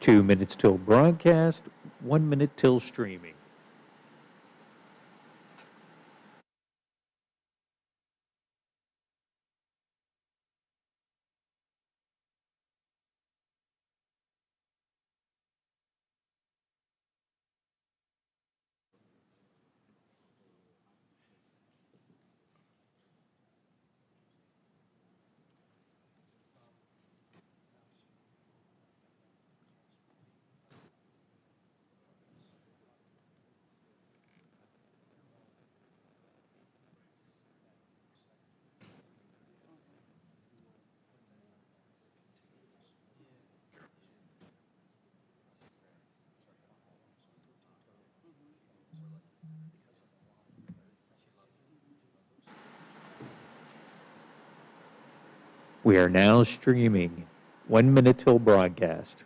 2 minutes till broadcast, 1 minute till streaming. We are now streaming. 1 minute till broadcast.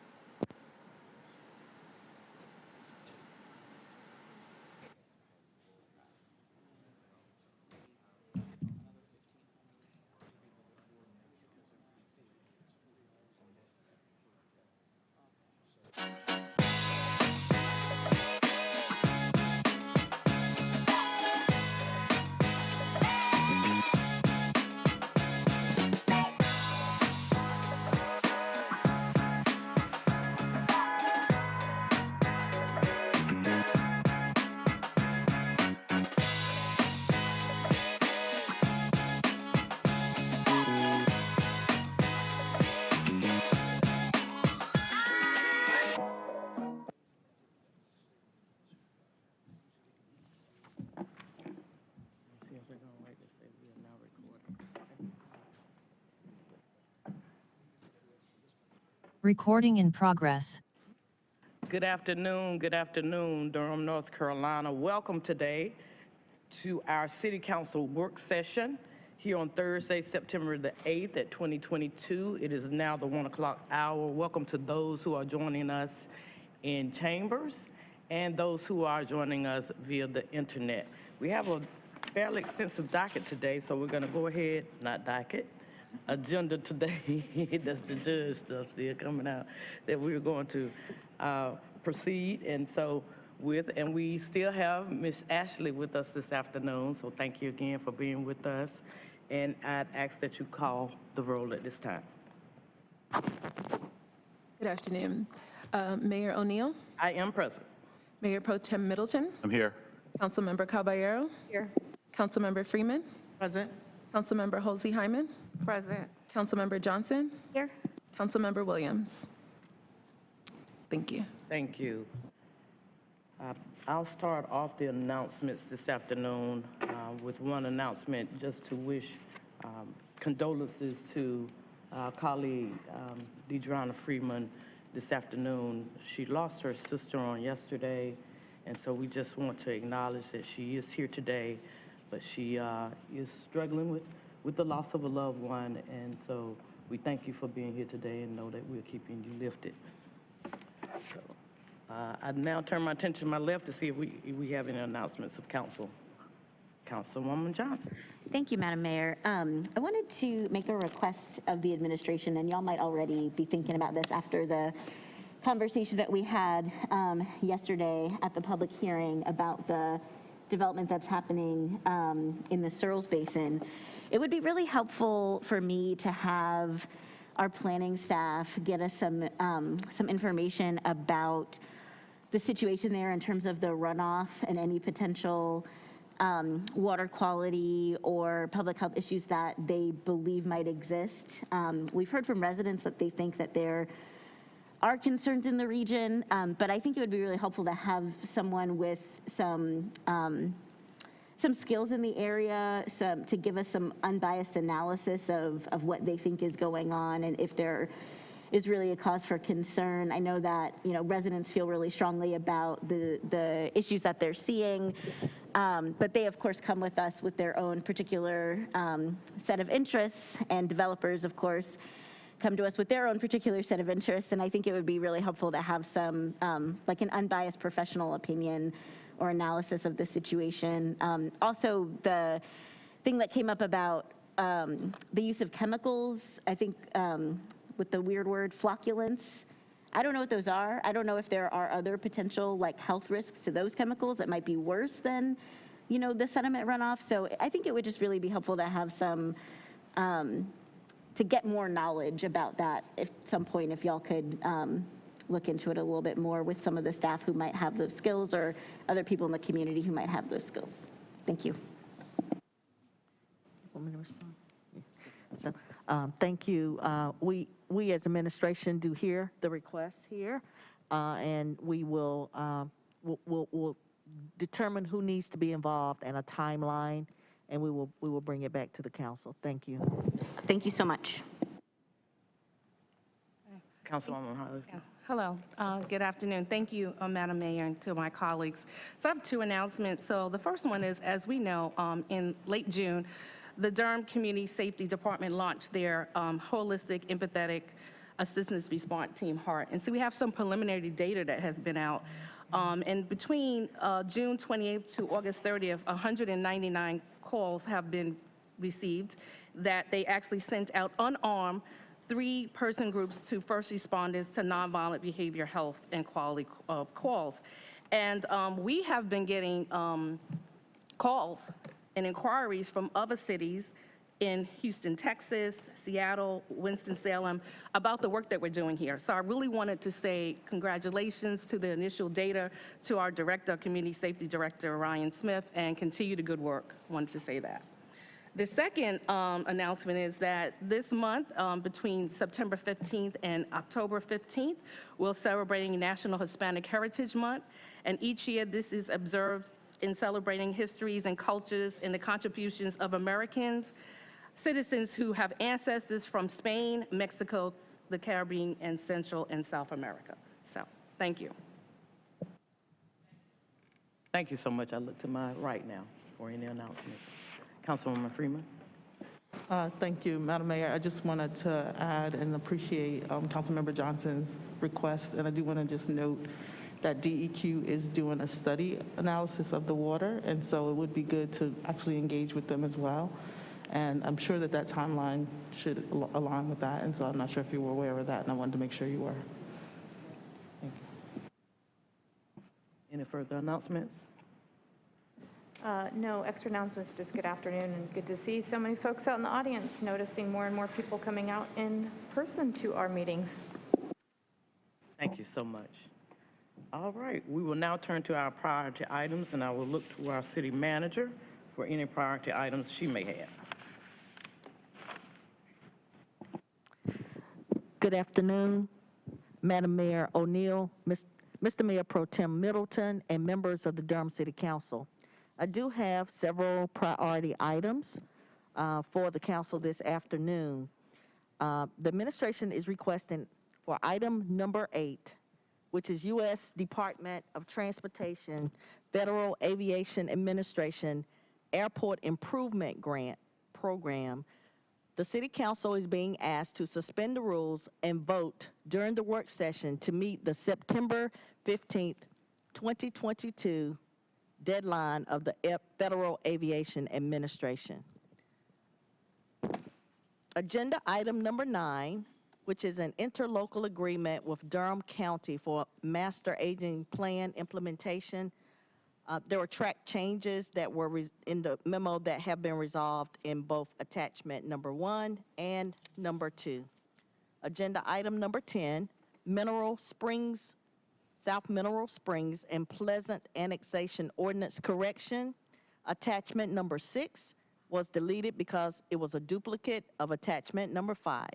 Recording in progress. Good afternoon, Durham, North Carolina. Welcome today to our City Council work session here on Thursday, September the 8th at 2022. It is now the 1 o'clock hour. Welcome to those who are joining us in chambers and those who are joining us via the internet. We have a fairly extensive docket today, so we're going to go ahead, not docket, agenda today. That's the judge stuff still coming out that we're going to proceed. And so and we still have Miss Ashley with us this afternoon. So thank you again for being with us. And I'd ask that you call the roll at this time. Good afternoon. Mayor O'Neill, I am present. Mayor Pro Tem Middleton, I'm here. Councilmember Caballero, Here. Councilmember Freeman, Present. Councilmember Halsey Hyman, Present. Councilmember Johnson, Here. Councilmember Williams. Thank you. Thank you. I'll start off the announcements this afternoon with one announcement, just to wish condolences to our colleague, Dedan Freeman, this afternoon. She lost her sister on yesterday, and so we just want to acknowledge that she is here today, but she is struggling with the loss of a loved one, and so we thank you for being here today and know that we're keeping you lifted. So, I now turn my attention to my left to see if we have any announcements of council. Councilwoman Johnson. Thank you, Madam Mayor. I wanted to make a request of the administration, and y'all might already be thinking about this after the conversation that we had yesterday at the public hearing about the development that's happening in the Searles Basin. It would be really helpful for me to have our planning staff get us some information about the situation there in terms of the runoff and any potential water quality or public health issues that they believe might exist. We've heard from residents that they think that there are concerns in the region, but I think it would be really helpful to have someone with some skills in the area, to give us some unbiased analysis of what they think is going on and if there is really a cause for concern. I know that, residents feel really strongly about the issues that they're seeing, but they of course come with us with their own particular set of interests, and developers of course come to us with their own particular set of interests. And I think it would be really helpful to have some like an unbiased professional opinion or analysis of the situation. Also, the thing that came up about the use of chemicals, I think with the weird word flocculants, I don't know what those are. I don't know if there are other potential like health risks to those chemicals that might be worse than, the sediment runoff. So I think it would just really be helpful to have some, to get more knowledge about that at some point, if y'all could look into it a little bit more with some of the staff who might have those skills or other people in the community who might have those skills. Thank you. Want me to respond? Yeah. So, thank you. We as administration do hear the requests here, and we will we'll determine who needs to be involved and a timeline, and we will bring it back to the council. Thank you. Thank you so much. Councilwoman Hollis. Yeah. Hello, good afternoon. Thank you, Madam Mayor, and to my colleagues. So I have two announcements. So the first one is, as we know, in late June, the Durham Community Safety Department launched their holistic, empathetic assistance response team, HEART. And so we have some preliminary data that has been out. And between June 28th to August 30th, 199 calls have been received that they actually sent out unarmed 3-person groups to first responders to nonviolent behavior, health, and quality calls. And we have been getting calls and inquiries from other cities in Houston, Texas, Seattle, Winston-Salem, about the work that we're doing here. So I really wanted to say congratulations to the initial data, to our director, Community Safety Director, Ryan Smith, and continue the good work. I wanted to say that. The second announcement is that this month, between September 15th and October 15th, we're celebrating National Hispanic Heritage Month, and each year this is observed in celebrating histories and cultures and the contributions of Americans, citizens who have ancestors from Spain, Mexico, the Caribbean, and Central and South America. So, thank you. Thank you so much. I look to my right now for any announcements. Councilwoman Freeman. Thank you, Madam Mayor. I just wanted to add and appreciate Councilmember Johnson's request, and I do want to just note that DEQ is doing a study analysis of the water, and so it would be good to actually engage with them as well. And I'm sure that that timeline should align with that, and so I'm not sure if you were aware of that, and I wanted to make sure you were. Thank you. Any further announcements? No extra announcements, just good afternoon, and good to see so many folks out in the audience, noticing more and more people coming out in person to our meetings. Thank you so much. All right, we will now turn to our priority items, and I will look to our city manager for any priority items she may have. Good afternoon, Madam Mayor O'Neill, Mr. Mayor Pro Tem Middleton, and members of the Durham City Council. I do have several priority items for the council this afternoon. The administration is requesting for item number 8, which is U.S. Department of Transportation, Federal Aviation Administration Airport Improvement Grant Program. The City Council is being asked to suspend the rules and vote during the work session to meet the September 15th, 2022 deadline of the Federal Aviation Administration. Agenda item number 9, which is an interlocal agreement with Durham County for master aging plan implementation. There were track changes that were in the memo that have been resolved in both attachment number 1 and number 2. Agenda item number 10, South Mineral Springs and Pleasant Annexation Ordinance Correction. Attachment number 6 was deleted because it was a duplicate of attachment number 5.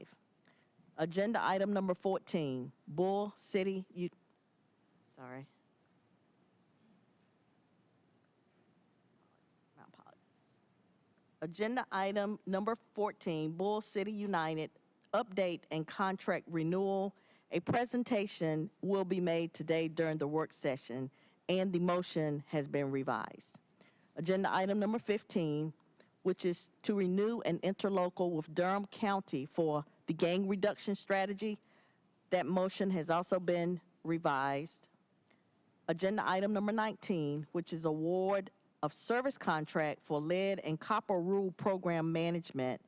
Agenda item number 14, Bull City, sorry. My apologies. Agenda item number 14, Bull City United, update and contract renewal. A presentation will be made today during the work session, and the motion has been revised. Agenda item number 15, which is to renew an interlocal with Durham County for the gang reduction strategy. That motion has also been revised. Agenda item number 19, which is award of service contract for lead and copper rule program management,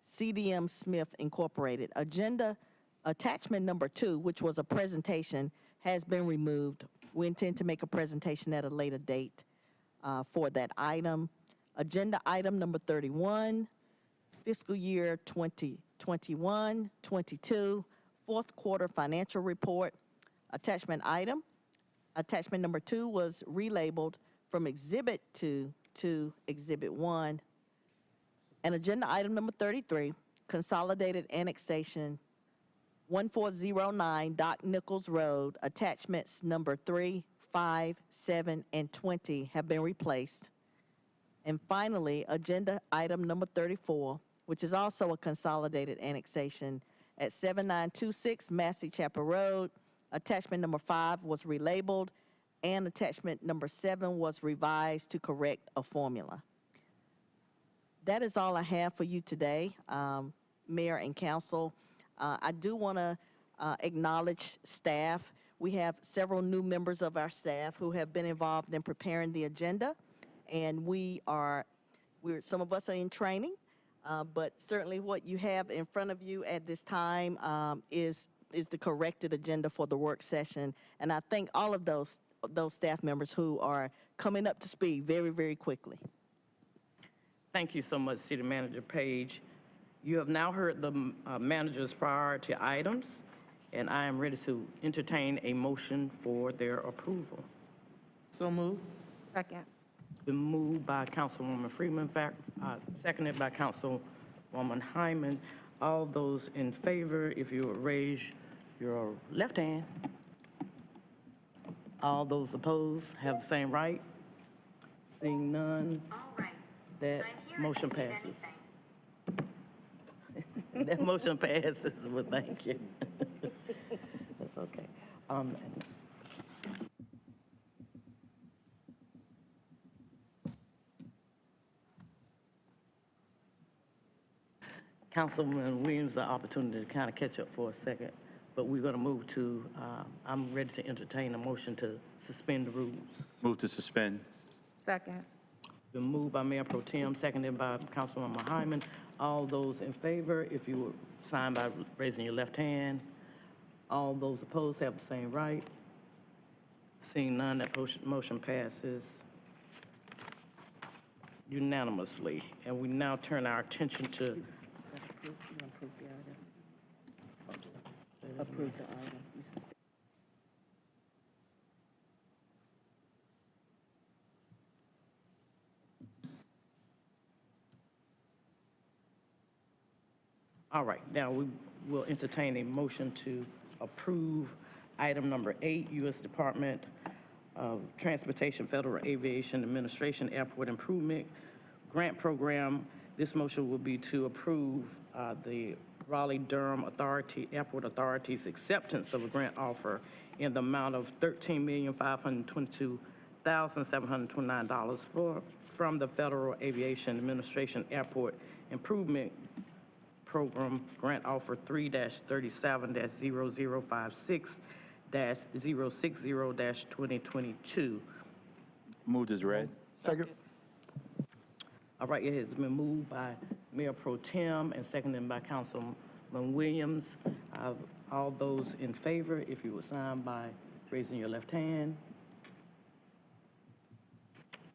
CDM Smith Incorporated. Agenda Attachment number 2, which was a presentation, has been removed. We intend to make a presentation at a later date for that item. Agenda item number 31, fiscal year 2021-22, fourth quarter financial report. Attachment item. Attachment number 2 was relabeled from Exhibit 2 to Exhibit 1. And agenda item number 33, consolidated annexation 1409 Doc Nichols Road, attachments number 3, 5, 7, and 20 have been replaced. And finally, agenda item number 34, which is also a consolidated annexation at 7926 Massey Chapel Road. Attachment number 5 was relabeled, and attachment number 7 was revised to correct a formula. That is all I have for you today, Mayor and Council. I do want to acknowledge staff. We have several new members of our staff who have been involved in preparing the agenda, and some of us are in training, but certainly what you have in front of you at this time is the corrected agenda for the work session. And I thank all of those staff members who are coming up to speed very, very quickly. Thank you so much, City Manager Page. You have now heard the manager's priority items, and I am ready to entertain a motion for their approval. So moved. Second. Been moved by Councilwoman Freeman, seconded by Councilwoman Hyman. All those in favor, if you would raise your left hand. All those opposed have the same right. Seeing none, that motion passes. That motion passes, well, thank you. That's okay. Councilman Williams, the opportunity to kind of catch up for a second, but we're going to move to, I'm ready to entertain a motion to suspend the rules. Move to suspend. Second. Been moved by Mayor Pro Tem, seconded by Councilwoman Hyman. All those in favor, if you would sign by raising your left hand. All those opposed have the same right. Seeing none, that motion passes unanimously. And we now turn our attention to Approve the item. all right, now we will entertain a motion to approve item number 8, U.S. Department of Transportation Federal Aviation Administration Airport Improvement Grant Program. This motion will be to approve the Raleigh-Durham Airport Authority's acceptance of a grant offer in the amount of $13,522,729 from the Federal Aviation Administration Airport Improvement Program Grant Offer 3-37-0056-060-2022. Moved as read. Second. All right, it has been moved by Mayor Pro Tem and seconded by Councilman Williams. All those in favor, if you would sign by raising your left hand.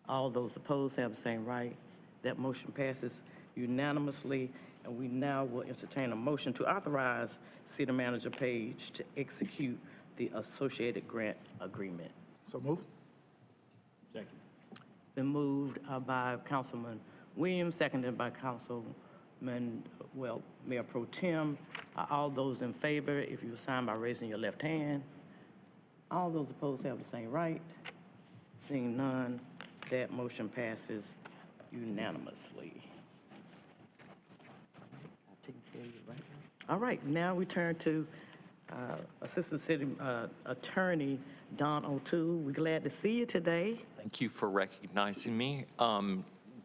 All those opposed have the same right. That motion passes unanimously, and we now will entertain a motion to authorize City Manager Page to execute the associated grant agreement. So move. Second. Been moved by Councilman Williams, seconded by Mayor Pro Tem. All those in favor, if you sign by raising your left hand. All those opposed have the same right. Seeing none, that motion passes unanimously. All right, now we turn to Assistant City Attorney Don O'Toole. We're glad to see you today. Thank you for recognizing me.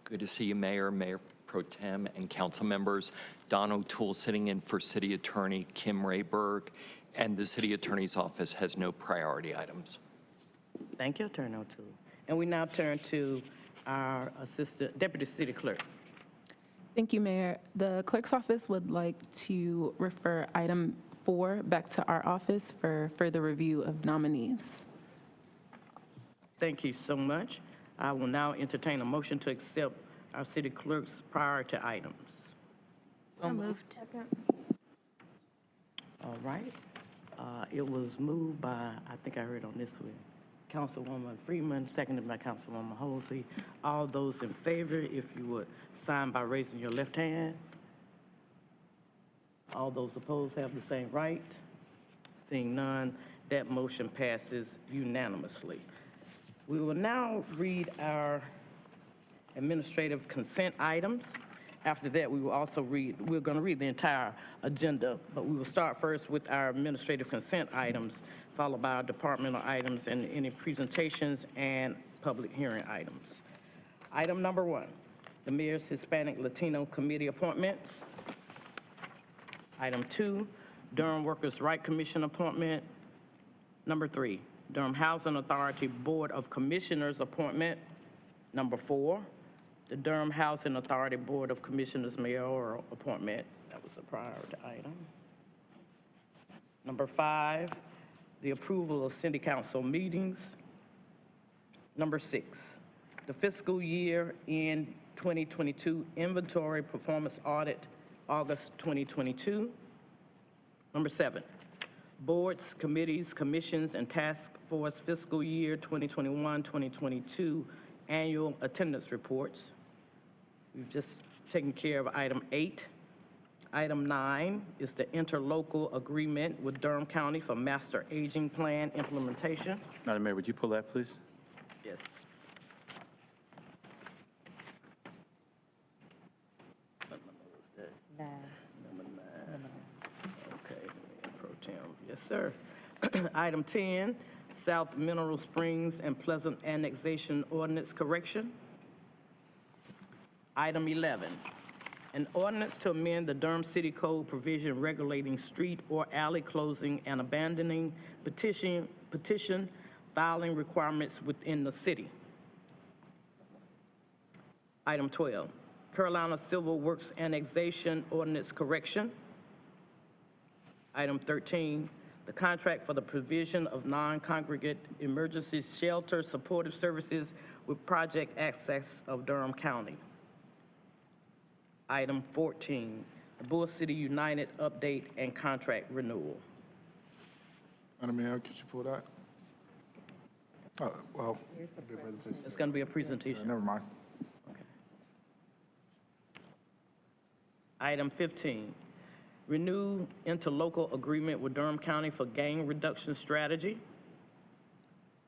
Good to see you, Mayor Pro Tem, and council members. Don O'Toole sitting in for City Attorney Kim Rayberg, and the City Attorney's Office has no priority items. Thank you, Attorney O'Toole. And we now turn to our Deputy City Clerk. Thank you, Mayor. The Clerk's Office would like to refer item 4 back to our office for further review of nominees. Thank you so much. I will now entertain a motion to accept our city clerk's priority items. So moved. Second. All right. It was moved by, I think I heard on this one, Councilwoman Freeman, seconded by Councilwoman Halsey. All those in favor, if you would sign by raising your left hand. All those opposed have the same right. Seeing none, that motion passes unanimously. We will now read our administrative consent items. After that, we will also we're going to read the entire agenda, but we will start first with our administrative consent items, followed by our departmental items and any presentations and public hearing items. Item number 1, the Mayor's Hispanic Latino Committee appointments. Item 2, Durham Workers' Right Commission appointment. Number 3, Durham Housing Authority Board of Commissioners appointment. Number 4, the Durham Housing Authority Board of Commissioners mayoral appointment. That was a priority item. Number 5, the approval of city council meetings. Number 6, the fiscal year in 2022 inventory performance audit, August 2022. Number 7, boards, committees, commissions, and task force fiscal year 2021-2022 annual attendance reports. We've just taken care of item 8. Item 9 is the interlocal agreement with Durham County for master aging plan implementation. Madam Mayor, would you pull that, please? Yes. Number 9. Okay, Pro Tem. Yes, sir. Item 10, South Mineral Springs and Pleasant Annexation Ordinance Correction. Item 11, an ordinance to amend the Durham City Code provision regulating street or alley closing and abandoning petition filing requirements within the city. Item 12, Carolina Civil Works Annexation Ordinance Correction. Item 13, the contract for the provision of non-congregate emergency shelter supportive services with Project Access of Durham County. Item 14, the Bull City United update and contract renewal. Madam Mayor, could you pull that? Oh, well, It's going to be a presentation. never mind. Item 15, renew interlocal agreement with Durham County for gang reduction strategy.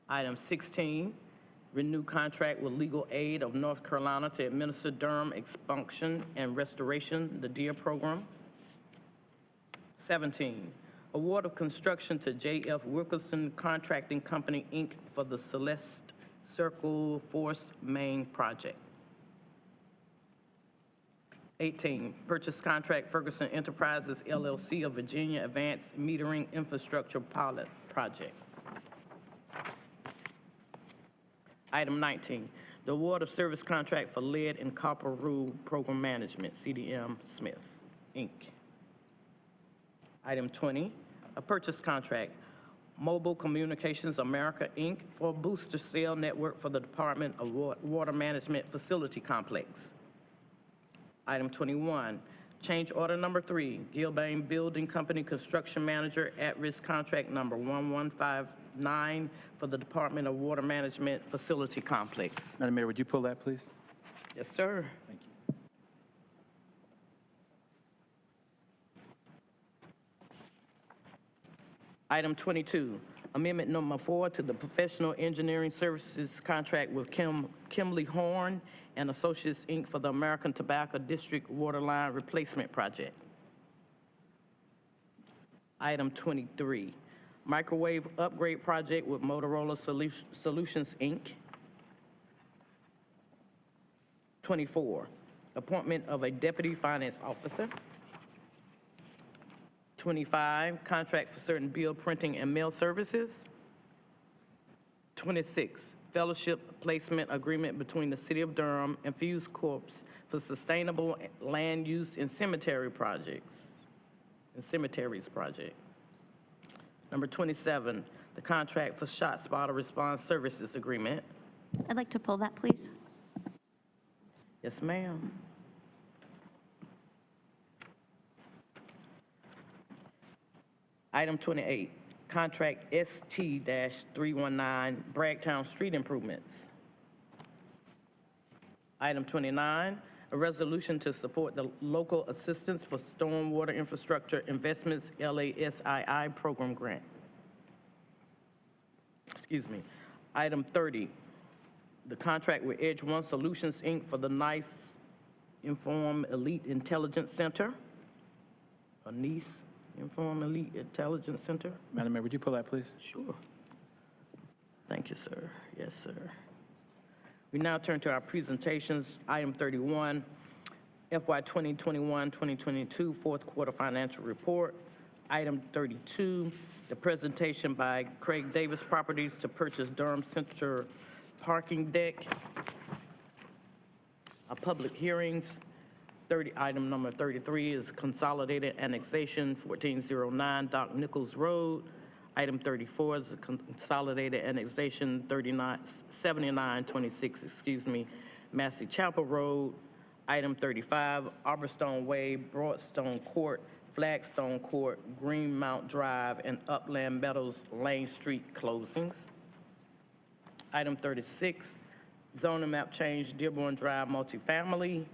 Item 16, renew contract with Legal Aid of North Carolina to administer Durham expunction and restoration, the DEER program. 17, award of construction to J.F. Wilkerson Contracting Company, Inc. for the Celeste Circle Force Main project. 18, purchase contract Ferguson Enterprises LLC of Virginia Advanced Metering Infrastructure Pilot Project. Item 19, the award of service contract for lead and copper rule program management, CDM Smith, Inc. Item 20, a purchase contract, Mobile Communications America, Inc. for a booster cell network for the Department of Water Management Facility Complex. Item 21, change order number 3, Gilbane Building Company Construction Manager at-risk contract number 1159 for the Department of Water Management Facility Complex. Madam Mayor, would you pull that, please? Yes, sir. Thank you. Item 22, amendment number 4 to the professional engineering services contract with Kimley Horn and Associates, Inc. for the American Tobacco District Waterline Replacement Project. Item 23, microwave upgrade project with Motorola Solutions, Inc. 24, appointment of a deputy finance officer. 25, contract for certain bill printing and mail services. 26, fellowship placement agreement between the City of Durham and Fuse Corp. for sustainable land use in cemetery projects, cemeteries project. Number 27, the contract for Shotspotter Response Services Agreement. I'd like to pull that, please. Yes, ma'am. Item 28, contract ST-319 Bragtown Street Improvements. Item 29, a resolution to support the Local Assistance for Stormwater Infrastructure Investments LASII Program Grant. Excuse me. Item 30, the contract with Edge One Solutions, Inc. for the NICE Inform Elite Intelligence Center. A NICE Inform Elite Intelligence Center. Madam Mayor, would you pull that, please? Sure. Thank you, sir. Yes, sir. We now turn to our presentations. Item 31, FY 2021-2022 fourth quarter financial report. Item 32, the presentation by Craig Davis Properties to purchase Durham Center parking deck. Our public hearings. Item number 33 is consolidated annexation 1409 Doc Nichols Road. Item 34 is consolidated annexation 7926, Massey Chapel Road. Item 35, Arborstone Way, Broadstone Court, Flagstone Court, Greenmount Drive, and Upland Meadows Lane Street closings. Item 36, zoning map change, Dearborn Drive multifamily.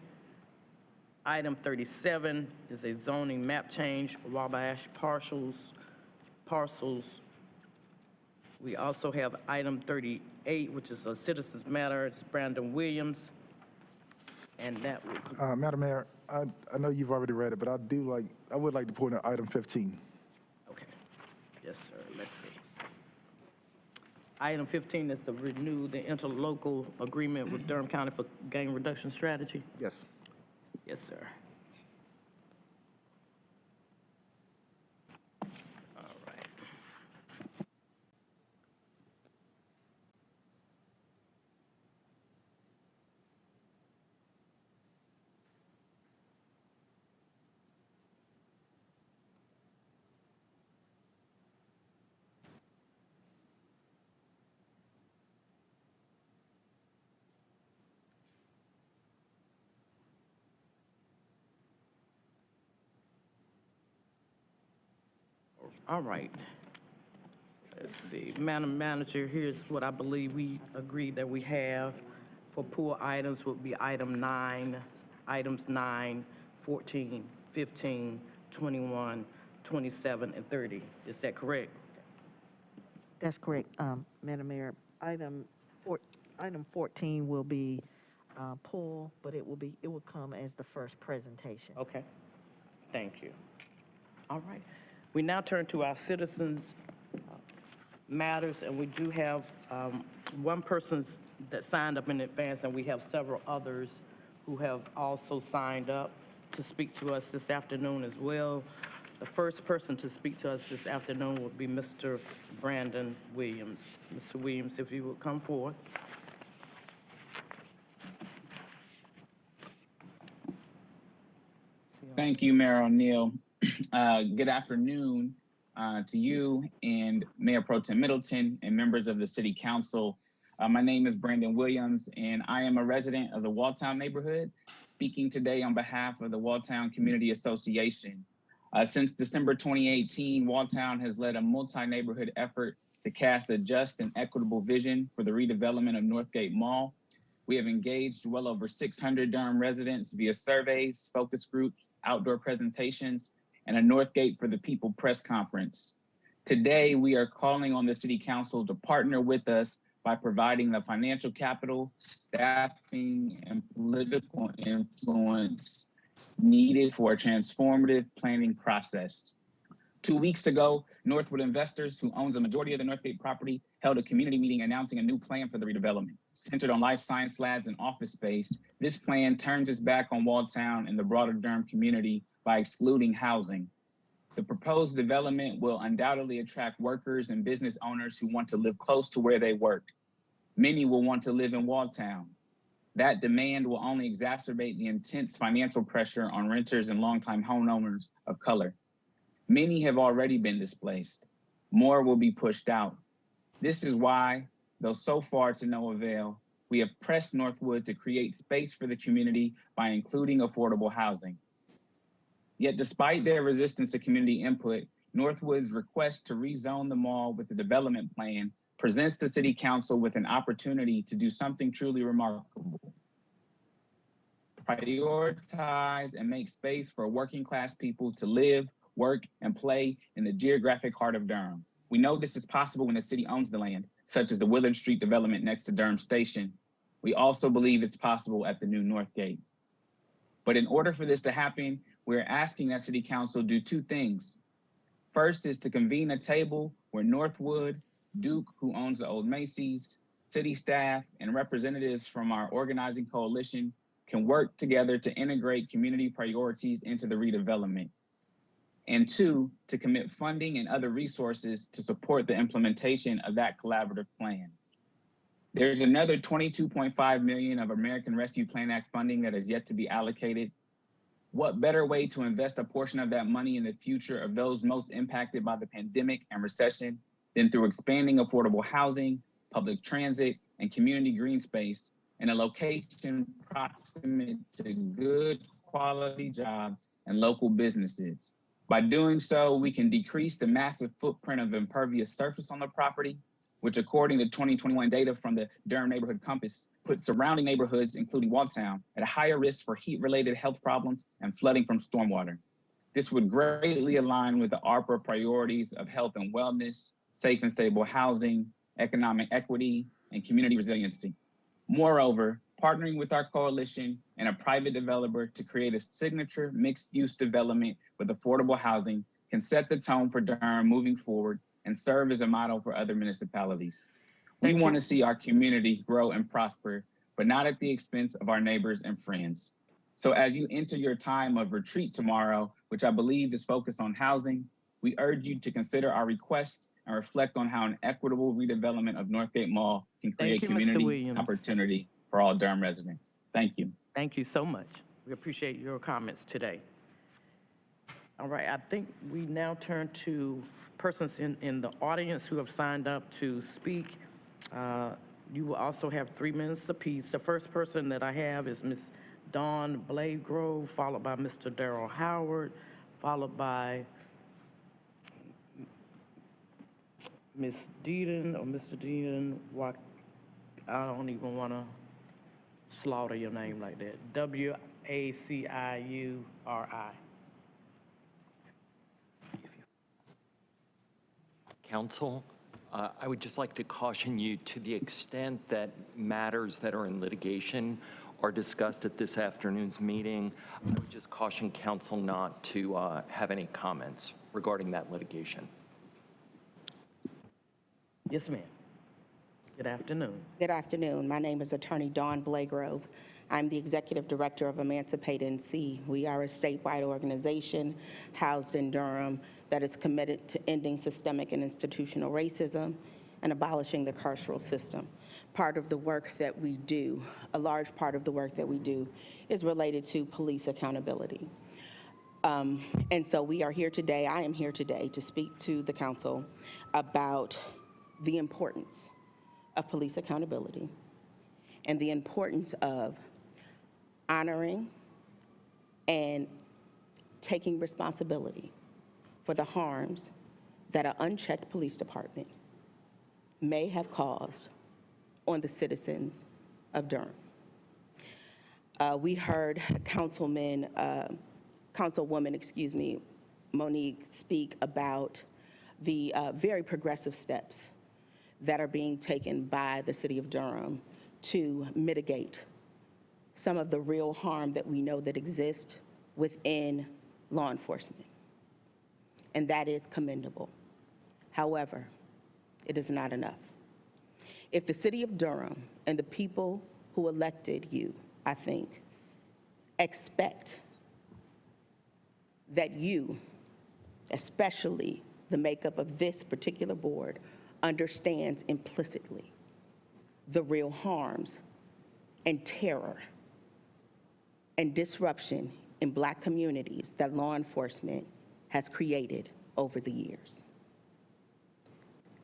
Item 37 is a zoning map change, Wabash parcels. We also have item 38, which is a citizen's matter. It's Brandon Williams. And that would... Madam Mayor, I know you've already read it, but I would like to point out item 15. Okay. Yes, sir. Let's see. Item 15 is to renew the interlocal agreement with Durham County for gang reduction strategy. Yes. Yes, sir. All right. All right. Let's see. Madam Manager, here's what I believe we agreed that we have for pool items would be items 9, 14, 15, 21, 27, and 30. Is that correct? That's correct, Madam Mayor. Item 14 will be pulled, but it will come as the first presentation. Okay. Thank you. All right. We now turn to our citizens' matters, and we do have one person that signed up in advance, and we have several others who have also signed up to speak to us this afternoon as well. The first person to speak to us this afternoon would be Mr. Brandon Williams. Mr. Williams, if you would come forth. Thank you, Mayor O'Neill. Good afternoon to you and Mayor Pro Tem Middleton and members of the City Council. My name is Brandon Williams, and I am a resident of the Walltown neighborhood, speaking today on behalf of the Walltown Community Association. Since December 2018, Walltown has led a multi-neighborhood effort to cast a just and equitable vision for the redevelopment of Northgate Mall. We have engaged well over 600 Durham residents via surveys, focus groups, outdoor presentations, and a Northgate for the People press conference. Today, we are calling on the City Council to partner with us by providing the financial capital, staffing, and political influence needed for a transformative planning process. 2 weeks ago, Northwood Investors, who owns a majority of the Northgate property, held a community meeting announcing a new plan for the redevelopment. Centered on life science labs and office space, this plan turns its back on Walltown and the broader Durham community by excluding housing. The proposed development will undoubtedly attract workers and business owners who want to live close to where they work. Many will want to live in Walltown. That demand will only exacerbate the intense financial pressure on renters and longtime homeowners of color. Many have already been displaced. more will be pushed out. This is why, though so far to no avail, we have pressed Northwood to create space for the community by including affordable housing. Yet despite their resistance to community input, Northwood's request to rezone the mall with a development plan presents the City Council with an opportunity to do something truly remarkable. Prioritize and make space for working class people to live, work, and play in the geographic heart of Durham. We know this is possible when the city owns the land, such as the Willard Street development next to Durham Station. We also believe it's possible at the new North Gate. But in order for this to happen, we're asking that City Council do two things. First is to convene a table where Northwood, Duke, who owns the old Macy's, city staff, and representatives from our organizing coalition can work together to integrate community priorities into the redevelopment. And two, to commit funding and other resources to support the implementation of that collaborative plan. There's another $22.5 million of American Rescue Plan Act funding that is yet to be allocated. What better way to invest a portion of that money in the future of those most impacted by the pandemic and recession than through expanding affordable housing, public transit, and community green space in a location proximate to good quality jobs and local businesses. By doing so, we can decrease the massive footprint of impervious surface on the property, which according to 2021 data from the Durham Neighborhood Compass, puts surrounding neighborhoods, including Walltown, at a higher risk for heat-related health problems and flooding from stormwater. This would greatly align with the ARPA priorities of health and wellness, safe and stable housing, economic equity, and community resiliency. Moreover, partnering with our coalition and a private developer to create a signature mixed-use development with affordable housing can set the tone for Durham moving forward and serve as a model for other municipalities. We want to see our community grow and prosper, but not at the expense of our neighbors and friends. So as you enter your time of retreat tomorrow, which I believe is focused on housing, we urge you to consider our requests and reflect on how an equitable redevelopment of Northgate Mall can create community and opportunity for all Durham residents. Thank you. Thank you so much. We appreciate your comments today. All right, I think we now turn to persons in the audience who have signed up to speak. You will also have 3 minutes apiece. The first person that I have is Ms. Dawn Blagrove, followed by Mr. Darryl Howard, followed by Ms. Dedan or Mr. Dedan. I don't even want to slaughter your name like that. Waciuri. Council, I would just like to caution you, to the extent that matters that are in litigation are discussed at this afternoon's meeting, I would just caution council not to have any comments regarding that litigation. Yes, ma'am. Good afternoon. Good afternoon. My name is Attorney Dawn Blagrove. I'm the Executive Director of Emancipate NC. We are a statewide organization housed in Durham that is committed to ending systemic and institutional racism and abolishing the carceral system. Part of the work that we do, a large part of the work that we do, is related to police accountability. And so we are here today, I am here today to speak to the council about the importance of police accountability and the importance of honoring and taking responsibility for the harms that an unchecked police department may have caused on the citizens of Durham. We heard Councilwoman, Monique speak about the very progressive steps that are being taken by the city of Durham to mitigate some of the real harm that we know that exists within law enforcement. And that is commendable. However, it is not enough. If the city of Durham and the people who elected you, I think, expect that you, especially the makeup of this particular board, understands implicitly the real harms and terror and disruption in Black communities that law enforcement has created over the years.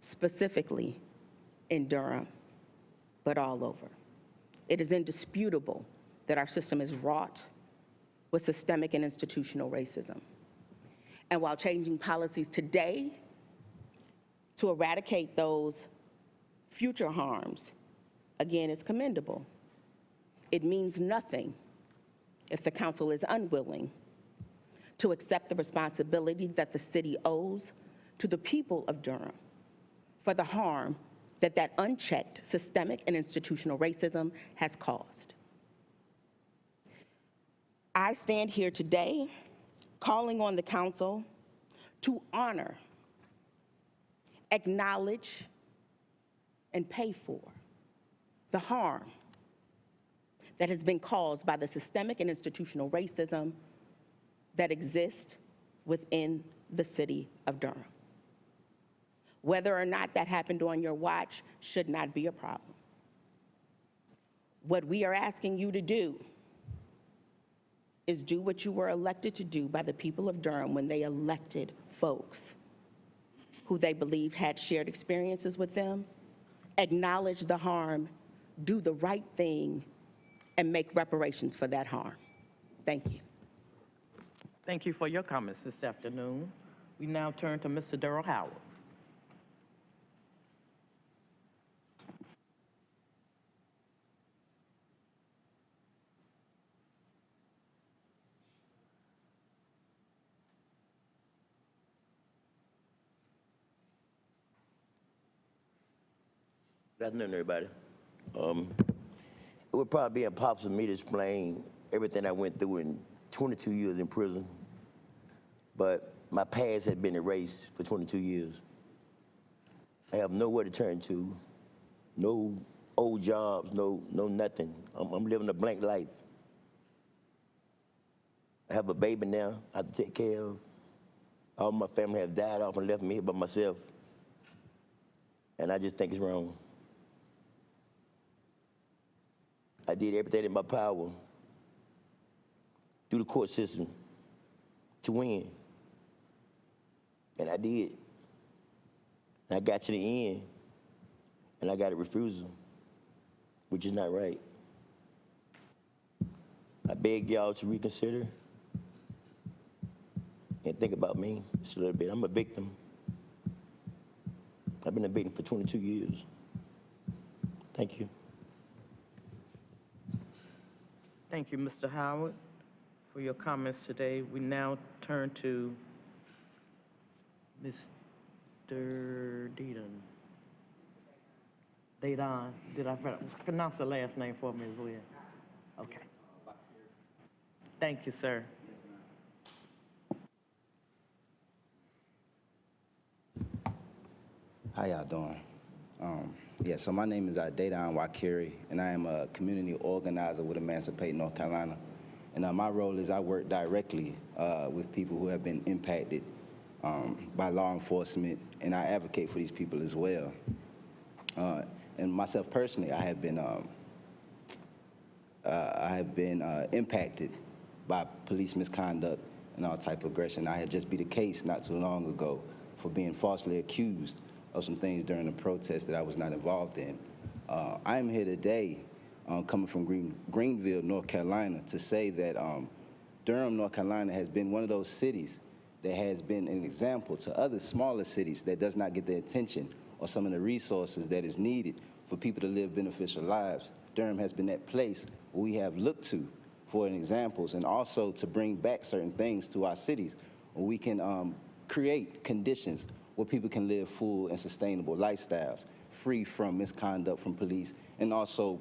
specifically in Durham, but all over. It is indisputable that our system is wrought with systemic and institutional racism. And while changing policies today to eradicate those future harms, again, is commendable, it means nothing if the council is unwilling to accept the responsibility that the city owes to the people of Durham for the harm that that unchecked systemic and institutional racism has caused. I stand here today calling on the council to honor, acknowledge, and pay for the harm that has been caused by the systemic and institutional racism that exists within the city of Durham. Whether or not that happened on your watch should not be a problem. What we are asking you to do is do what you were elected to do by the people of Durham when they elected folks who they believe had shared experiences with them, acknowledge the harm, do the right thing, and make reparations for that harm. Thank you. Thank you for your comments this afternoon. We now turn to Mr. Darryl Howard. Good afternoon, everybody. It would probably be impossible for me to explain everything I went through in 22 years in prison, but my past had been erased for 22 years. I have nowhere to turn to, no old jobs, no nothing. I'm living a blank life. I have a baby now I have to take care of. All my family have died off and left me here by myself, and I just think it's wrong. I did everything in my power through the court system to win. And I did. And I got to the end, and I got a refusal, which is not right. I beg y'all to reconsider and think about me just a little bit. I'm a victim. I've been a victim for 22 years. Thank you. Thank you, Mr. Howard, for your comments today. We now turn to Mr. Dedan. Dedan, did I pronounce the last name for me as well? Okay. Thank you, sir. How y'all doing? So my name is Dedan Waciuri, and I am a community organizer with Emancipate, North Carolina. And my role is I work directly with people who have been impacted by law enforcement, and I advocate for these people as well. And myself personally, I have been impacted by police misconduct and all type of aggression. I had just beat a case not too long ago for being falsely accused of some things during the protest that I was not involved in. I am here today coming from Greenville, North Carolina, to say that Durham, North Carolina has been one of those cities that has been an example to other smaller cities that does not get the attention or some of the resources that is needed for people to live beneficial lives. Durham has been that place where we have looked to for examples, and also to bring back certain things to our cities where we can create conditions where people can live full and sustainable lifestyles, free from misconduct from police, and also,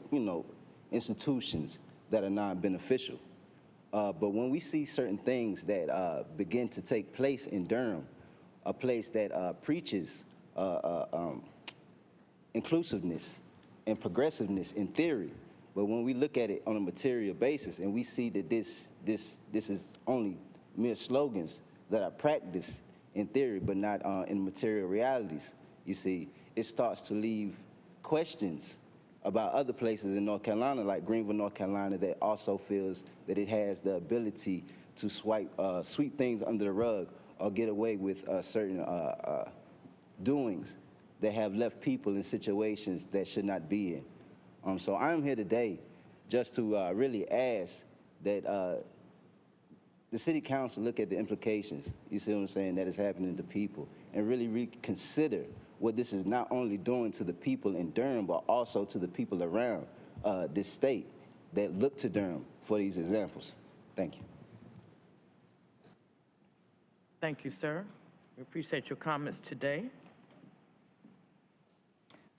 institutions that are non-beneficial. But when we see certain things that begin to take place in Durham, a place that preaches inclusiveness and progressiveness in theory, but when we look at it on a material basis and we see that this is only mere slogans that are practiced in theory, but not in material realities, you see, it starts to leave questions about other places in North Carolina, like Greenville, North Carolina, that also feels that it has the ability to sweep things under the rug or get away with certain doings that have left people in situations that should not be in. So I'm here today just to really ask that the city council look at the implications, you see what I'm saying, that is happening to people, and really reconsider what this is not only doing to the people in Durham, but also to the people around this state that look to Durham for these examples. Thank you. Thank you, sir. We appreciate your comments today.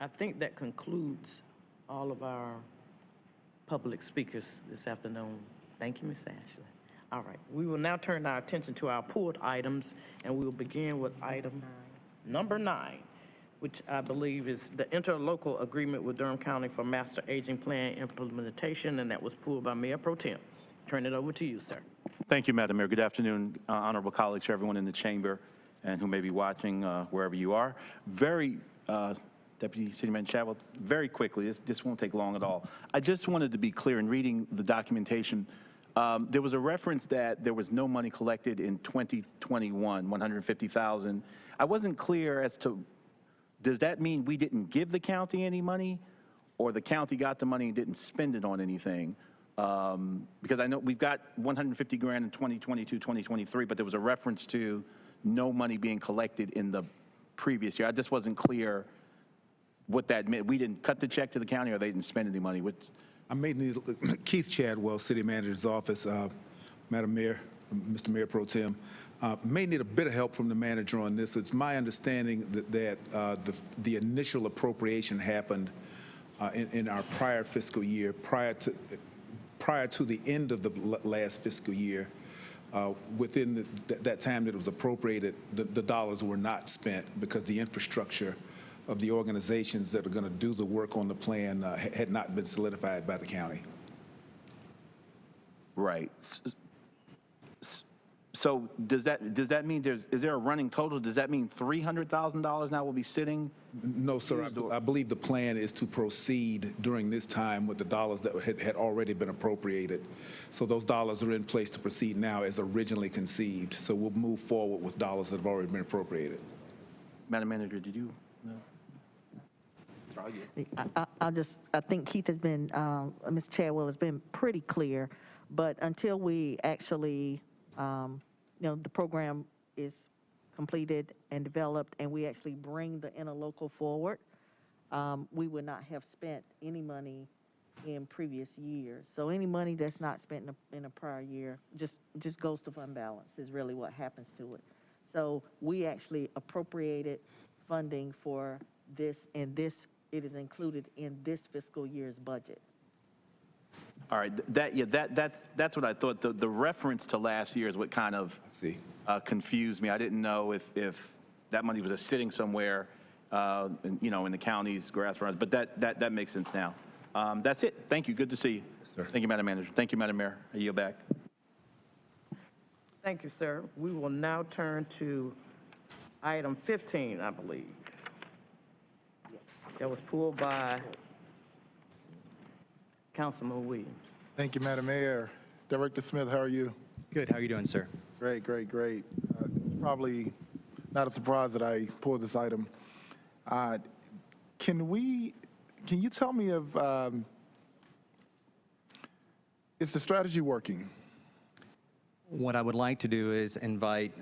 I think that concludes all of our public speakers this afternoon. Thank you, Ms. Ashley. All right, we will now turn our attention to our pulled items, and we will begin with item number 9, which I believe is the interlocal agreement with Durham County for Master Aging Plan implementation, and that was pulled by Mayor Pro Tem. Turn it over to you, sir. Thank you, Madam Mayor. Good afternoon, honorable colleagues, everyone in the chamber and who may be watching wherever you are. Deputy City Manager Chadwell, very quickly, this won't take long at all. I just wanted to be clear in reading the documentation. There was a reference that there was no money collected in 2021, $150,000. I wasn't clear as to, does that mean we didn't give the county any money, or the county got the money and didn't spend it on anything? Because I know we've got 150 grand in 2022, 2023, but there was a reference to no money being collected in the previous year. I just wasn't clear what that meant. We didn't cut the check to the county, or they didn't spend any money. I may need Keith Chadwell, City Manager's office, Madam Mayor, Mr. Mayor Pro Tem, may need a bit of help from the manager on this. It's my understanding that the initial appropriation happened in our prior fiscal year, prior to the end of the last fiscal year. Within that time that it was appropriated, the dollars were not spent because the infrastructure of the organizations that are going to do the work on the plan had not been solidified by the county. Right. So does that mean is there a running total? Does that mean $300,000 now will be sitting? No, sir. I believe the plan is to proceed during this time with the dollars that had already been appropriated. So those dollars are in place to proceed now as originally conceived. So we'll move forward with dollars that have already been appropriated. Madam Manager, did you? No. I think Keith has been, Ms. Chadwell has been pretty clear, but until we actually, the program is completed and developed and we actually bring the interlocal forward, we would not have spent any money in previous years. So any money that's not spent in a prior year just goes to fund balance is really what happens to it. So we actually appropriated funding for this, and it is included in this fiscal year's budget. All right, that's what I thought. The reference to last year is what kind of confused me. I didn't know if that money was just sitting somewhere, in the county's grass runs, but that makes sense now. That's it. Thank you. Good to see you. Yes, sir. Thank you, Madam Manager. Thank you, Madam Mayor. I yield back. Thank you, sir. We will now turn to item 15, I believe. That was pulled by Councilman Williams. Thank you, Madam Mayor. Director Smith, how are you? Good. How are you doing, sir? Great, great, great. Probably not a surprise that I pulled this item. Can you tell me if, is the strategy working? What I would like to do is invite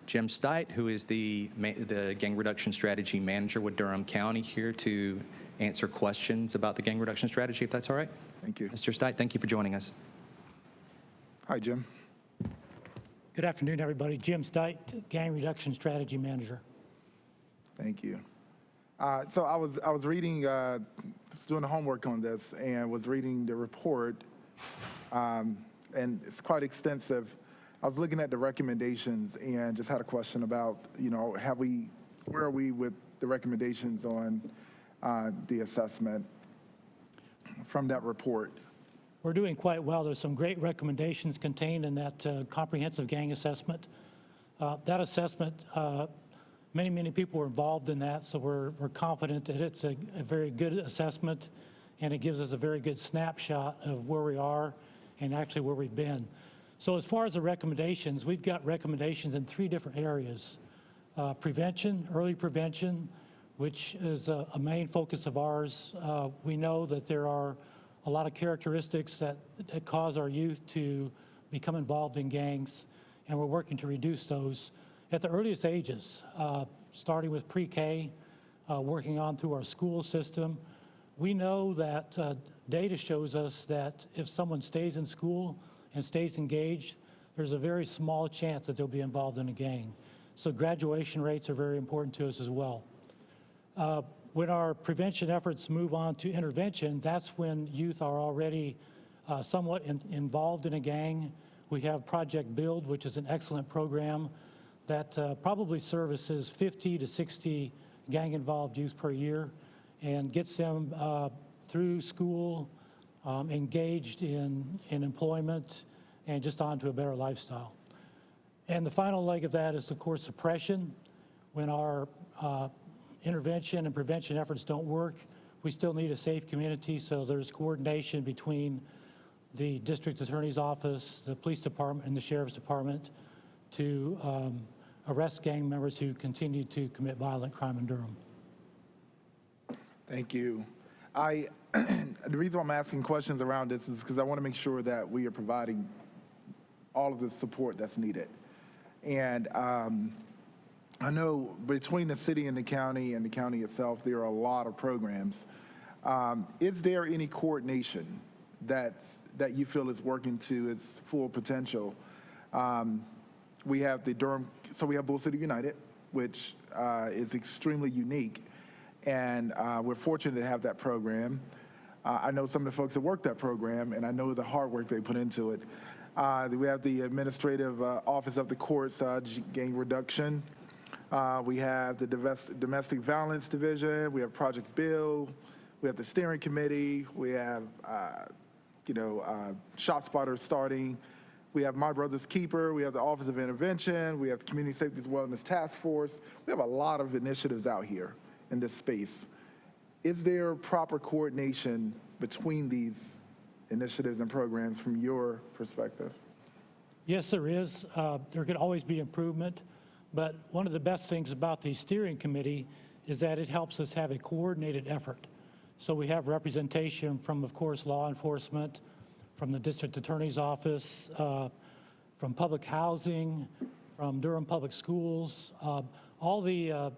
Jim Stite, who is the Gang Reduction Strategy Manager with Durham County, here to answer questions about the gang reduction strategy, if that's all right. Thank you. Mr. Stite, thank you for joining us. Hi, Jim. Good afternoon, everybody. Jim Stite, Gang Reduction Strategy Manager. Thank you. So I was reading, doing the homework on this, and was reading the report, and it's quite extensive. I was looking at the recommendations and just had a question about, where are we with the recommendations on the assessment from that report? We're doing quite well. There's some great recommendations contained in that comprehensive gang assessment. That assessment, many people were involved in that, so we're confident that it's a very good assessment, and it gives us a very good snapshot of where we are and actually where we've been. So as far as the recommendations, we've got recommendations in 3 different areas. Prevention, early prevention, which is a main focus of ours. We know that there are a lot of characteristics that cause our youth to become involved in gangs, and we're working to reduce those at the earliest ages, starting with pre-K, working on through our school system. We know that data shows us that if someone stays in school and stays engaged, there's a very small chance that they'll be involved in a gang. So graduation rates are very important to us as well. When our prevention efforts move on to intervention, that's when youth are already somewhat involved in a gang. We have Project Build, which is an excellent program that probably services 50 to 60 gang-involved youth per year and gets them through school, engaged in employment, and just onto a better lifestyle. And the final leg of that is, of course, suppression. When our intervention and prevention efforts don't work, we still need a safe community, so there's coordination between the district attorney's office, the police department, and the sheriff's department to arrest gang members who continue to commit violent crime in Durham. Thank you. The reason why I'm asking questions around this is because I want to make sure that we are providing all of the support that's needed. And I know between the city and the county itself, there are a lot of programs. Is there any coordination that you feel is working to its full potential? We have the Durham, so we have Bull City United, which is extremely unique, and we're fortunate to have that program. I know some of the folks that work that program, and I know the hard work they put into it. We have the Administrative Office of the Courts, Gang Reduction. We have the Domestic Violence Division. We have Project Build. We have the Steering Committee. We have, Shotspotter starting. We have My Brother's Keeper. We have the Office of Intervention. We have the Community Safety Wellness Task Force. We have a lot of initiatives out here in this space. Is there proper coordination between these initiatives and programs from your perspective? Yes, there is. There could always be improvement, but one of the best things about the steering committee is that it helps us have a coordinated effort. So we have representation from, of course, law enforcement, from the district attorney's office, from public housing, from Durham Public Schools, all the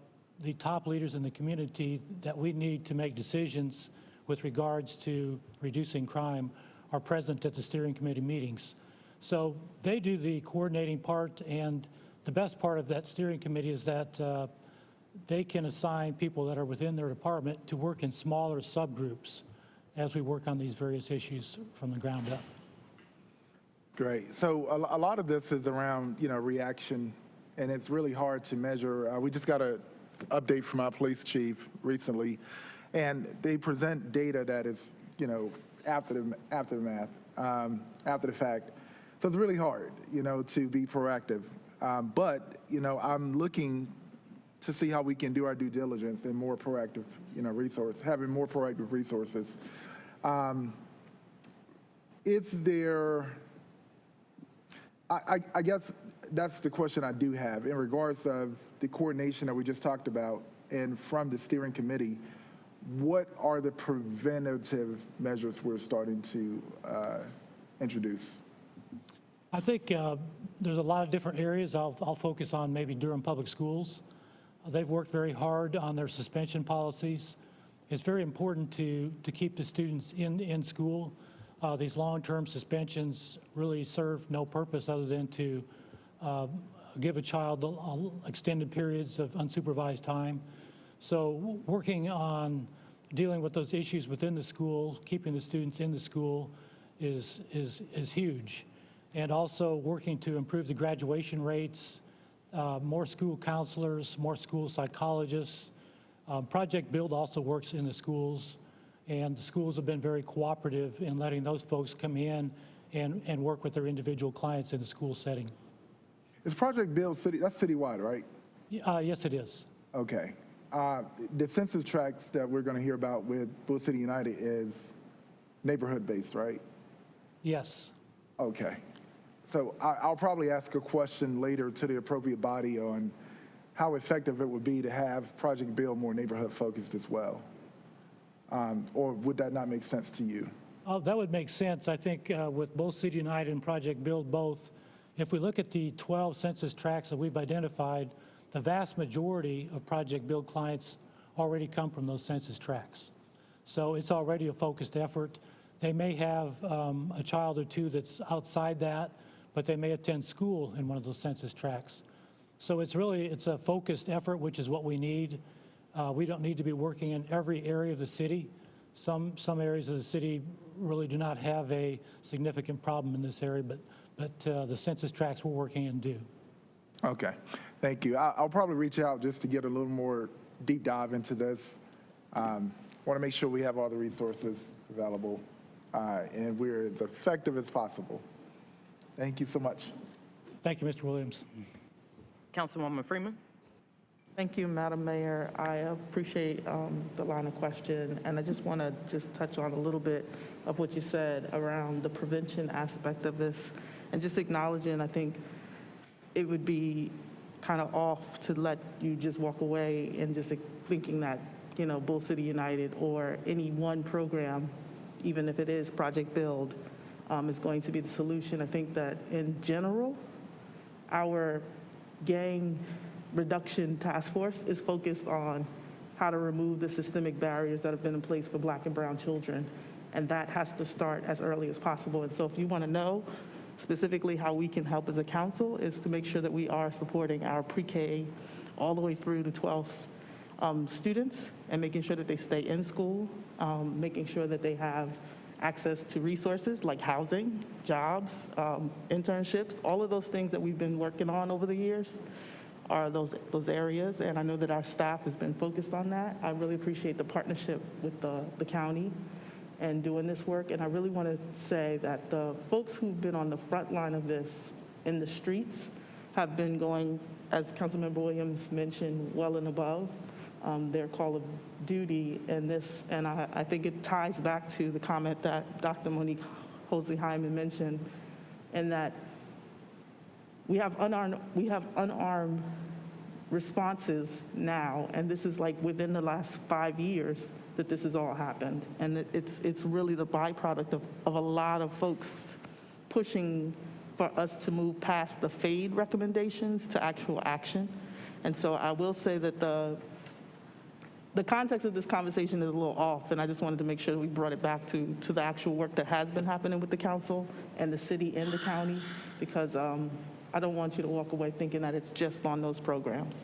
top leaders in the community that we need to make decisions with regards to reducing crime are present at the steering committee meetings. So they do the coordinating part, and the best part of that steering committee is that they can assign people that are within their department to work in smaller subgroups as we work on these various issues from the ground up. Great. So a lot of this is around, reaction, and it's really hard to measure. We just got an update from our police chief recently, and they present data that is, after the fact. So it's really hard, to be proactive. But I'm looking to see how we can do our due diligence and more proactive, having more proactive resources. Is there, I guess that's the question I do have in regards of the coordination that we just talked about and from the steering committee. What are the preventative measures we're starting to introduce? I think there's a lot of different areas. I'll focus on maybe Durham Public Schools. They've worked very hard on their suspension policies. It's very important to keep the students in school. These long-term suspensions really serve no purpose other than to give a child extended periods of unsupervised time. So working on dealing with those issues within the school, keeping the students in the school is huge. And also working to improve the graduation rates, more school counselors, more school psychologists. Project Build also works in the schools, and the schools have been very cooperative in letting those folks come in and work with their individual clients in the school setting. Is Project Build that's citywide, right? Yes, it is. Okay. The census tracts that we're going to hear about with Bull City United is neighborhood-based, right? Yes. Okay. So I'll probably ask a question later to the appropriate body on how effective it would be to have Project Build more neighborhood focused as well. Or would that not make sense to you? That would make sense. I think with both City United and Project Build both, if we look at the 12 census tracts that we've identified, the vast majority of Project Build clients already come from those census tracts. So it's already a focused effort. They may have a child or two that's outside that, but they may attend school in one of those census tracts. So it's a focused effort, which is what we need. We don't need to be working in every area of the city. Some areas of the city really do not have a significant problem in this area, but the census tracts we're working in do. Okay, thank you. I'll probably reach out just to get a little more deep dive into this. Want to make sure we have all the resources available and we're as effective as possible. Thank you so much. Thank you, Mr. Williams. Councilwoman Freeman. Thank you, Madam Mayor. I appreciate the line of question, and I just want to touch on a little bit of what you said around the prevention aspect of this, and just acknowledging, I think it would be kind of off to let you just walk away and just thinking that, you know, Bull City United or any one program, even if it is Project Build, is going to be the solution. I think that in general, our gang reduction task force is focused on how to remove the systemic barriers that have been in place for Black and brown children. And that has to start as early as possible. And so if you want to know specifically how we can help as a council, is to make sure that we are supporting our pre-K all the way through to 12th students and making sure that they stay in school, making sure that they have access to resources like housing, jobs, internships, all of those things that we've been working on over the years are those areas, and I know that our staff has been focused on that. I really appreciate the partnership with the county and doing this work, and I really want to say that the folks who've been on the front line of this in the streets have been going, as Councilmember Williams mentioned, well and above their call of duty in this, and I think it ties back to the comment that Dr. Monique Hosley-Hyman mentioned, and that we have unarmed responses now, and this is like within the last 5 years that this has all happened. And it's really the byproduct of a lot of folks pushing for us to move past the fade recommendations to actual action. And so I will say that the context of this conversation is a little off, and I just wanted to make sure we brought it back to the actual work that has been happening with the council and the city and the county, because I don't want you to walk away thinking that it's just on those programs.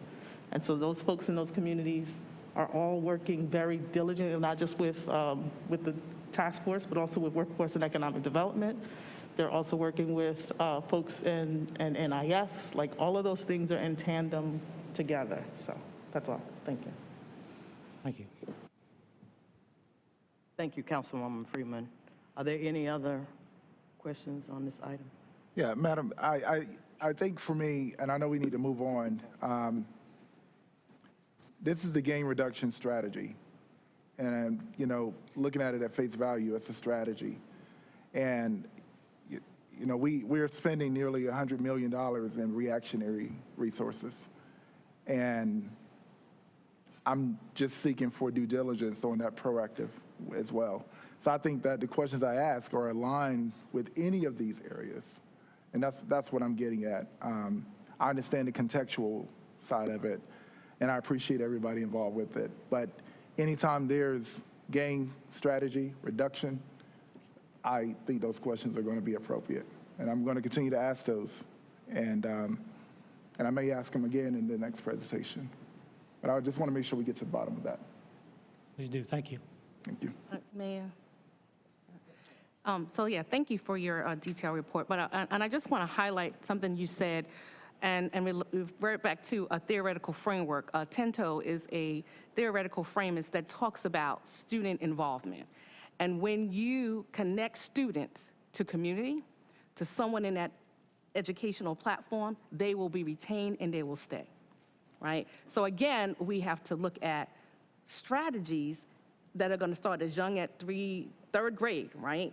And so those folks in those communities are all working very diligently, not just with the task force, but also with workforce and economic development. They're also working with folks in NIS. Like, all of those things are in tandem together. So that's all. Thank you. Thank you. Thank you, Councilwoman Freeman. Are there any other questions on this item? Yeah, Madam, I think for me, and I know we need to move on, this is the gang reduction strategy. And, you know, looking at it at face value, it's a strategy. And, you know, we're spending nearly $100 million in reactionary resources. And I'm just seeking for due diligence on that proactive as well. So I think that the questions I ask are aligned with any of these areas. And that's what I'm getting at. I understand the contextual side of it, and I appreciate everybody involved with it. But anytime there's gang strategy reduction, I think those questions are going to be appropriate. And I'm going to continue to ask those. And I may ask them again in the next presentation. But I just want to make sure we get to the bottom of that. Please do. Thank you. Thank you. Mayor. So yeah, thank you for your detailed report. But I just want to highlight something you said, and revert back to a theoretical framework. TENTO is a theoretical framework that talks about student involvement. And when you connect students to community, to someone in that educational platform, they will be retained and they will stay, right? So again, we have to look at strategies that are going to start as young as third grade, right?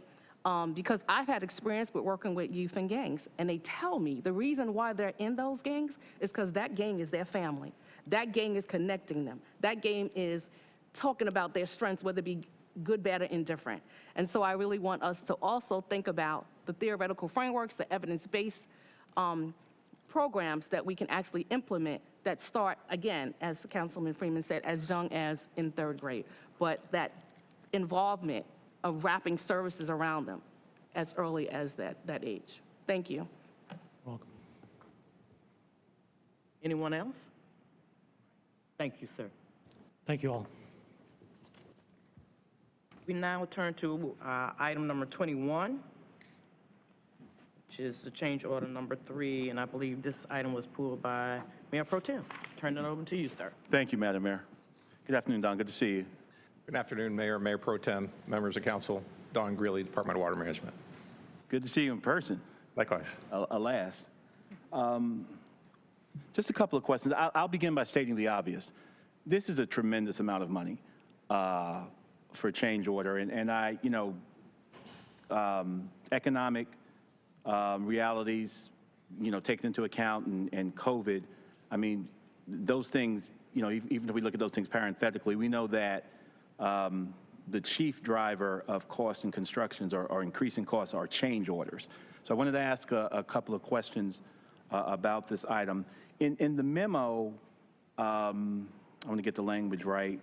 Because I've had experience with working with youth and gangs, and they tell me the reason why they're in those gangs is because that gang is their family. That game is connecting them. That game is talking about their strengths, whether it be good, bad, or indifferent. And so I really want us to also think about the theoretical frameworks, the evidence-based programs that we can actually implement that start, again, as Councilman Freeman said, as young as in 3rd grade, but that involvement of wrapping services around them as early as that age. Thank you. Welcome. Anyone else? Thank you, sir. Thank you all. We now turn to item number 21, which is the change order number 3, and I believe this item was pulled by Mayor Pro Tem. Turn it over to you, sir. Thank you, Madam Mayor. Good afternoon, Don. Good to see you. Good afternoon, Mayor, Mayor Pro Tem, members of council, Don Greeley, Department of Water Management. Good to see you in person. Likewise. Alas. Just a couple of questions. I'll begin by stating the obvious. This is a tremendous amount of money for change order, and I, you know, economic realities, you know, taken into account, and COVID. I mean, those things, you know, even if we look at those things parenthetically, we know that the chief driver of cost in constructions or increasing costs are change orders. So I wanted to ask a couple of questions about this item. In the memo, I want to get the language right.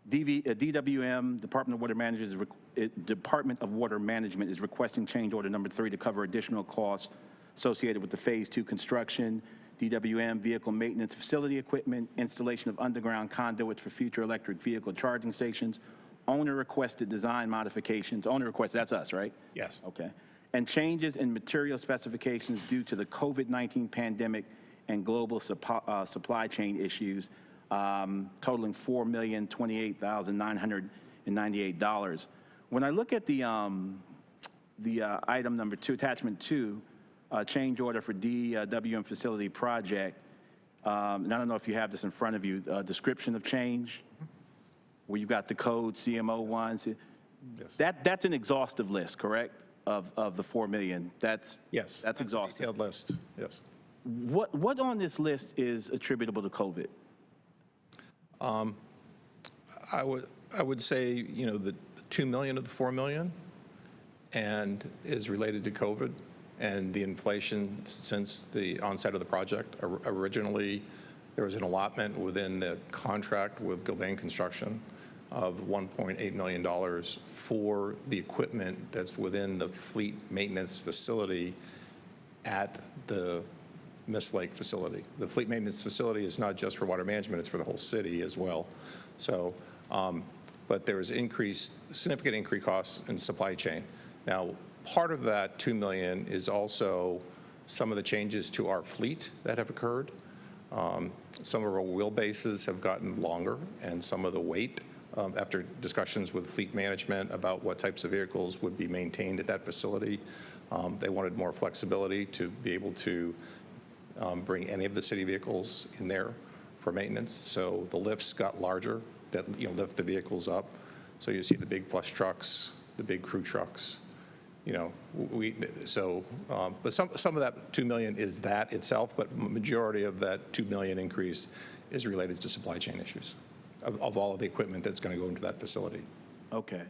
DWM, Department of Water Management, is requesting change order number 3 to cover additional costs associated with the Phase 2 construction, DWM, vehicle maintenance facility equipment, installation of underground conduits for future electric vehicle charging stations, owner requested design modifications. Owner requested, that's us, right? Yes. Okay. And changes in material specifications due to the COVID-19 pandemic and global supply chain issues, totaling $4,028,998. When I look at the item number 2, attachment 2, change order for DWM facility project, and I don't know if you have this in front of you, description of change, where you've got the code, CMO ones. Yes. That's an exhaustive list, correct? Of the 4 million. That's exhaustive. Detailed list. Yes. What on this list is attributable to COVID? I would say, you know, the 2 million of the 4 million and is related to COVID and the inflation since the onset of the project. Originally, there was an allotment within the contract with Gilbane Construction of $1.8 million for the equipment that's within the fleet maintenance facility at the Miss Lake facility. The fleet maintenance facility is not just for water management, it's for the whole city as well. So, but there is significant increased costs in supply chain. Now, part of that 2 million is also some of the changes to our fleet that have occurred. Some of our wheelbases have gotten longer, and some of the weight, after discussions with fleet management about what types of vehicles would be maintained at that facility, they wanted more flexibility to be able to bring any of the city vehicles in there for maintenance. So the lifts got larger that, you know, lift the vehicles up. So you see the big flush trucks, the big crew trucks. You know, but some of that 2 million is that itself, but majority of that 2 million increase is related to supply chain issues of all of the equipment that's going to go into that facility. Okay.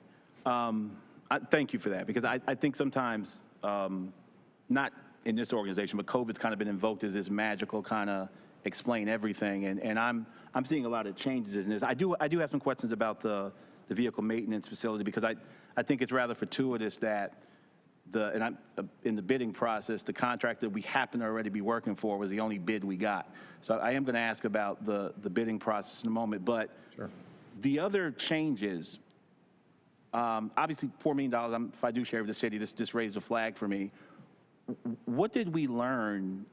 Thank you for that, because I think sometimes, not in this organization, but COVID's kind of been invoked as this magical kind of explain everything, and I'm seeing a lot of changes in this. I do have some questions about the vehicle maintenance facility, because I think it's rather fortuitous that in the bidding process, the contract that we happen to already be working for was the only bid we got. So I am going to ask about the bidding process in a moment, but sure. The other changes, obviously $4 million, I'm fiduciary of the city, this raised a flag for me. What did we learn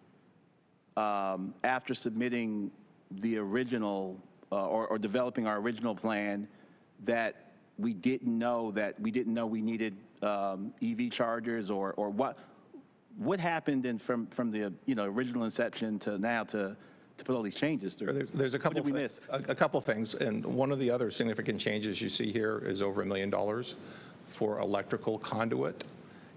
after submitting the original or developing our original plan that we didn't know we needed EV chargers, or what happened from the original inception to now to put all these changes through? There's a couple. What did we miss? A couple things, and one of the other significant changes you see here is over $1 million for electrical conduit,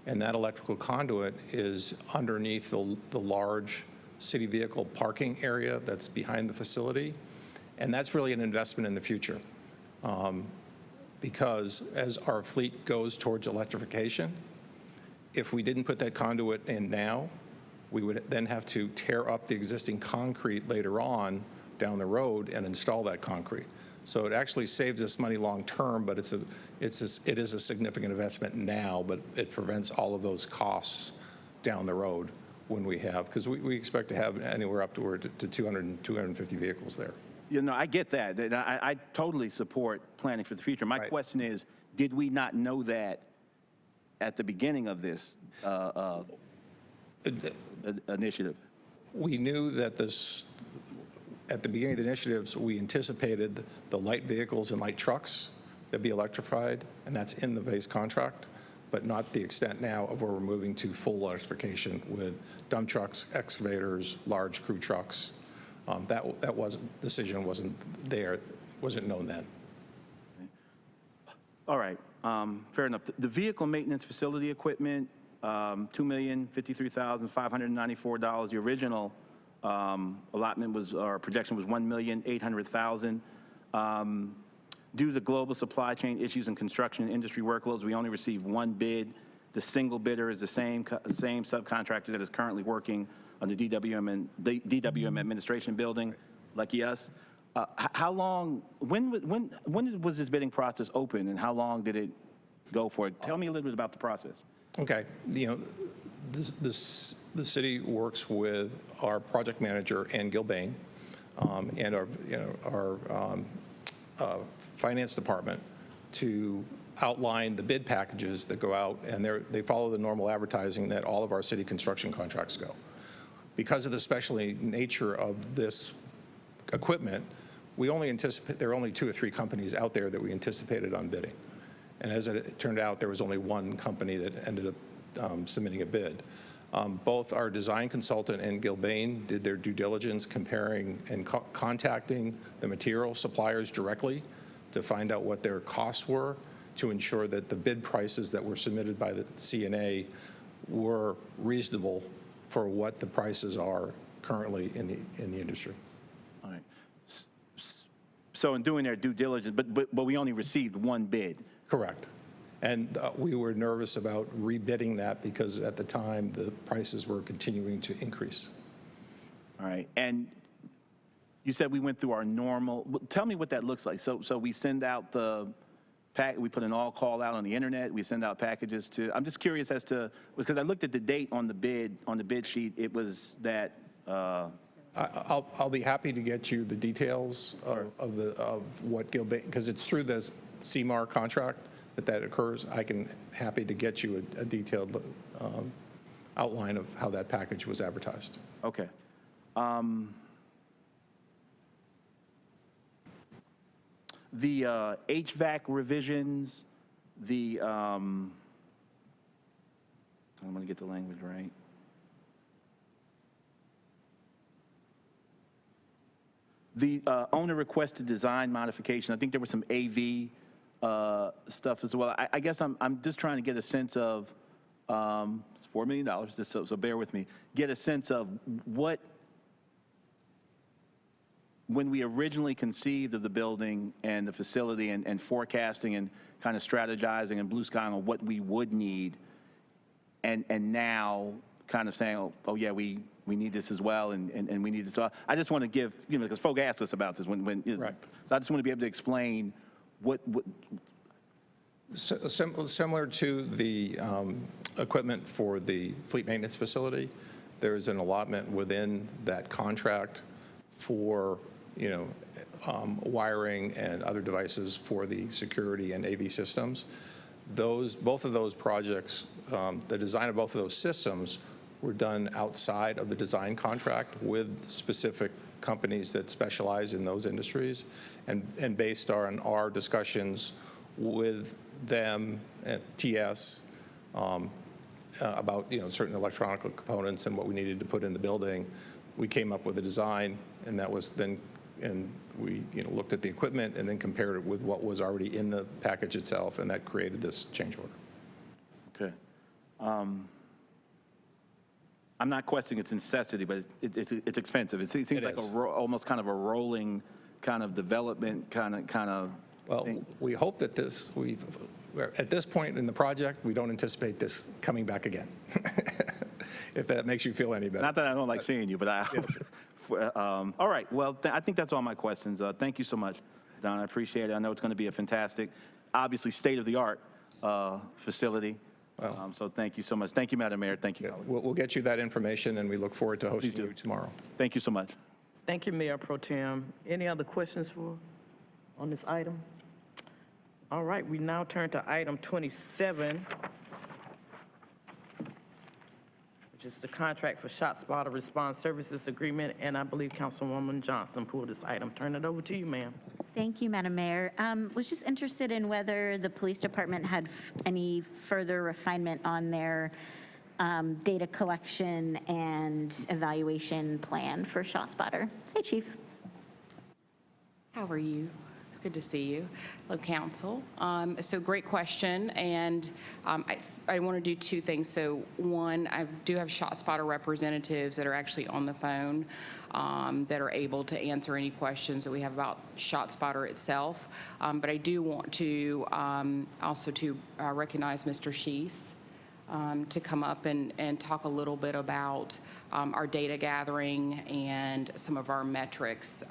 and that electrical conduit is underneath the large city vehicle parking area that's behind the facility. And that's really an investment in the future. Because as our fleet goes towards electrification, if we didn't put that conduit in now, we would then have to tear up the existing concrete later on down the road and install that concrete. So it actually saves us money long term, but it is a significant investment now, but it prevents all of those costs down the road when we have, because we expect to have anywhere up to 200 and 250 vehicles there. You know, I get that. I totally support planning for the future. My question is, did we not know that at the beginning of this initiative? We knew that at the beginning of the initiatives, we anticipated the light vehicles and light trucks that'd be electrified, and that's in the base contract, but not the extent now of where we're moving to full electrification with dump trucks, excavators, large crew trucks. Decision wasn't there, wasn't known then. All right, fair enough. The vehicle maintenance facility equipment, $2,053,594. The original allotment was, or projection was $1,800,000. Due to the global supply chain issues and construction industry workloads, we only received one bid. The single bidder is the same subcontractor that is currently working on the DWM administration building, lucky us. How long, when was this bidding process open, and how long did it go for? Tell me a little bit about the process. Okay, you know, the city works with our project manager and Gilbane and our finance department to outline the bid packages that go out, and they follow the normal advertising that all of our city construction contracts go. Because of the special nature of this equipment, we only anticipate, there are only 2 or 3 companies out there that we anticipated on bidding. And as it turned out, there was only one company that ended up submitting a bid. Both our design consultant and Gilbane did their due diligence comparing and contacting the material suppliers directly to find out what their costs were, to ensure that the bid prices that were submitted by the CNA were reasonable for what the prices are currently in the industry. All right. So in doing their due diligence, but we only received one bid. Correct. And we were nervous about rebidding that because at the time the prices were continuing to increase. All right. And you said we went through our normal, tell me what that looks like. So we send out the pack, we put an all call out on the internet, we send out packages to, I'm just curious as to, because I looked at the date on the bid sheet, it was that. I'll be happy to get you the details of what Gilbane, because it's through the CMAR contract that occurs. I can happy to get you a detailed outline of how that package was advertised. Okay. The HVAC revisions, I'm going to get the language right. The owner requested design modification. I think there was some AV stuff as well. I guess I'm just trying to get a sense of, it's $4 million, so bear with me, get a sense of what, when we originally conceived of the building and the facility and forecasting and kind of strategizing and blue skying on what we would need, and now kind of saying, oh yeah, we need this as well, and we need this. So I just want to give, because folk asked us about this when right. So I just want to be able to explain what similar to the equipment for the fleet maintenance facility, there is an allotment within that contract for wiring and other devices for the security and AV systems. Both of those projects, the design of both of those systems were done outside of the design contract with specific companies that specialize in those industries, and based on our discussions with them at TS about certain electronic components and what we needed to put in the building, we came up with a design, and that was then, and we looked at the equipment and then compared it with what was already in the package itself, and that created this change order. Okay. I'm not questioning its necessity, but it's expensive. It seems like almost kind of a rolling kind of development kind of. Well, we hope that at this point in the project, we don't anticipate this coming back again. If that makes you feel any better. Not that I don't like seeing you, but I hope. All right. Well, I think that's all my questions. Thank you so much, Don. I appreciate it. I know it's going to be a fantastic, obviously state-of-the-art facility. So thank you so much. Thank you, Madam Mayor. Thank you. We'll get you that information, and we look forward to hosting you tomorrow. Thank you so much. Thank you, Mayor Pro Tem. Any other questions on this item? All right, we now turn to item 27, which is the contract for Shotspotter Response Services Agreement, and I believe Councilwoman Johnson pulled this item. Turn it over to you, ma'am. Thank you, Madam Mayor. Was just interested in whether the police department had any further refinement on their data collection and evaluation plan for Shotspotter. Hi, Chief. How are you? It's good to see you. Hello, Council. So great question, and I want to do two things. So one, I do have ShotSpotter representatives that are actually on the phone that are able to answer any questions that we have about ShotSpotter itself. But I do want to also to recognize Mr. Sheese to come up and talk a little bit about our data gathering and some of our metrics.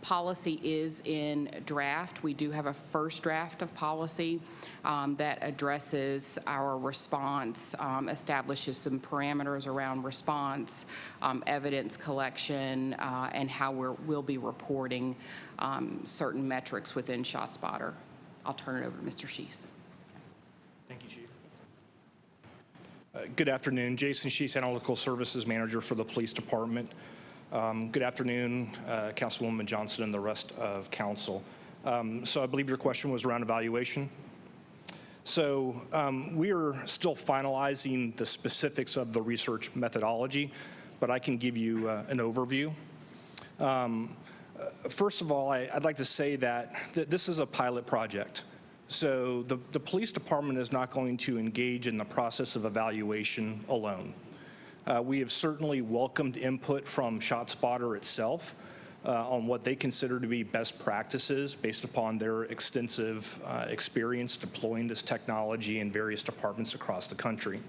Policy is in draft. We do have a first draft of policy that addresses our response, establishes some parameters around response, evidence collection, and how we'll be reporting certain metrics within ShotSpotter. I'll turn it over to Mr. Sheese. Thank you, Chief. Good afternoon. Jason Sheese, Analytical Services Manager for the Police Department. Good afternoon, Councilwoman Johnson and the rest of Council. So I believe your question was around evaluation. So we are still finalizing the specifics of the research methodology, but I can give you an overview. First of all, I'd like to say that this is a pilot project. So the police department is not going to engage in the process of evaluation alone. We have certainly welcomed input from ShotSpotter itself on what they consider to be best practices based upon their extensive experience deploying this technology in various departments across the country.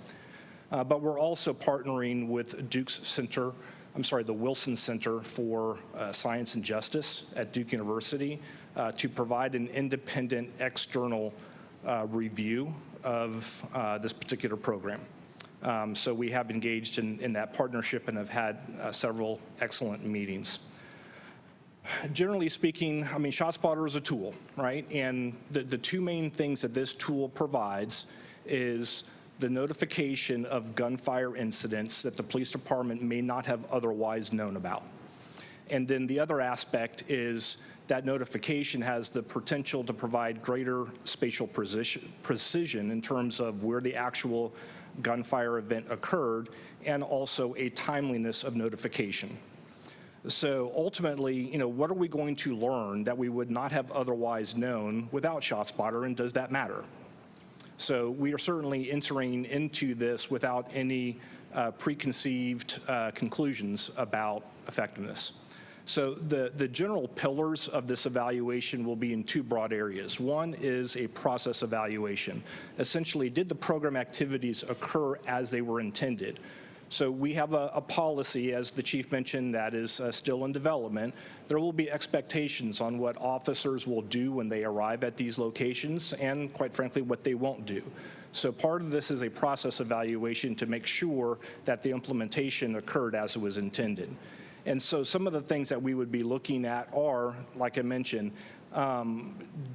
But we're also partnering with the Wilson Center for Science and Justice at Duke University to provide an independent external review of this particular program. So we have engaged in that partnership and have had several excellent meetings. Generally speaking, I mean, ShotSpotter is a tool, right? And the two main things that this tool provides is the notification of gunfire incidents that the police department may not have otherwise known about. And then the other aspect is that notification has the potential to provide greater spatial precision in terms of where the actual gunfire event occurred, and also a timeliness of notification. So ultimately, what are we going to learn that we would not have otherwise known without ShotSpotter, and does that matter? So we are certainly entering into this without any preconceived conclusions about effectiveness. So the general pillars of this evaluation will be in two broad areas. One is a process evaluation. Essentially, did the program activities occur as they were intended? So we have a policy, as the chief mentioned, that is still in development. There will be expectations on what officers will do when they arrive at these locations, and quite frankly, what they won't do. So part of this is a process evaluation to make sure that the implementation occurred as it was intended. And so some of the things that we would be looking at are, like I mentioned,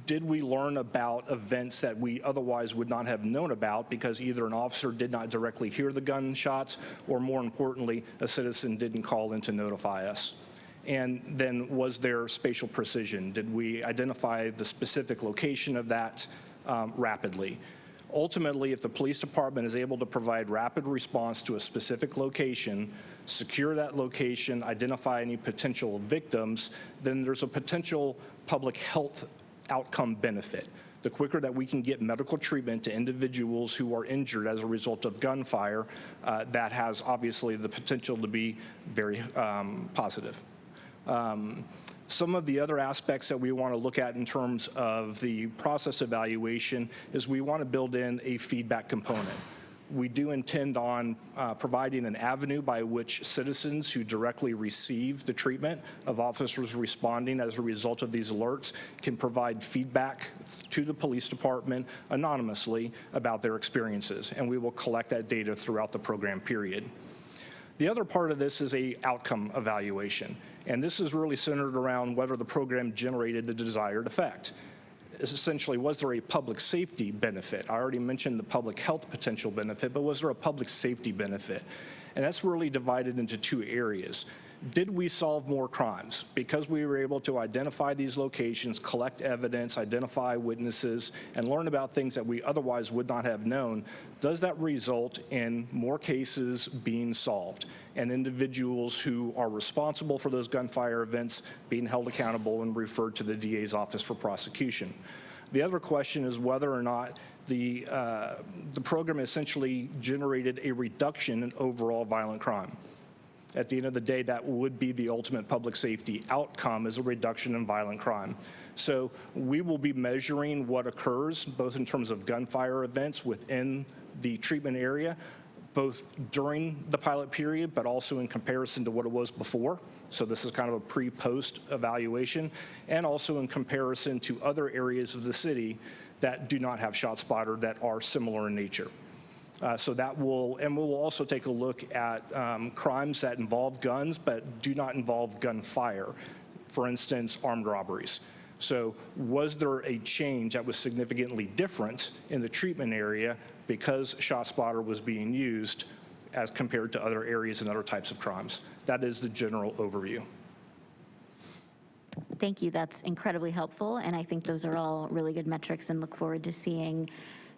did we learn about events that we otherwise would not have known about because either an officer did not directly hear the gunshots, or more importantly, a citizen didn't call in to notify us? And then was there spatial precision? Did we identify the specific location of that rapidly? Ultimately, if the police department is able to provide rapid response to a specific location, secure that location, identify any potential victims, then there's a potential public health outcome benefit. the quicker that we can get medical treatment to individuals who are injured as a result of gunfire, that has obviously the potential to be very positive. Some of the other aspects that we want to look at in terms of the process evaluation is we want to build in a feedback component. We do intend on providing an avenue by which citizens who directly receive the treatment of officers responding as a result of these alerts can provide feedback to the police department anonymously about their experiences, and we will collect that data throughout the program period. The other part of this is a outcome evaluation, and this is really centered around whether the program generated the desired effect. Essentially, was there a public safety benefit? I already mentioned the public health potential benefit, but was there a public safety benefit? And that's really divided into two areas. Did we solve more crimes? Because we were able to identify these locations, collect evidence, identify witnesses, and learn about things that we otherwise would not have known, does that result in more cases being solved and individuals who are responsible for those gunfire events being held accountable and referred to the DA's office for prosecution? The other question is whether or not the program essentially generated a reduction in overall violent crime. At the end of the day, that would be the ultimate public safety outcome, is a reduction in violent crime. So we will be measuring what occurs, both in terms of gunfire events within the treatment area, both during the pilot period, but also in comparison to what it was before. So this is kind of a pre-post evaluation, and also in comparison to other areas of the city that do not have Shotspotter that are similar in nature. So that will, and we'll also take a look at crimes that involve guns but do not involve gunfire. For instance, armed robberies. So was there a change that was significantly different in the treatment area because Shotspotter was being used as compared to other areas and other types of crimes? That is the general overview. Thank you. That's incredibly helpful. And I think those are all really good metrics, and look forward to seeing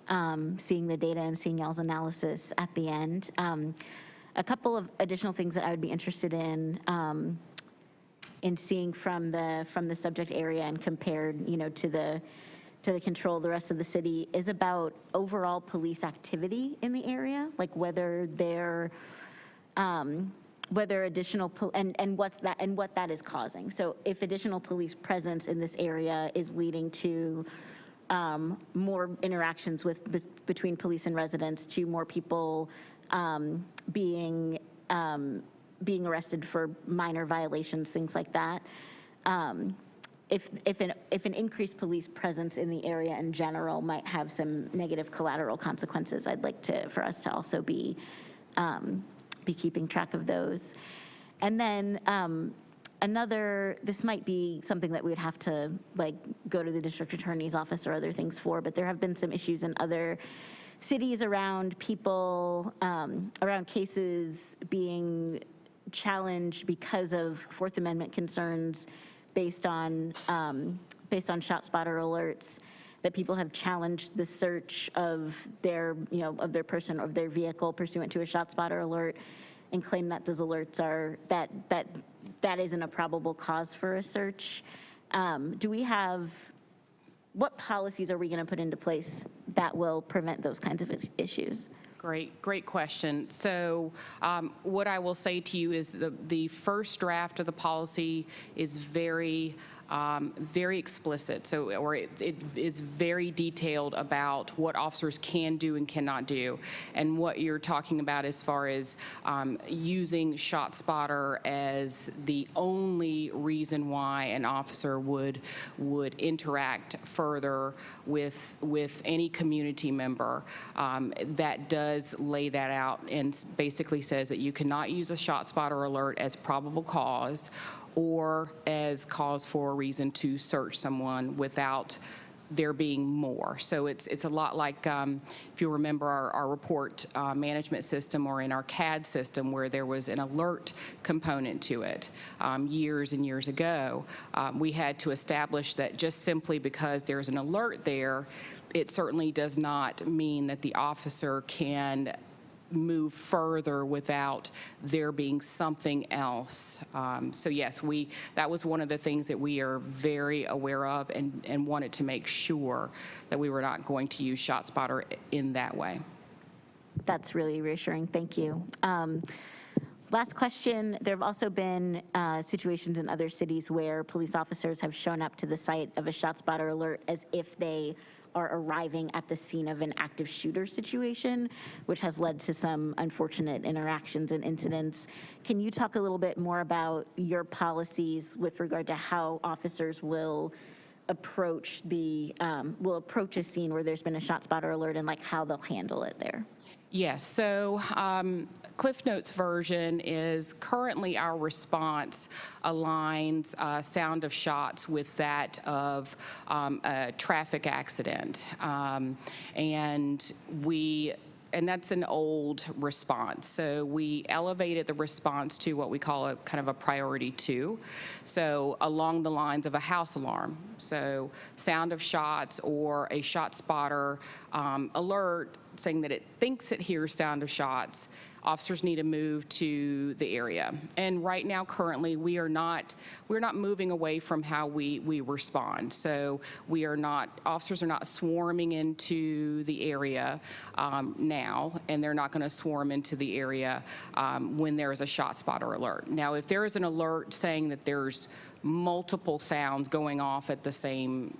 the data and seeing y'all's analysis at the end. A couple of additional things that I would be interested in seeing from the subject area and compared, to the control of the rest of the city is about overall police activity in the area, like whether additional and what that is causing. So if additional police presence in this area is leading to more interactions between police and residents, to more people being arrested for minor violations, things like that. If an increased police presence in the area in general might have some negative collateral consequences, I'd like for us to also be keeping track of those. And then this might be something that we would have to go to the district attorney's office or other things for, but there have been some issues in other cities around people, around cases being challenged because of Fourth Amendment concerns based on Shotspotter alerts, that people have challenged the search of their person, of their vehicle pursuant to a Shotspotter alert, and claim that those alerts are, that isn't a probable cause for a search. What policies are we going to put into place that will prevent those kinds of issues? Great question. So what I will say to you is the first draft of the policy is very explicit. So, it's very detailed about what officers can do and cannot do. And what you're talking about as far as using Shotspotter as the only reason why an officer would interact further with any community member, that does lay that out and basically says that you cannot use a Shotspotter alert as probable cause or as cause for a reason to search someone without there being more. So it's a lot like, if you remember our report management system, or in our CAD system, where there was an alert component to it years and years ago. We had to establish that just simply because there's an alert there, it certainly does not mean that the officer can move further without there being something else. So yes, that was one of the things that we are very aware of and wanted to make sure that we were not going to use Shotspotter in that way. That's really reassuring. Thank you. Last question. There have also been situations in other cities where police officers have shown up to the site of a ShotSpotter alert as if they are arriving at the scene of an active shooter situation, which has led to some unfortunate interactions and incidents. Can you talk a little bit more about your policies with regard to how officers will approach a scene where there's been a ShotSpotter alert and like how they'll handle it there? Yes, so Cliff Notes version is currently our response aligns sound of shots with that of a traffic accident. And that's an old response. So we elevated the response to what we call a kind of a priority 2. So along the lines of a house alarm. So sound of shots or a ShotSpotter alert saying that it thinks it hears sound of shots, officers need to move to the area. And right now, currently, we're not moving away from how we respond. So officers are not swarming into the area now, and they're not going to swarm into the area when there is a ShotSpotter alert. Now, if there is an alert saying that there's multiple sounds going off at the same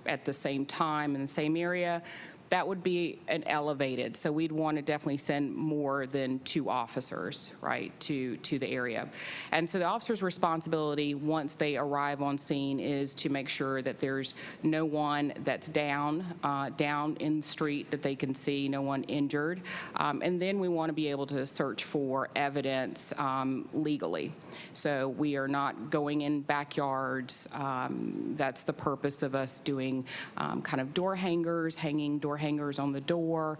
time in the same area, that would be an elevated. So we'd want to definitely send more than 2 officers, right, to the area. And so the officer's responsibility once they arrive on scene is to make sure that there's no one that's down in the street that they can see, no one injured. And then we want to be able to search for evidence legally. So we are not going in backyards. That's the purpose of us doing kind of door hangers, hanging door hangers on the door,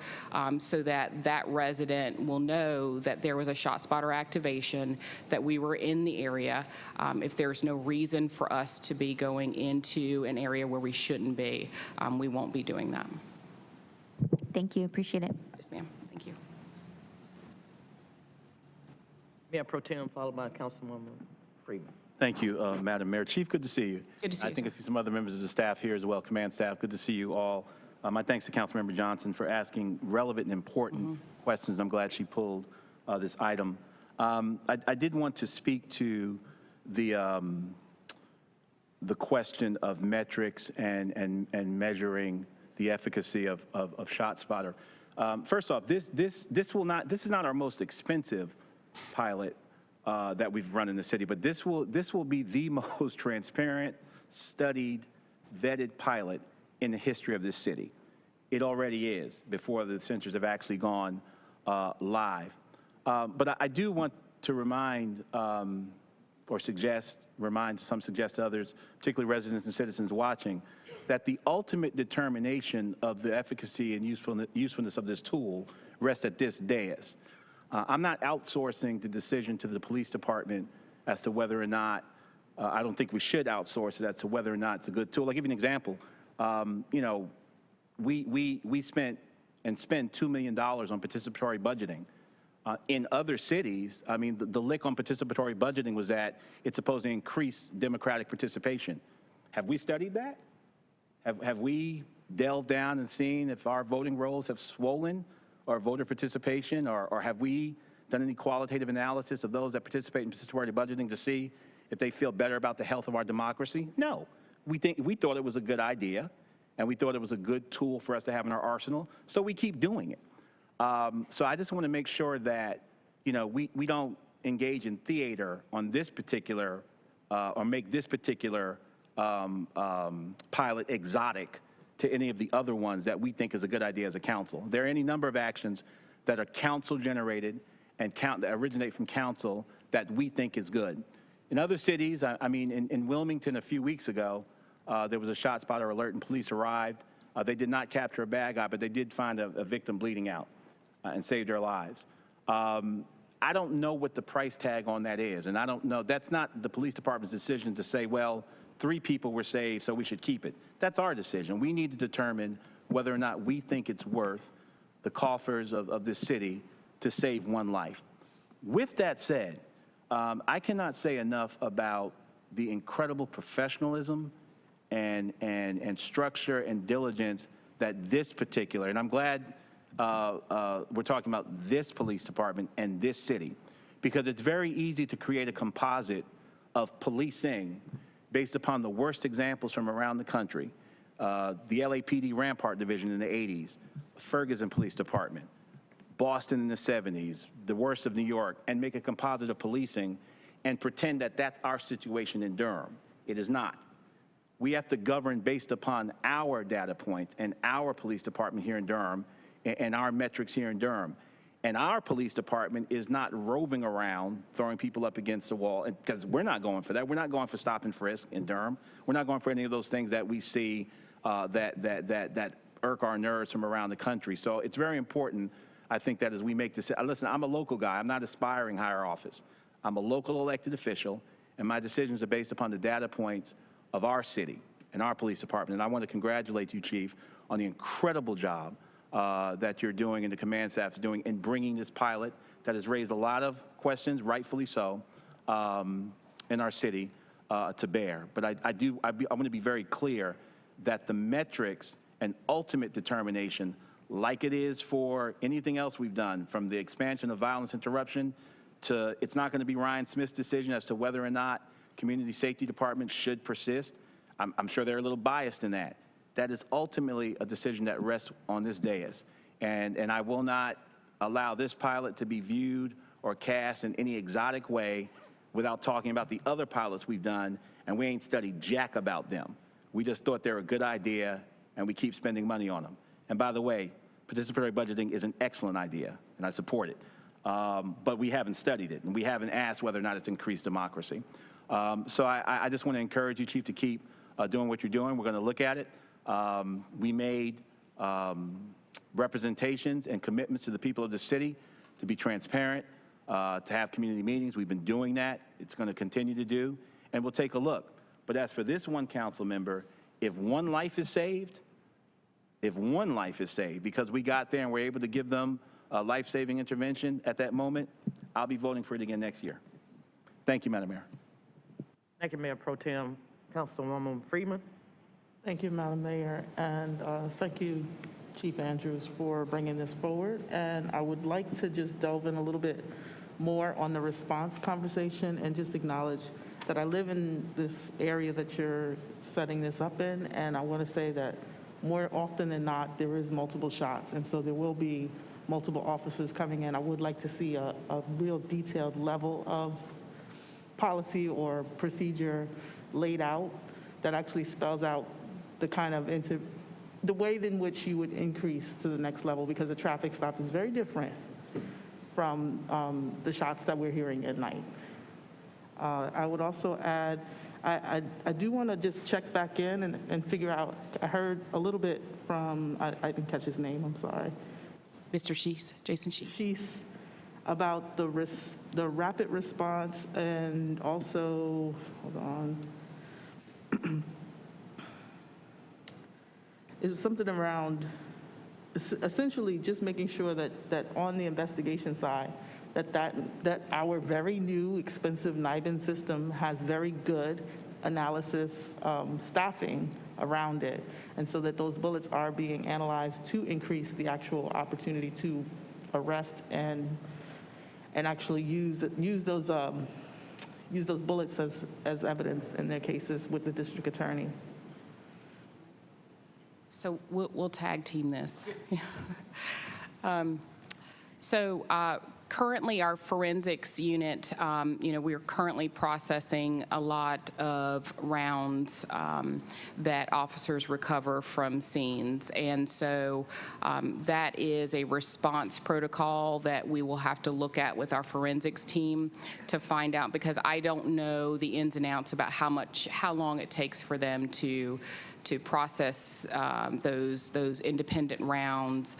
so that that resident will know that there was a ShotSpotter activation, that we were in the area. If there's no reason for us to be going into an area where we shouldn't be, we won't be doing that. Thank you. Appreciate it. Yes, ma'am. Thank you. Mayor Pro Tem, followed by Councilwoman Freeman. Thank you, Madam Mayor. Chief, good to see you. Good to see you, I think I sir. see some other members of the staff here as well, command staff. Good to see you all. My thanks to Councilmember Johnson for asking relevant and important questions. I'm glad she pulled this item. I did want to speak to the question of metrics and measuring the efficacy of ShotSpotter. First off, this is not our most expensive pilot that we've run in the city, but this will be the most transparent, studied, vetted pilot in the history of this city. It already is, before the sensors have actually gone live. But I do want to remind suggest to others, particularly residents and citizens watching, that the ultimate determination of the efficacy and usefulness of this tool rests at this dais. I'm not outsourcing the decision to the police department as to whether or not, I don't think we should outsource it as to whether or not it's a good tool. I'll give you an example. We spent and spend $2 million on participatory budgeting. In other cities, I mean, the lick on participatory budgeting was that it's supposed to increase democratic participation. Have we studied that? Have we delved down and seen if our voting rolls have swollen or voter participation, or have we done any qualitative analysis of those that participate in participatory budgeting to see if they feel better about the health of our democracy? No. We thought it was a good idea, and we thought it was a good tool for us to have in our arsenal, so we keep doing it. So I just want to make sure that, we don't engage in theater on this particular, or make this particular pilot exotic to any of the other ones that we think is a good idea as a council. There are any number of actions that are council-generated and that originate from council that we think is good. In other cities, I mean, in Wilmington a few weeks ago, there was a ShotSpotter alert and police arrived. They did not capture a bad guy, but they did find a victim bleeding out and saved their lives. I don't know what the price tag on that is, and I don't know. That's not the police department's decision to say, well, 3 people were saved, so we should keep it. That's our decision. We need to determine whether or not we think it's worth the coffers of this city to save one life. With that said, I cannot say enough about the incredible professionalism and structure and diligence that this particular, and I'm glad we're talking about this police department and this city, because it's very easy to create a composite of policing based upon the worst examples from around the country. The LAPD Rampart Division in the 80s, Ferguson Police Department, Boston in the 70s, the worst of New York, and make a composite of policing and pretend that that's our situation in Durham. It is not. We have to govern based upon our data points and our police department here in Durham and our metrics here in Durham. And our police department is not roving around throwing people up against the wall, because we're not going for that. We're not going for stop and frisk in Durham. We're not going for any of those things that we see that irk our nerves from around the country. So it's very important, I think, that as we make this, listen, I'm a local guy. I'm not aspiring higher office. I'm a local elected official, and my decisions are based upon the data points of our city and our police department. And I want to congratulate you, Chief, on the incredible job that you're doing and the command staff is doing in bringing this pilot that has raised a lot of questions, rightfully so, in our city to bear. But I want to be very clear that the metrics and ultimate determination, like it is for anything else we've done, from the expansion of violence interruption to, it's not going to be Ryan Smith's decision as to whether or not community safety departments should persist. I'm sure they're a little biased in that. That is ultimately a decision that rests on this dais. And I will not allow this pilot to be viewed or cast in any exotic way without talking about the other pilots we've done, and we ain't studied jack about them. We just thought they were a good idea, and we keep spending money on them. And by the way, participatory budgeting is an excellent idea, and I support it. But we haven't studied it, and we haven't asked whether or not it's increased democracy. So I just want to encourage you, Chief, to keep doing what you're doing. We're going to look at it. We made representations and commitments to the people of the city to be transparent, to have community meetings. We've been doing that. It's going to continue to do, and we'll take a look. But as for this one council member, if one life is saved, because we got there and we're able to give them a life-saving intervention at that moment, I'll be voting for it again next year. Thank you, Madam Mayor. Thank you, Mayor Pro Tem. Councilwoman Freeman. Thank you, Madam Mayor, and thank you, Chief Andrews, for bringing this forward. And I would like to just delve in a little bit more on the response conversation and just acknowledge that I live in this area that you're setting this up in, and I want to say that more often than not, there is multiple shots, and so there will be multiple officers coming in. I would like to see a real detailed level of policy or procedure laid out that actually spells out the kind of the way in which you would increase to the next level, because a traffic stop is very different from the shots that we're hearing at night. I would also add, I do want to just check back in and figure out, I heard a little bit from, I didn't catch his name, I'm sorry. Mr. Sheese, Jason Sheese. Sheese, about the rapid response, and also, hold on. It was something around essentially just making sure that on the investigation side, that our very new expensive NIBIN system has very good analysis staffing around it, and so that those bullets are being analyzed to increase the actual opportunity to arrest and actually use those bullets as evidence in their cases with the district attorney. So we'll tag team this. Currently, our forensics unit, we are currently processing a lot of rounds that officers recover from scenes. And so that is a response protocol that we will have to look at with our forensics team to find out, because I don't know the ins and outs about how long it takes for them to to process those independent rounds.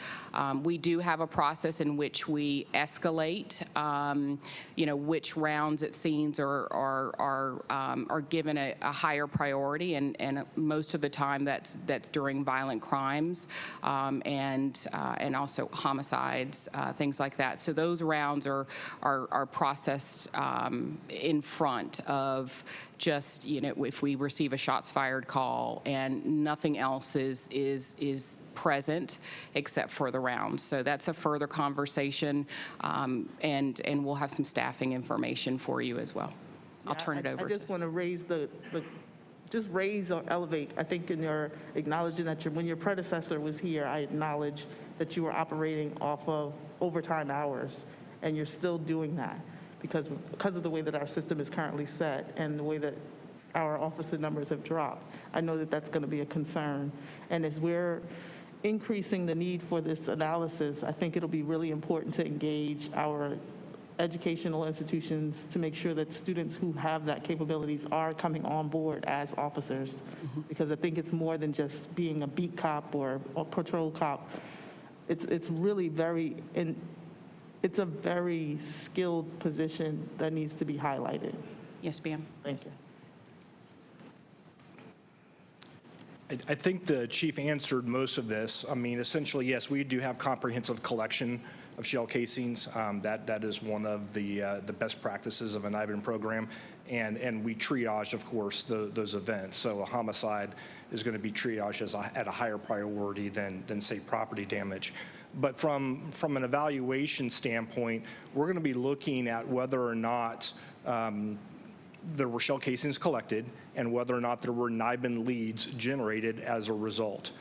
We do have a process in which we escalate, which rounds it seems are given a higher priority, and most of the time that's during violent crimes and also homicides, things like that. So those rounds are processed in front of just, if we receive a shots fired call and nothing else is present except for the rounds. So that's a further conversation, and we'll have some staffing information for you as well. I'll turn it over. I just want to raise just raise or elevate. I think in your acknowledging that when your predecessor was here, I acknowledge that you were operating off of overtime hours, and you're still doing that because of the way that our system is currently set and the way that our officer numbers have dropped. I know that that's going to be a concern. And as we're increasing the need for this analysis, I think it'll be really important to engage our educational institutions to make sure that students who have that capabilities are coming on board as officers, because I think it's more than just being a beat cop or a patrol cop. It's really it's a very skilled position that needs to be highlighted. Yes, ma'am. Thank you. I think the chief answered most of this. I mean, essentially, yes, we do have comprehensive collection of shell casings. That is one of the best practices of a NIBIN program, and we triage, of course, those events. So a homicide is going to be triaged at a higher priority than say property damage. But from an evaluation standpoint, we're going to be looking at whether or not there were shell casings collected and whether or not there were NIBIN leads generated as a result.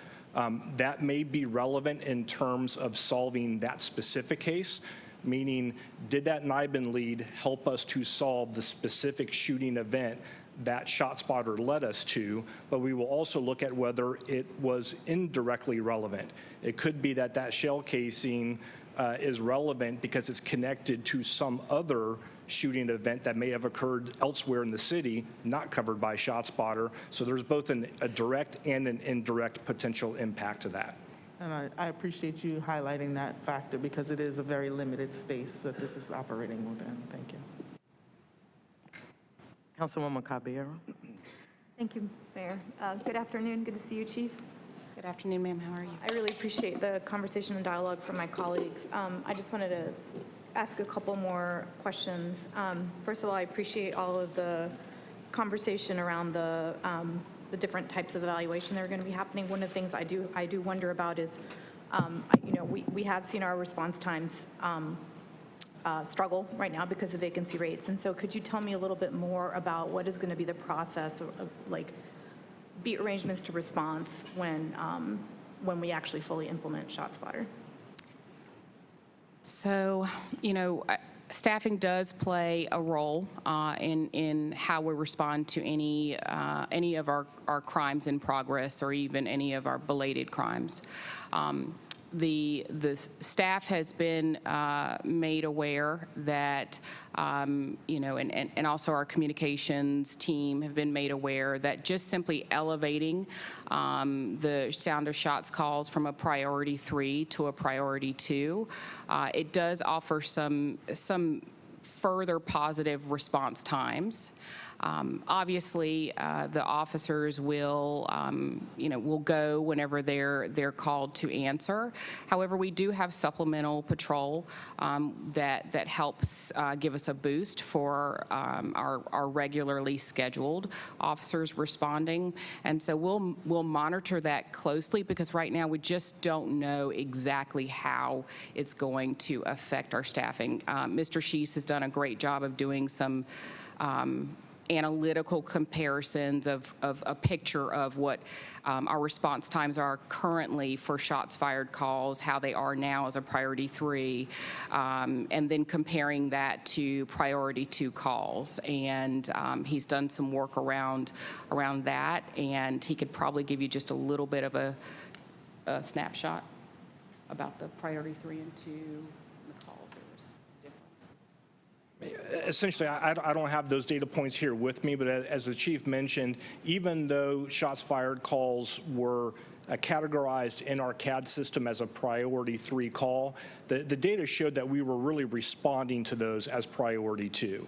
That may be relevant in terms of solving that specific case, meaning did that NIBIN lead help us to solve the specific shooting event that Shotspotter led us to, but we will also look at whether it was indirectly relevant. It could be that shell casing is relevant because it's connected to some other shooting event that may have occurred elsewhere in the city, not covered by Shotspotter. So there's both a direct and an indirect potential impact to that. And I appreciate you highlighting that factor because it is a very limited space that this is operating within. Thank you. Councilwoman Caballero. Thank you, Mayor. Good afternoon. Good to see you, Chief. Good afternoon, ma'am. How are you? I really appreciate the conversation and dialogue from my colleagues. I just wanted to ask a couple more questions. First of all, I appreciate all of the conversation around the different types of evaluation that are going to be happening. One of the things I do wonder about is, we have seen our response times struggle right now because of vacancy rates. And so could you tell me a little bit more about what is going to be the process of like beat arrangements to response when we actually fully implement Shotspotter? So, staffing does play a role in how we respond to any of our crimes in progress or even any of our belated crimes. The staff has been made aware that, and also our communications team have been made aware that just simply elevating the sound of shots calls from a priority 3 to a priority 2, it does offer some further positive response times. Obviously, the officers will go whenever they're called to answer. However, we do have supplemental patrol that helps give us a boost for our regularly scheduled officers responding, and so we'll monitor that closely because right now we just don't know exactly how it's going to affect our staffing. Mr. Sheese has done a great job of doing some analytical comparisons of a picture of what our response times are currently for shots fired calls, how they are now as a priority 3, and then comparing that to priority 2 calls. And he's done some work around that, and he could probably give you just a little bit of a snapshot about the priority 3 and 2 calls. There was difference. essentially, I don't have those data points here with me, but as the chief mentioned, even though shots fired calls were categorized in our CAD system as a priority 3 call, the data showed that we were really responding to those as priority 2.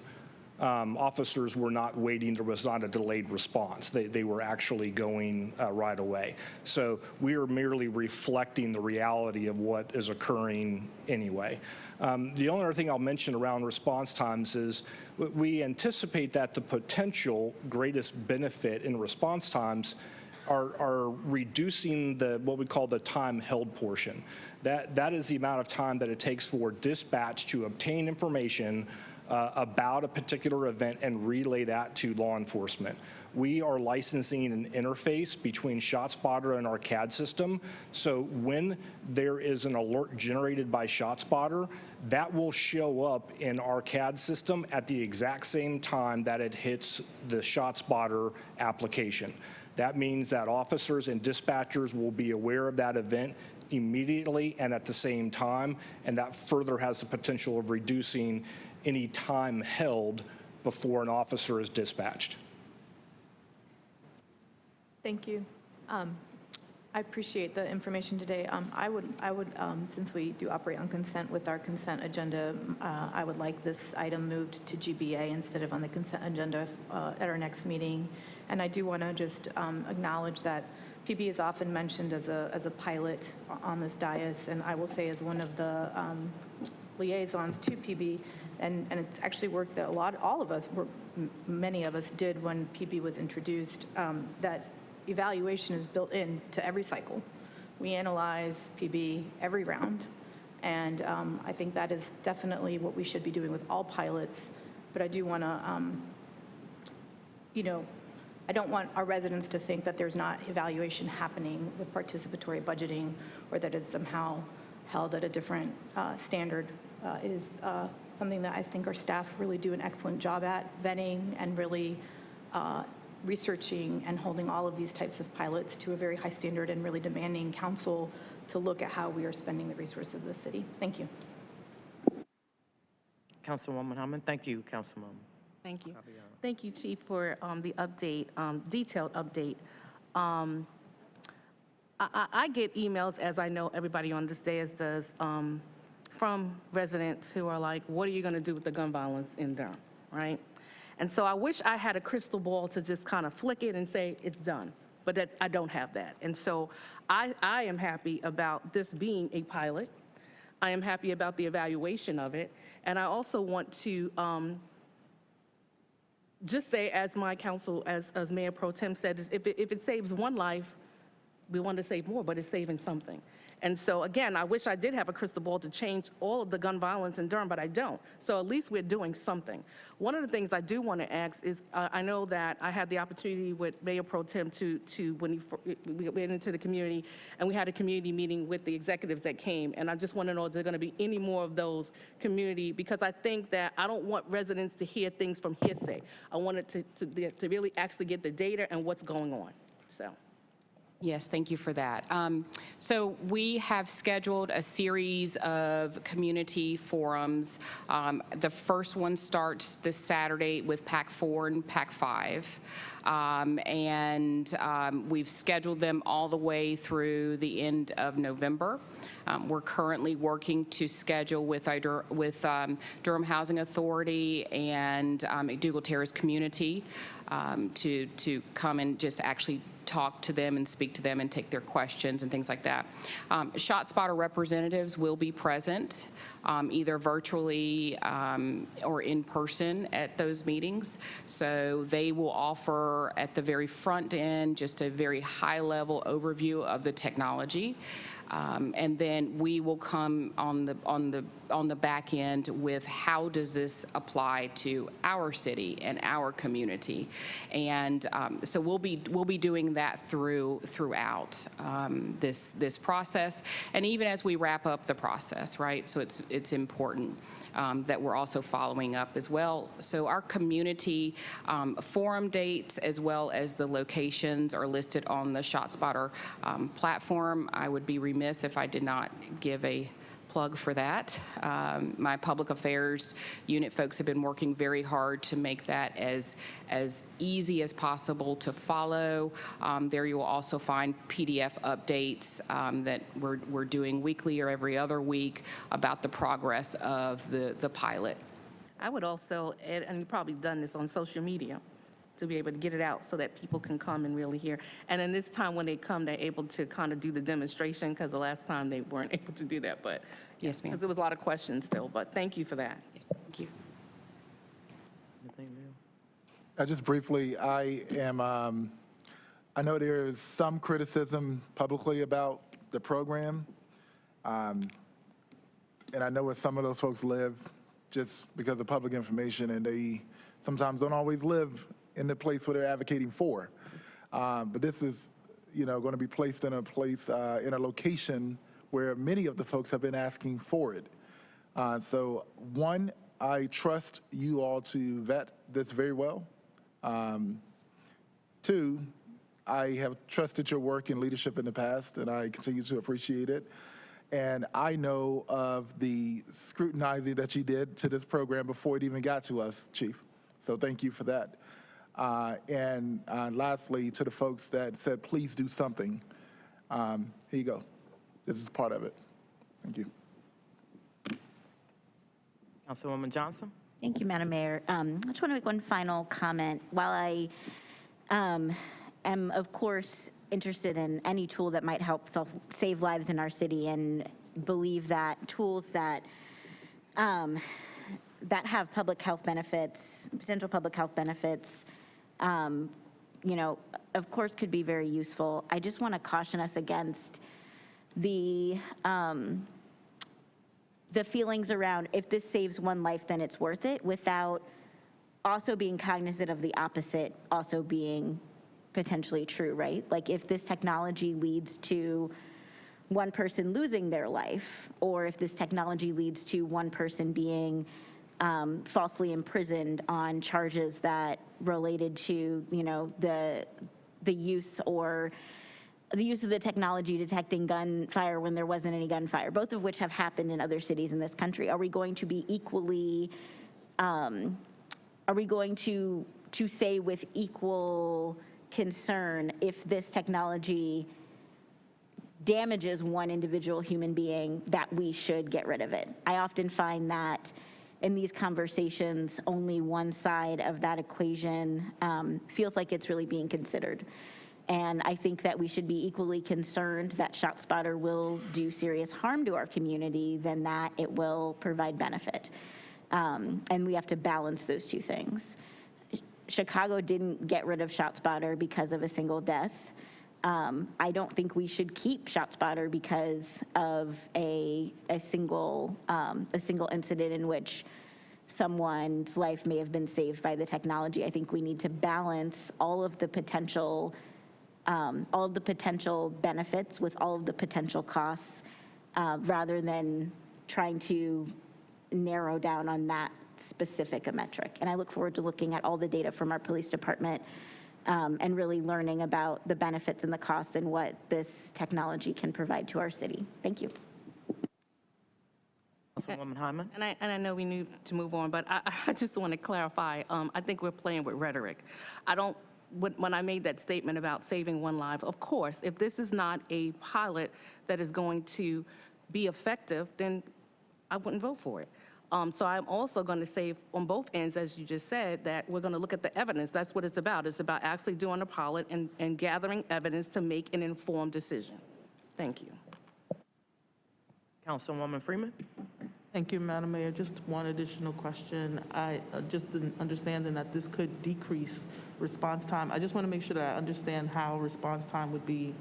Officers were not waiting. There was not a delayed response. They were actually going right away. So we are merely reflecting the reality of what is occurring anyway. The only other thing I'll mention around response times is we anticipate that the potential greatest benefit in response times are reducing what we call the time held portion. That is the amount of time that it takes for dispatch to obtain information about a particular event and relay that to law enforcement. We are licensing an interface between Shotspotter and our CAD system, so when there is an alert generated by Shotspotter, that will show up in our CAD system at the exact same time that it hits the Shotspotter application. That means that officers and dispatchers will be aware of that event immediately and at the same time, and that further has the potential of reducing any time held before an officer is dispatched. Thank you. I appreciate the information today. I would, since we do operate on consent with our consent agenda, I would like this item moved to GBA instead of on the consent agenda at our next meeting. And I do want to just acknowledge that PB is often mentioned as a pilot on this dais, and I will say as one of the liaisons to PB, and it's actually work that all of us, many of us did when PB was introduced, that evaluation is built into every cycle. We analyze PB every round, and I think that is definitely what we should be doing with all pilots. But I do want to, I don't want our residents to think that there's not evaluation happening with participatory budgeting or that it's somehow held at a different standard. It is something that I think our staff really do an excellent job at, vetting and really researching and holding all of these types of pilots to a very high standard and really demanding council to look at how we are spending the resources of the city. Thank you. Councilwoman Hammond. Thank you, Councilwoman. Thank you. Thank you, Chief, for the update, detailed update. I get emails, as I know everybody on this dais does, from residents who are like, what are you going to do with the gun violence in Durham, right? And so I wish I had a crystal ball to just kind of flick it and say it's done, but I don't have that. And so I am happy about this being a pilot. I am happy about the evaluation of it. And I also want to just say, as my council, as Mayor Pro Tem said, is if it saves one life, we want to save more, but it's saving something. And so again, I wish I did have a crystal ball to change all of the gun violence in Durham, but I don't. So at least we're doing something. One of the things I do want to ask is, I know that I had the opportunity with Mayor Pro Tem to when we went into the community, and we had a community meeting with the executives that came, and I just want to know if there are going to be any more of those community, because I think that I don't want residents to hear things from hearsay. I want it to really actually get the data and what's going on, so. Yes, thank you for that. So we have scheduled a series of community forums. The first one starts this Saturday with PAC 4 and PAC 5. We've scheduled them all the way through the end of November. We're currently working to schedule with Durham Housing Authority and McDougall Terrace Community to come and just actually talk to them and speak to them and take their questions and things like that. Shotspotter representatives will be present, either virtually or in person at those meetings. So they will offer at the very front end just a very high-level overview of the technology. And then we will come on the back end with how does this apply to our city and our community, and so we'll be doing that throughout this process, and even as we wrap up the process, right? So it's important that we're also following up as well. So our community forum dates as well as the locations are listed on the Shotspotter platform. I would be remiss if I did not give a plug for that. My public affairs unit folks have been working very hard to make that as easy as possible to follow. There you will also find PDF updates that we're doing weekly or every other week about the progress of the pilot. I would also add, and you've probably done this on social media, to be able to get it out so that people can come and really hear. And then this time when they come, they're able to kind of do the demonstration, because the last time they weren't able to do that. But yes, ma'am. Because there was a lot of questions still, but thank you for that. Yes, thank you. Just briefly, I know there is some criticism publicly about the program. And I know where some of those folks live just because of public information, and they sometimes don't always live in the place where they're advocating for. But this is, going to be placed in a place, in a location where many of the folks have been asking for it. So one, I trust you all to vet this very well. Two, I have trusted your work and leadership in the past, and I continue to appreciate it. And I know of the scrutinizing that you did to this program before it even got to us, Chief. So thank you for that. And lastly, to the folks that said, please do something, here you go. This is part of it. Thank you. Councilwoman Johnson? Thank you, Madam Mayor. I just want to make one final comment. While I am, of course, interested in any tool that might help save lives in our city, and believe that tools that that have public health benefits, potential public health benefits, of course could be very useful. I just want to caution us against the feelings around, if this saves one life, then it's worth it, without also being cognizant of the opposite also being potentially true, right? Like, if this technology leads to one person losing their life, or if this technology leads to one person being falsely imprisoned on charges that related to, the use of the technology detecting gunfire when there wasn't any gunfire, both of which have happened in other cities in this country. Are we going to be equally, are we going to say with equal concern if this technology damages one individual human being, that we should get rid of it? I often find that in these conversations, only one side of that equation feels like it's really being considered. And I think that we should be equally concerned that Shotspotter will do serious harm to our community than that it will provide benefit. And we have to balance those two things. Chicago didn't get rid of Shotspotter because of a single death. I don't think we should keep Shotspotter because of a single incident in which someone's life may have been saved by the technology. I think we need to balance all of the potential benefits with all of the potential costs, rather than trying to narrow down on that specific a metric. And I look forward to looking at all the data from our police department and really learning about the benefits and the costs and what this technology can provide to our city. Thank you. Councilwoman Hyman? And I know we need to move on, but I just want to clarify. I think we're playing with rhetoric. When I made that statement about saving one life, of course, if this is not a pilot that is going to be effective, then I wouldn't vote for it. So I'm also going to say on both ends, as you just said, that we're going to look at the evidence. That's what it's about. It's about actually doing a pilot and gathering evidence to make an informed decision. Thank you. Councilwoman Freeman? Thank you, Madam Mayor. Just one additional question. I just understanding that this could decrease response time. I just want to make sure that I understand how response time would be,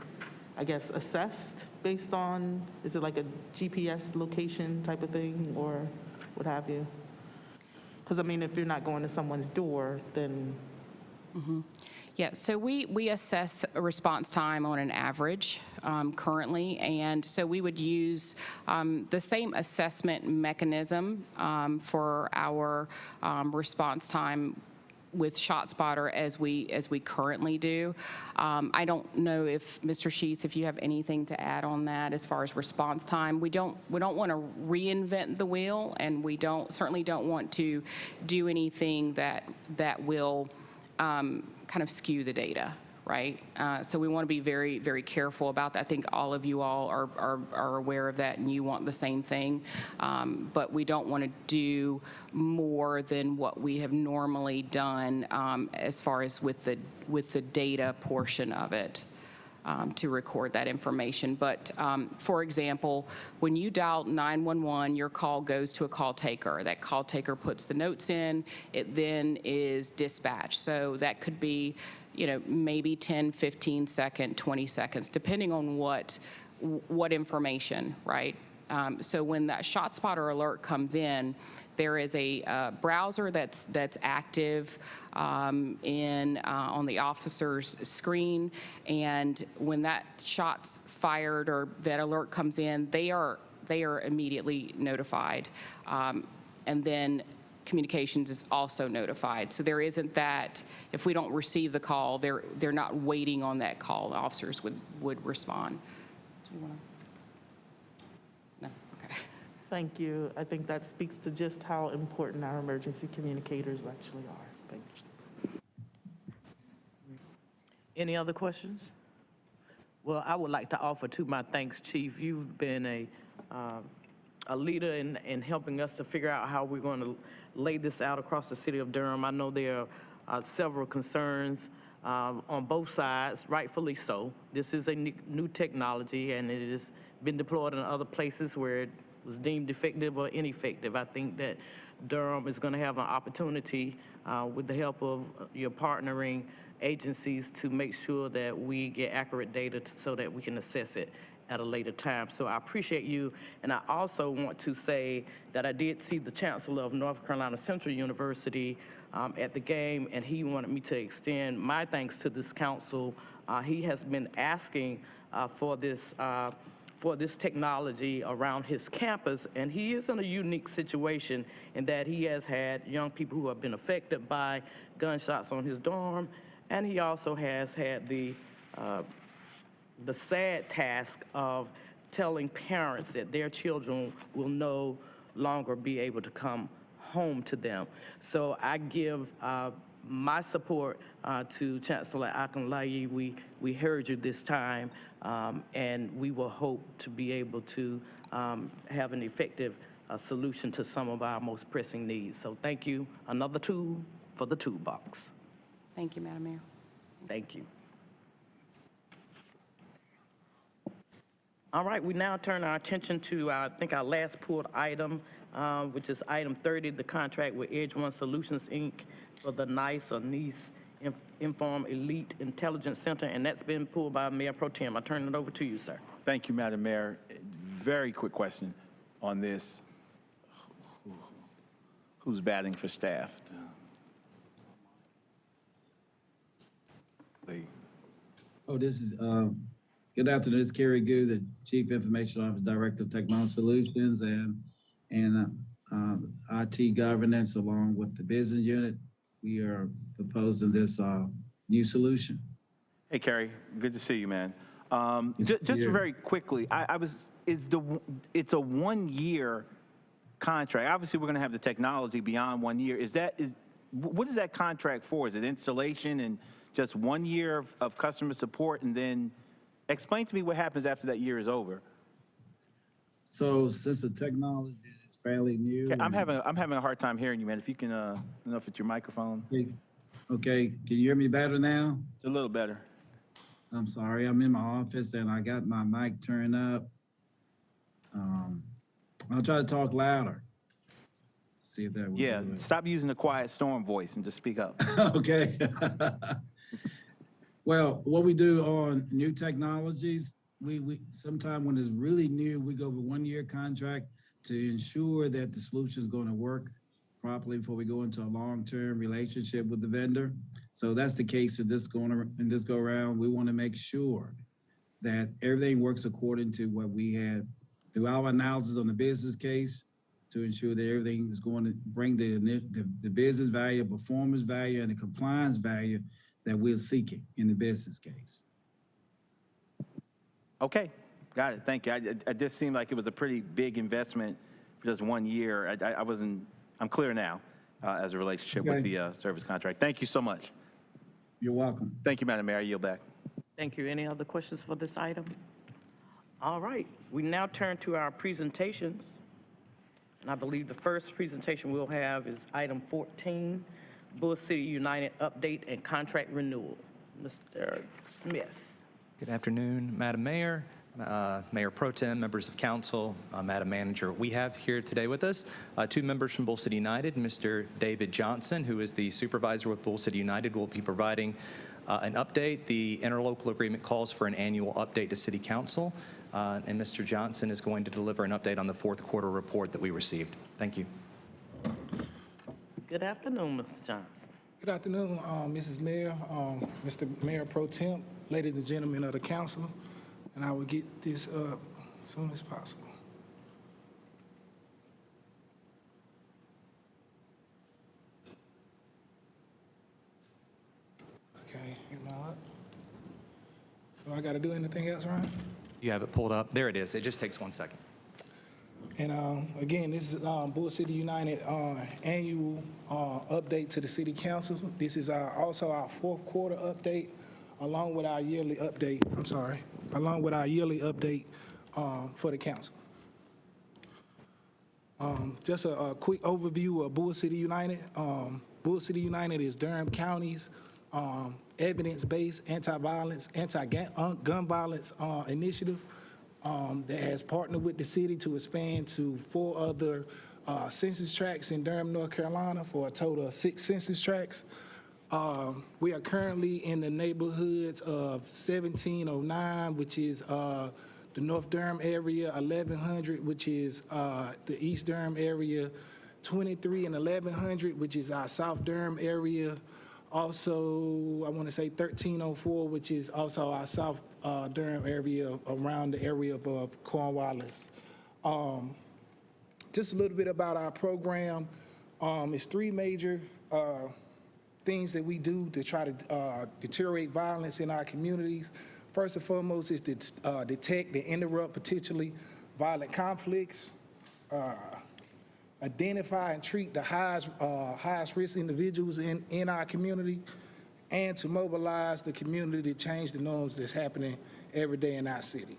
I guess, assessed based on, is it like a GPS location type of thing, or what have you? Because, I mean, if you're not going to someone's door, then... Yeah, so we assess a response time on an average currently, and so we would use the same assessment mechanism for our response time with Shotspotter as we currently do. I don't know if, Mr. Sheets, if you have anything to add on that as far as response time. We don't want to reinvent the wheel, and we certainly don't want to do anything that will kind of skew the data, right? So we want to be very, very careful about that. I think all of you all are aware of that, and you want the same thing. But we don't want to do more than what we have normally done as far as with the data portion of it. To record that information. But for example, when you dial 911, your call goes to a call taker. That call taker puts the notes in. It then is dispatched. So that could be, maybe 10, 15 seconds, 20 seconds, depending on what information, right? So when that ShotSpotter alert comes in, there is a browser that's active on the officer's screen, and when that shot's fired or that alert comes in, they are immediately notified, and then communications is also notified. So there isn't that if we don't receive the call, they're not waiting on that call. The officers would respond. Do you want to? Thank you. I think that speaks to just how important our emergency communicators actually are. Thank you. Any other questions? Well, I would like to offer to my thanks, Chief. You've been a leader in helping us to figure out how we're going to lay this out across the city of Durham. I know there are several concerns on both sides, rightfully so. This is a new technology, and it has been deployed in other places where it was deemed effective or ineffective. I think that Durham is going to have an opportunity with the help of your partnering agencies to make sure that we get accurate data so that we can assess it at a later time. So I appreciate you. And I also want to say that I did see the Chancellor of North Carolina Central University at the game, and he wanted me to extend my thanks to this council. He has been asking for this technology around his campus, and he is in a unique situation in that he has had young people who have been affected by gunshots on his dorm, and he also has had the sad task of telling parents that their children will no longer be able to come home to them. So I give my support to Chancellor Akinlayi. We heard you this time, and we will hope to be able to have an effective solution to some of our most pressing needs. So thank you. Another tool for the toolbox. Thank you, Madam Mayor. Thank you. All right, we now turn our attention to, I think, our last pulled item, which is item 30, the contract with Edge One Solutions, Inc. for the NICE or NICE Inform Elite Intelligence Center, and that's been pulled by Mayor Pro Tem. I turn it over to you, sir. Thank you, Madam Mayor. Very quick question on this. Who's batting for staff? Oh, this is, good afternoon. This is Kerry Goo, the Chief Information Officer, Director of Technology Solutions and IT Governance, along with the business unit. We are proposing this new solution. Hey, Kerry, good to see you, man. Just very quickly, it's a 1 year contract. Obviously, we're going to have the technology beyond 1 year. What is that contract for? Is it installation and just 1 year of customer support, and then explain to me what happens after that year is over? So since the technology is fairly new, I'm having a hard time hearing you, man. If you can, I don't know if it's your microphone. Okay, can you hear me better now? It's a little better. I'm sorry, I'm in my office and I got my mic turned up. I'll try to talk louder. See if that will do it. Stop using the quiet storm voice and just speak up. Okay. Well, what we do on new technologies, we sometime when it's really new, we go over 1 year contract to ensure that the solution is going to work properly before we go into a long-term relationship with the vendor. So that's the case in this go around. We want to make sure that everything works according to what we had through our analysis on the business case. to ensure that everything is going to bring the business value, performance value, and the compliance value that we're seeking in the business case. Okay, got it. Thank you. I just seemed like it was a pretty big investment for just 1 year. I'm clear now as a relationship with the service contract. Thank you so much. You're welcome. Thank you, Madam Mayor. I yield back. Thank you. Any other questions for this item? All right, we now turn to our presentations. And I believe the first presentation we'll have is item 14, Bull City United Update and Contract Renewal. Mr. Smith. Good afternoon, Madam Mayor, Mayor Pro Tem, members of council, Madam Manager. We have here today with us 2 members from Bull City United. Mr. David Johnson, who is the supervisor with Bull City United, will be providing an update. The interlocal agreement calls for an annual update to City Council, and Mr. Johnson is going to deliver an update on the 4th quarter report that we received. Thank you. Good afternoon, Mr. Johnson. Good afternoon, Mrs. Mayor, Mr. Mayor Pro Tem, ladies and gentlemen of the council, and I will get this up as soon as possible. Okay, do I got to do anything else, Ryan? You have it pulled up. There it is. It just takes 1 second. And again, this is Bull City United annual update to the City Council. This is also our 4th quarter update, along with our yearly update. For the council. Just a quick overview of Bull City United. Bull City United is Durham County's evidence-based anti-violence, anti-gun violence initiative that has partnered with the city to expand to 4 other census tracts in Durham, North Carolina, for a total of 6 census tracts. We are currently in the neighborhoods of 1709, which is the North Durham area, 1100, which is the East Durham area, 23 and 1100, which is our South Durham area. Also, I want to say 1304, which is also our South Durham area, around the area of Cornwallis. Just a little bit about our program. It's 3 major things that we do to try to deteriorate violence in our communities. First and foremost is to detect and interrupt potentially violent conflicts, identify and treat the highest risk individuals in our community, and to mobilize the community to change the norms that's happening every day in our city.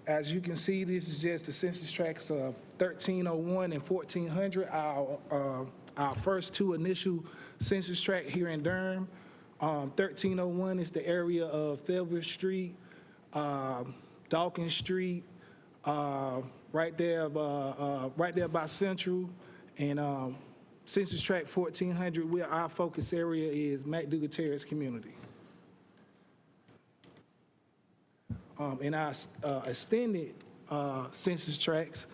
As you can see, this is just the census tracts of 1301 and 1400, our first 2 initial census tract here in Durham. 1301 is the area of Fayetteville Street, Dawkins Street, right there by Central, and census tract 1400, where our focus area is McDougal Terrace community. In our extended census tracts,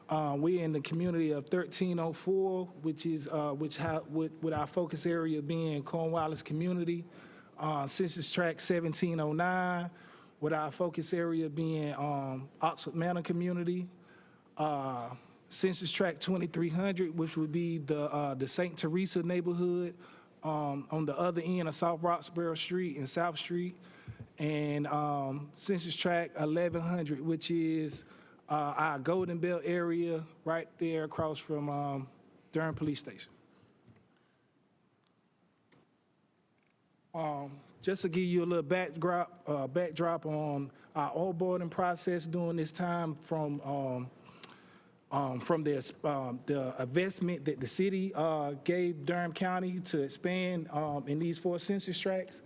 we're in the community of 1304, which is with our focus area being Cornwallis community. Census tract 1709, with our focus area being Oxford Manor community. Census tract 2300, which would be the St. Teresa neighborhood on the other end of South Roxborough Street and South Street. And census tract 1100, which is our Golden Belt area right there across from Durham Police Station. Just to give you a little backdrop on our onboarding process during this time from the investment that the city gave Durham County to expand in these 4 census tracts.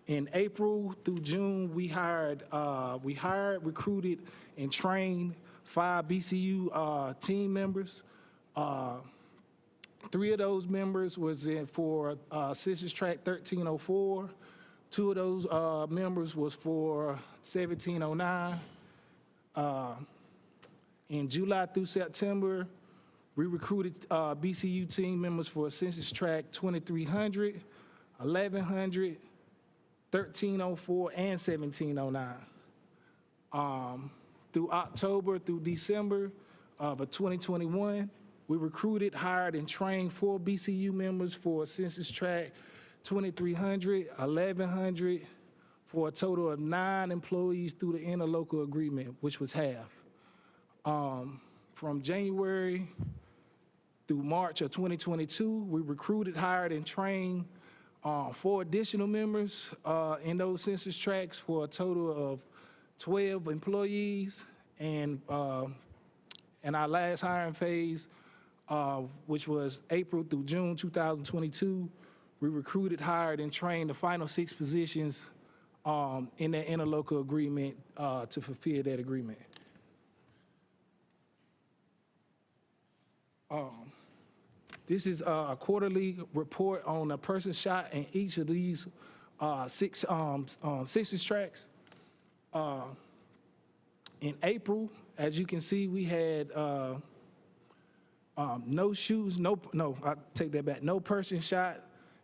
In April through June, we hired, recruited, and trained 5 BCU team members. 3 of those members was for census tract 1304. 2 of those members was for 1709. In July through September, we recruited BCU team members for census tract 2300, 1100, 1304, and 1709. through October through December of 2021, we recruited, hired, and trained 4 BCU members for Census Tract 2300, 1100, for a total of 9 employees through the interlocal agreement, which was half. From January through March of 2022, we recruited, hired, and trained 4 additional members in those census tracts for a total of 12 employees. And our last hiring phase, which was April through June 2022, we recruited, hired, and trained the final 6 positions in that interlocal agreement to fulfill that agreement. This is a quarterly report on a person shot in each of these 6 census tracts. In April, as you can see, we had no shootings, I take that back, no person shot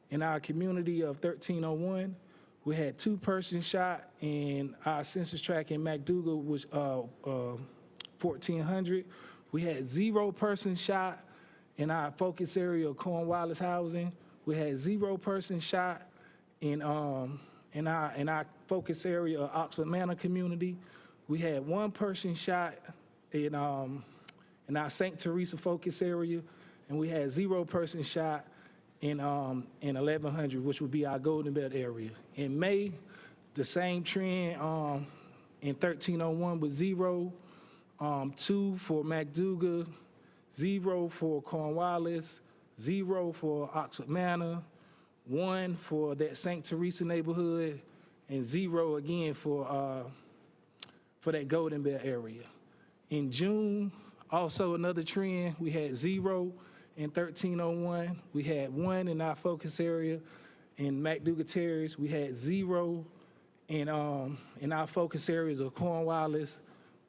in our community of 1301. We had 2 persons shot in our census tract in McDougal, which 1400. We had 0 persons shot in our focus area of Cornwallis housing. We had 0 persons shot in our focus area of Oxford Manor community. We had 1 person shot in our St. Teresa focus area, and we had 0 persons shot in 1100, which would be our Golden Belt area. In May, the same trend in 1301 with 0, 2 for McDougal, 0 for Cornwallis, 0 for Oxford Manor, 1 for that St. Teresa neighborhood, and 0 again for that Golden Belt area. In June, also another trend, we had 0 in 1301. We had 1 in our focus area in McDougal Terrace. We had 0 in our focus areas of Cornwallis.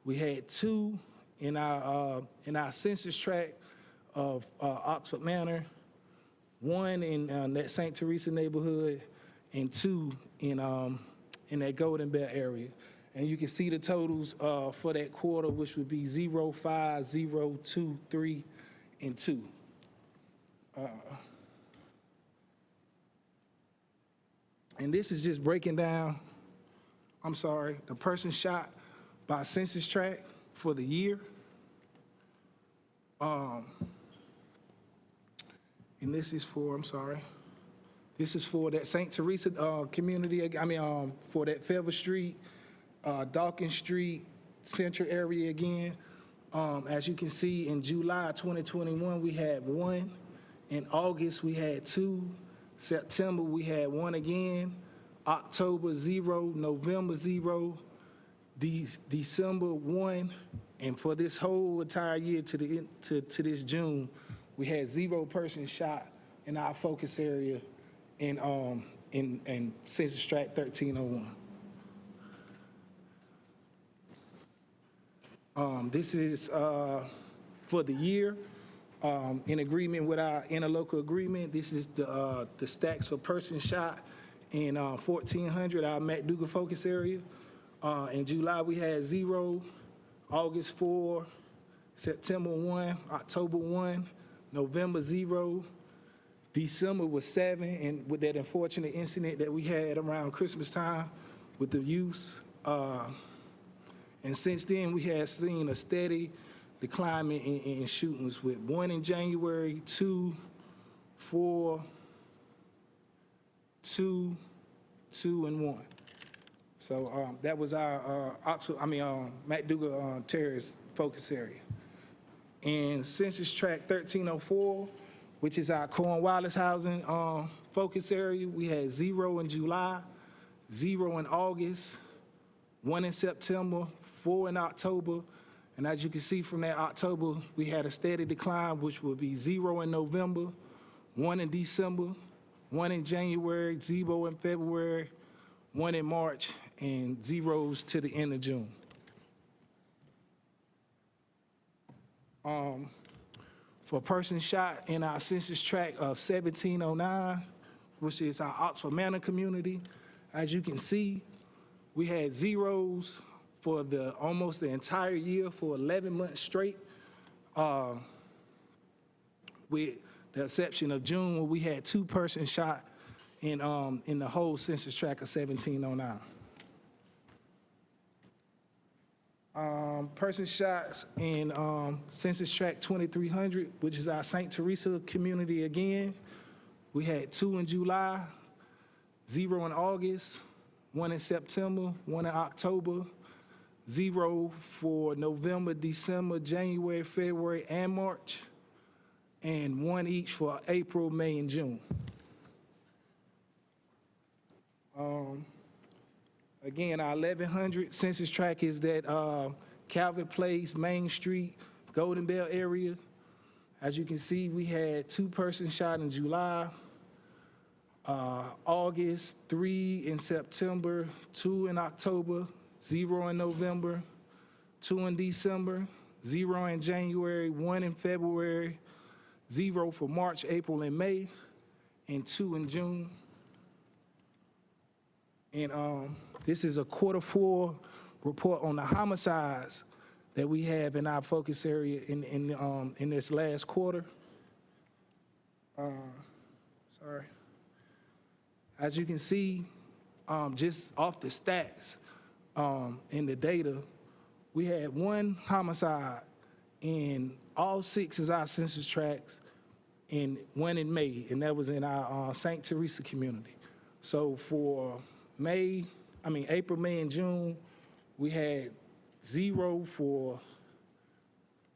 We had 2 in our census tract of Oxford Manor, 1 in that St. Teresa neighborhood, and 2 in that Golden Belt area. And you can see the totals for that quarter, which would be 0, 5, 0, 2, 3, and 2. And this is just breaking down, the person shot by census tract for the year. And this is for, this is for that St. Teresa community, for that Fairville Street, Dawkins Street, Central area again. As you can see, in July 2021, we had 1. In August, we had 2. September, we had 1 again. October, 0. November, 0. December, 1. And for this whole entire year to this June, we had 0 persons shot in our focus area in Census Tract 1301. This is for the year. In agreement with our interlocal agreement, this is the stacks for person shot in 1400, our McDougal focus area. In July, we had 0, August 4, September 1, October 1, November 0, December was 7, and with that unfortunate incident that we had around Christmas time with the use. And since then, we have seen a steady decline in shootings, with 1 in January, 2, 4, 2, 2, and 1. So that was our McDougal Terrace focus area. In Census Tract 1304, which is our Cornwallis housing focus area, we had 0 in July, 0 in August, 1 in September, 4 in October, and as you can see from that October, we had a steady decline, which would be 0 in November, 1 in December, 1 in January, 0 in February, 1 in March, and 0s to the end of June. For a person shot in our census tract of 1709, which is our Oxford Manor community, as you can see, we had 0s for almost the entire year for 11 months straight, with the exception of June, where we had 2 persons shot in the whole census tract of 1709. Person shots in census tract 2300, which is our St. Teresa community again. We had 2 in July, 0 in August, 1 in September, 1 in October, 0 for November, December, January, February, and March, and 1 each for April, May, and June. Again, our 1100 census tract is that Calvert Place, Main Street, Golden Bell area. As you can see, we had 2 persons shot in July, August, 3 in September, 2 in October, 0 in November, 2 in December, 0 in January, 1 in February, 0 for March, April, and May, and 2 in June. And this is a Q4 report on the homicides that we have in our focus area in this last quarter. Sorry. As you can see, just off the stats in the data, we had 1 homicide in all 6 of our census tracts, and 1 in May, and that was in our St. Teresa community. So for April, May, and June, we had 0 for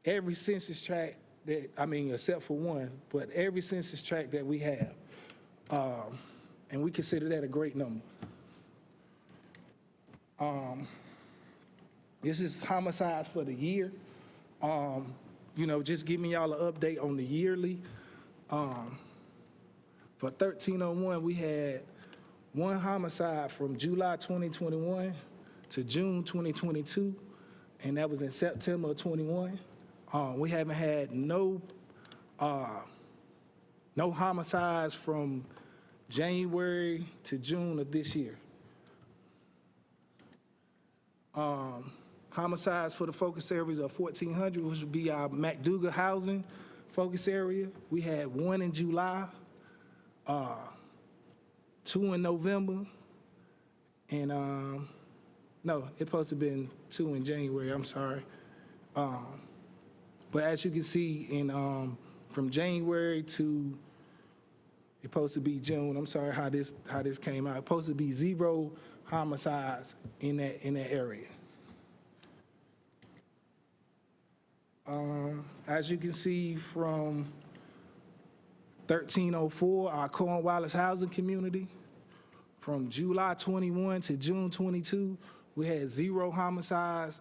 every census tract except for 1, but every census tract that we have. And we consider that a great number. This is homicides for the year. Just giving y'all an update on the yearly. For 1301, we had 1 homicide from July 2021 to June 2022, and that was in September of 21. We haven't had no homicides from January to June of this year. Homicides for the focus areas of 1400, which would be our McDougal housing focus area. We had 1 in July, 2 in November, and no, it's supposed to have been 2 in January, I'm sorry. But as you can see, from January to, it's supposed to be June, I'm sorry how this came out. It's supposed to be 0 homicides in that area. As you can see from 1304, our Cornwallis housing community, from July 21 to June 22, we had 0 homicides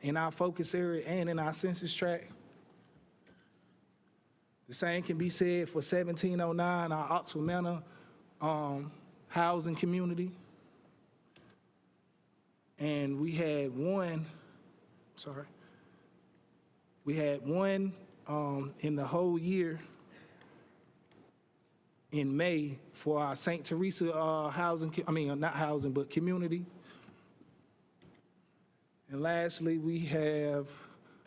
in our focus area and in our census tract. The same can be said for 1709, our Oxford Manor housing community. And we had 1 in the whole year in May for our St. Teresa community. And lastly, we have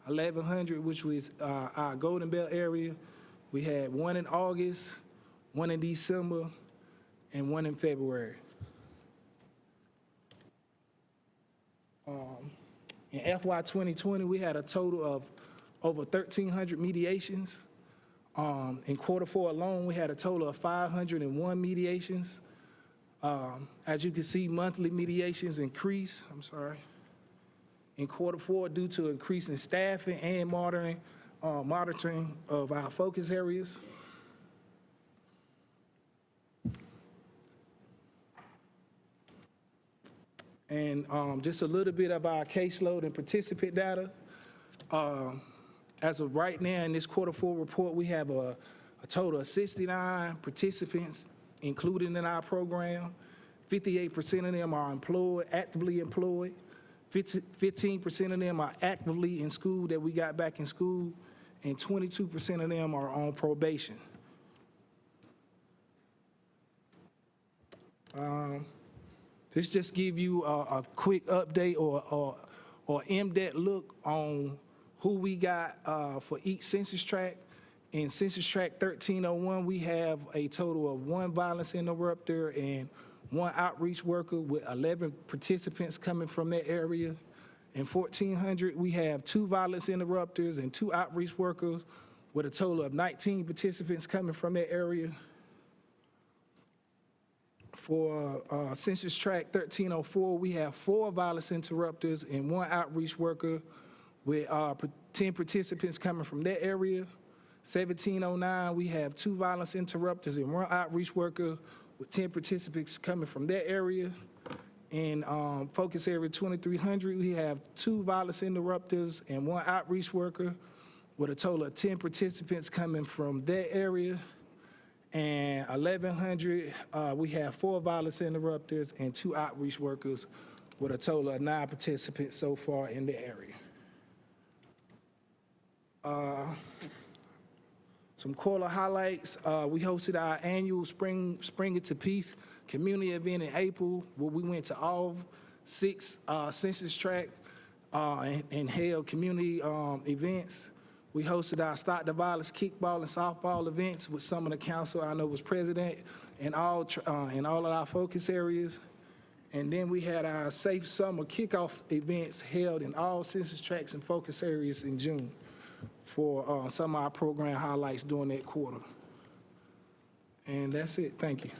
1100, which was our Golden Bell area. We had 1 in August, 1 in December, and 1 in February. In FY 2020, we had a total of over 1,300 mediations. In Q4 alone, we had a total of 501 mediations. As you can see, monthly mediations increased, in Q4 due to increase in staffing and monitoring of our focus areas. And just a little bit of our caseload and participant data. As of right now in this Q4 report, we have a total of 69 participants included in our program. 58% of them are employed, actively employed. 15% of them are actively in school that we got back in school, and 22% of them are on probation. This just give you a quick update or in-depth look on who we got for each census tract. In Census Tract 1301, we have a total of 1 violence interrupter and 1 outreach worker with 11 participants coming from that area. In 1400, we have 2 violence interrupters and 2 outreach workers with a total of 19 participants coming from that area. For Census Tract 1304, we have 4 violence interrupters and 1 outreach worker with 10 participants coming from that area. 1709, we have 2 violence interrupters and 1 outreach worker with 10 participants coming from that area. In Focus Area 2300, we have 2 violence interrupters and 1 outreach worker with a total of 10 participants coming from that area. And 1100, we have 4 violence interrupters and 2 outreach workers with a total of 9 participants so far in the area. Some quarter highlights. We hosted our annual Spring Into Peace community event in April, where we went to all 6 census tracts and held community events. We hosted our Stop the Violence kickball and softball events with some of the council I know was president in all of our focus areas. And then we had our Safe Summer kickoff events held in all census tracts and focus areas in June for some of our program highlights during that quarter. And that's it. Thank you.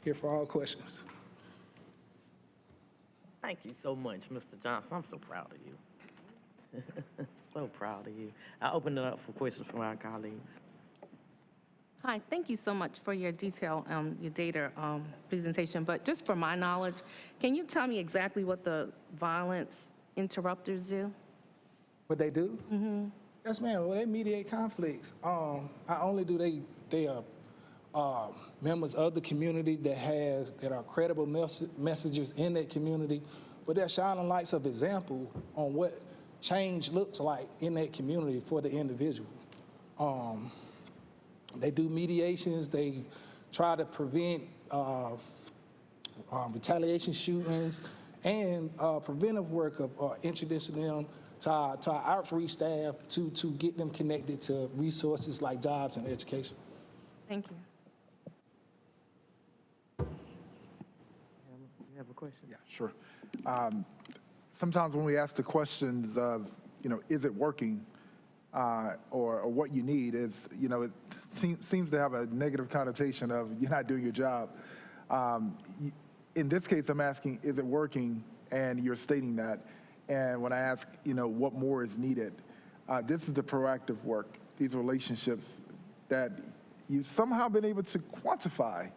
Here for all questions. Thank you so much, Mr. Johnson. I'm so proud of you. So proud of you. I open it up for questions from our colleagues. Hi, thank you so much for your detail, your data presentation. But just for my knowledge, can you tell me exactly what the violence interrupters do? What they do? Mm-hmm. Yes, ma'am. Well, they mediate conflicts. Not only do they are members of the community that are credible messengers in that community, but they're shining lights of example on what change looks like in that community for the individual. They do mediations. They try to prevent retaliation shootings and preventive work of introducing them to our outreach staff to get them connected to resources like jobs and education. Thank you. You have a question? Yeah, sure. Sometimes when we ask the questions of, is it working, or what you need, it seems to have a negative connotation of you're not doing your job. In this case, I'm asking, is it working? And you're stating that. And when I ask, what more is needed, this is the proactive work, these relationships that you've somehow been able to quantify,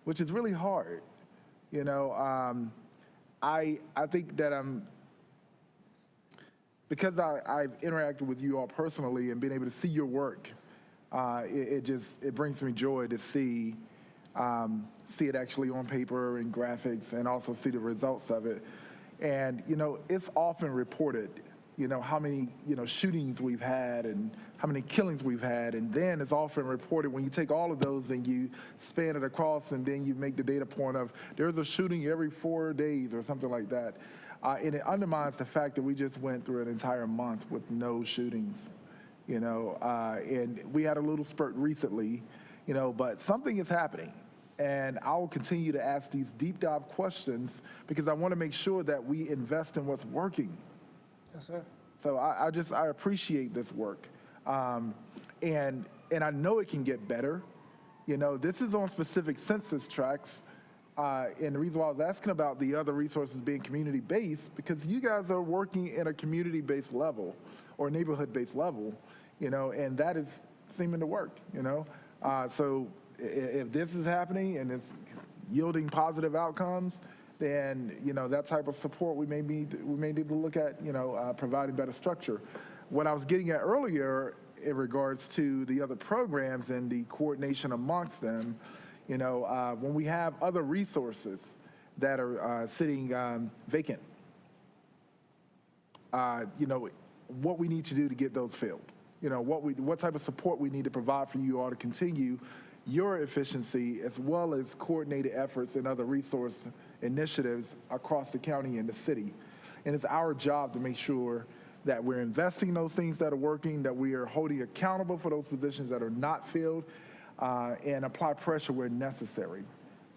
which is really hard. I think that because I've interacted with you all personally and been able to see your work, it brings me joy to see it actually on paper and graphics, and also see the results of it. And it's often reported, how many shootings we've had and how many killings we've had, and then it's often reported when you take all of those and you span it across, and then you make the data point of there's a shooting every 4 days or something like that. And it undermines the fact that we just went through an entire month with no shootings, and we had a little spurt recently, but something is happening. And I will continue to ask these deep dive questions because I want to make sure that we invest in what's working. Yes, sir. So I appreciate this work. And I know it can get better. This is on specific census tracts. And the reason why I was asking about the other resources being community-based, because you guys are working in a community-based level or neighborhood-based level, and that is seeming to work, So if this is happening and it's yielding positive outcomes, then that type of support we may need to look at providing better structure. What I was getting at earlier in regards to the other programs and the coordination amongst them, when we have other resources that are sitting vacant, what we need to do to get those filled, what type of support we need to provide for you all to continue your efficiency, as well as coordinated efforts in other resource initiatives across the county and the city. And it's our job to make sure that we're investing in those things that are working, that we are holding accountable for those positions that are not filled, and apply pressure where necessary.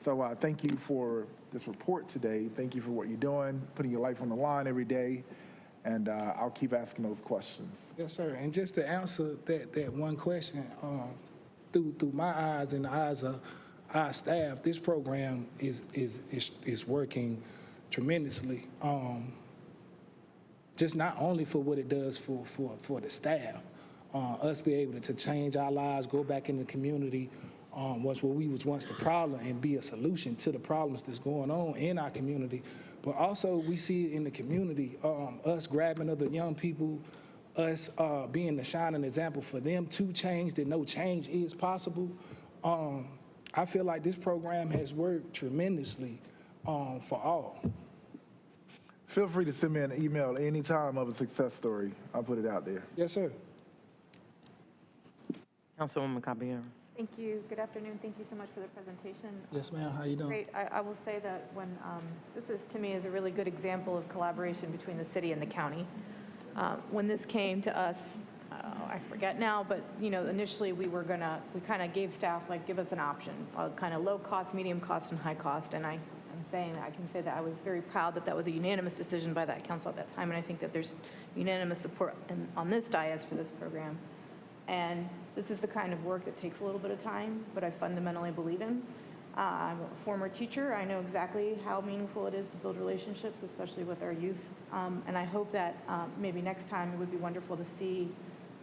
So thank you for this report today. Thank you for what you're doing, putting your life on the line every day, and I'll keep asking those questions. Yes, sir. And just to answer that one question, through my eyes and the eyes of our staff, this program is working tremendously. Just not only for what it does for the staff, us be able to change our lives, go back in the community, once where we was once the problem, and be a solution to the problems that's going on in our community. But also we see it in the community, us grabbing other young people, us being the shining example for them to change, that no change is possible. I feel like this program has worked tremendously for all. Feel free to send me an email anytime of a success story. I'll put it out there. Yes, sir. Councilwoman Caballero. Thank you. Good afternoon. Thank you so much for the presentation. Yes, ma'am. How you doing? Great. I will say that when this is, to me, is a really good example of collaboration between the city and the county. When this came to us, I forget now, but initially we kind of gave staff, like, give us an option, kind of low cost, medium cost, and high cost. And I can say that I was very proud that that was a unanimous decision by that council at that time, and I think that there's unanimous support on this dais for this program. And this is the kind of work that takes a little bit of time, but I fundamentally believe in. I'm a former teacher. I know exactly how meaningful it is to build relationships, especially with our youth. And I hope that maybe next time it would be wonderful to see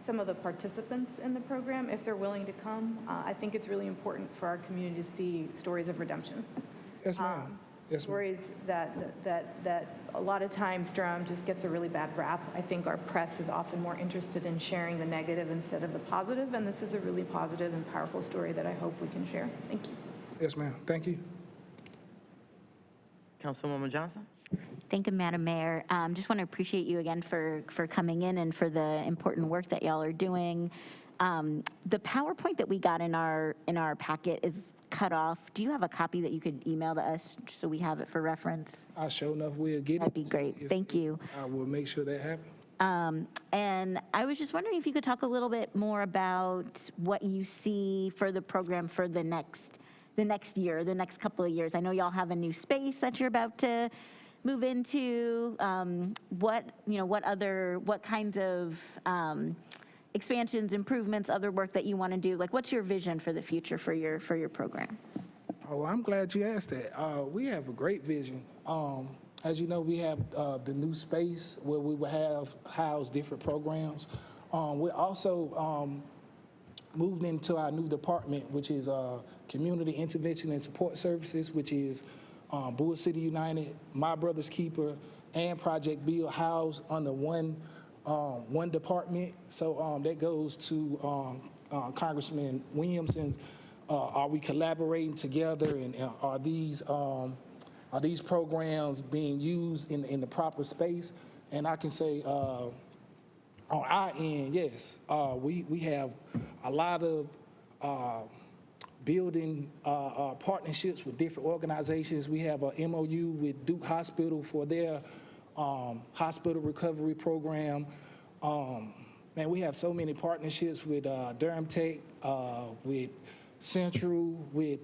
some of the participants in the program, if they're willing to come. I think it's really important for our community to see stories of redemption. Yes, ma'am. Yes, stories that a lot of times Durham just gets a really bad rap. I think our press is often more interested in sharing the negative instead of the positive, and this is a really positive and powerful story that I hope we can share. Thank you. Yes, ma'am. Thank you. Councilwoman Johnson. Thank you, Madam Mayor. Just want to appreciate you again for coming in and for the important work that y'all are doing. The PowerPoint that we got in our packet is cut off. Do you have a copy that you could email to us so we have it for reference? I sure enough will get it. That'd be great. Thank you. I will make sure that happens. And I was just wondering if you could talk a little bit more about what you see for the program for the next year, the next couple of years. I know y'all have a new space that you're about to move into. What kinds of expansions, improvements, other work that you want to do? Like, what's your vision for the future for your program? Oh, I'm glad you asked that. We have a great vision. As you know, we have the new space where we will have house different programs. We're also moved into our new department, which is Community Intervention and Support Services, which is Bull City United, My Brother's Keeper, and Project Build housed under one department. So that goes to Congressman Williamson's. Are we collaborating together, and are these programs being used in the proper space? And I can say on our end, yes, we have a lot of building partnerships with different organizations. We have a MOU with Duke Hospital for their hospital recovery program. Man, we have so many partnerships with Durham Tech, with Central, with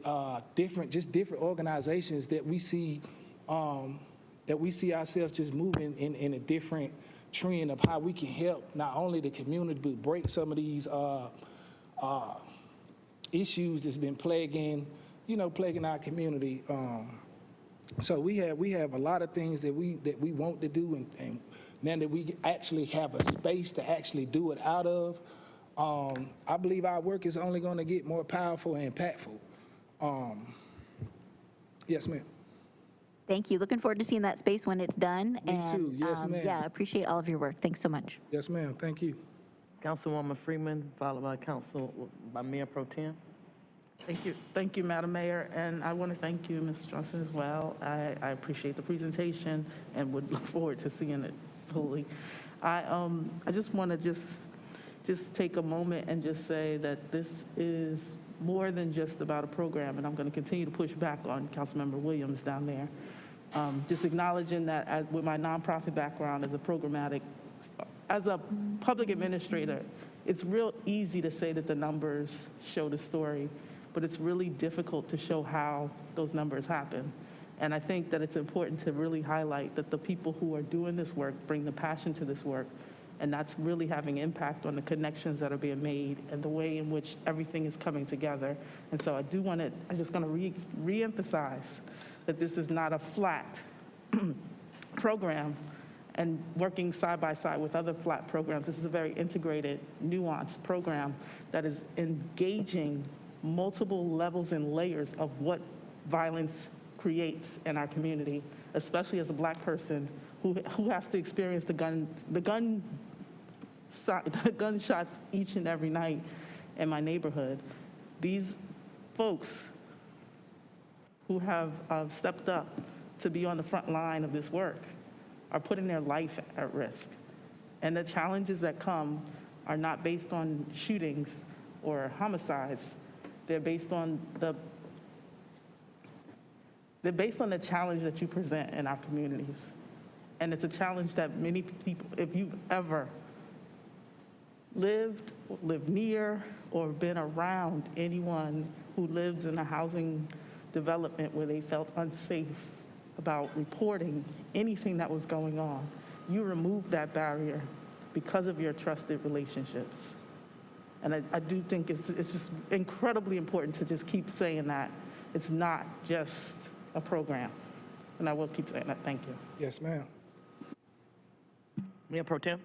different organizations that we see ourselves just moving in a different trend of how we can help not only the community but break some of these issues that's been plaguing our community. So we have a lot of things that we want to do, and now that we actually have a space to actually do it out of, I believe our work is only going to get more powerful and impactful. Yes, ma'am. Thank you. Looking forward to seeing that space when it's done. Me too. Yes, ma'am. Yeah, appreciate all of your work. Thanks so much. Yes, ma'am. Thank you. Councilwoman Freeman, followed by Mayor Pro Tem. Thank you, Madam Mayor, and I want to thank you, Ms. Johnson, as well. I appreciate the presentation and would look forward to seeing it fully. I just want to just take a moment and just say that this is more than just about a program, and I'm going to continue to push back on Councilmember Williams down there. Just acknowledging that with my nonprofit background as a public administrator, it's real easy to say that the numbers show the story, but it's really difficult to show how those numbers happen. And I think that it's important to really highlight that the people who are doing this work bring the passion to this work, and that's really having impact on the connections that are being made and the way in which everything is coming together. And so I'm just going to re-emphasize that this is not a flat program and working side by side with other flat programs. This is a very integrated, nuanced program that is engaging multiple levels and layers of what violence creates in our community, especially as a Black person who has to experience the gunshots each and every night in my neighborhood. These folks who have stepped up to be on the front line of this work are putting their life at risk. And the challenges that come are not based on shootings or homicides. They're based on the challenge that you present in our communities. And it's a challenge that many people, if you've ever lived near, or been around anyone who lived in a housing development where they felt unsafe about reporting anything that was going on, you remove that barrier because of your trusted relationships. And I do think it's just incredibly important to just keep saying that it's not just a program. And I will keep saying that. Thank you. Yes, ma'am. Mayor Pro Tem.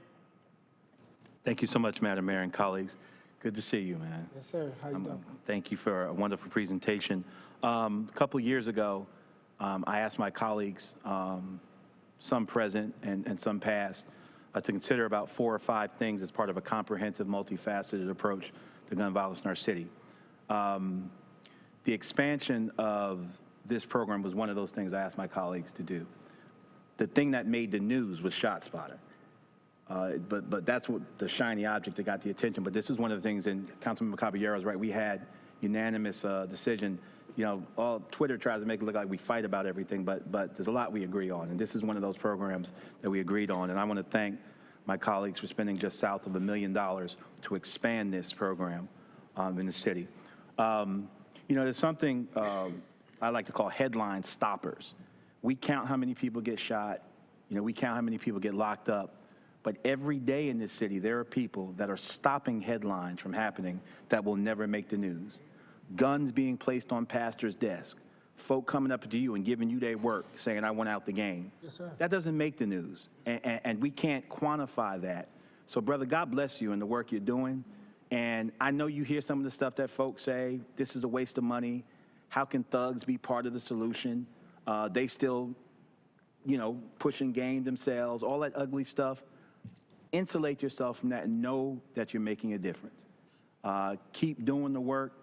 Thank you so much, Madam Mayor and colleagues. Good to see you, man. Yes, sir. How you doing? Thank you for a wonderful presentation. A couple years ago, I asked my colleagues, some present and some past, to consider about 4 or 5 things as part of a comprehensive, multifaceted approach to gun violence in our city. The expansion of this program was one of those things I asked my colleagues to do. The thing that made the news was Shotspotter. But that's what the shiny object that got the attention. But this is one of the things, and Councilman Caballero is right, we had unanimous decision. You know, all Twitter tries to make it look like we fight about everything, but there's a lot we agree on. And this is one of those programs that we agreed on. And I want to thank my colleagues for spending just south of $1 million to expand this program in the city. You know, there's something I like to call headline stoppers. We count how many people get shot. You know, we count how many people get locked up. But every day in this city, there are people that are stopping headlines from happening that will never make the news. Guns being placed on pastors' desk, folk coming up to you and giving you their work, saying, I want out the game. Yes, sir. That doesn't make the news, and we can't quantify that. So, brother, God bless you in the work you're doing. And I know you hear some of the stuff that folks say, this is a waste of money. How can thugs be part of the solution? They still, you know, push and game themselves, all that ugly stuff. Insulate yourself from that and know that you're making a difference. Keep doing the work.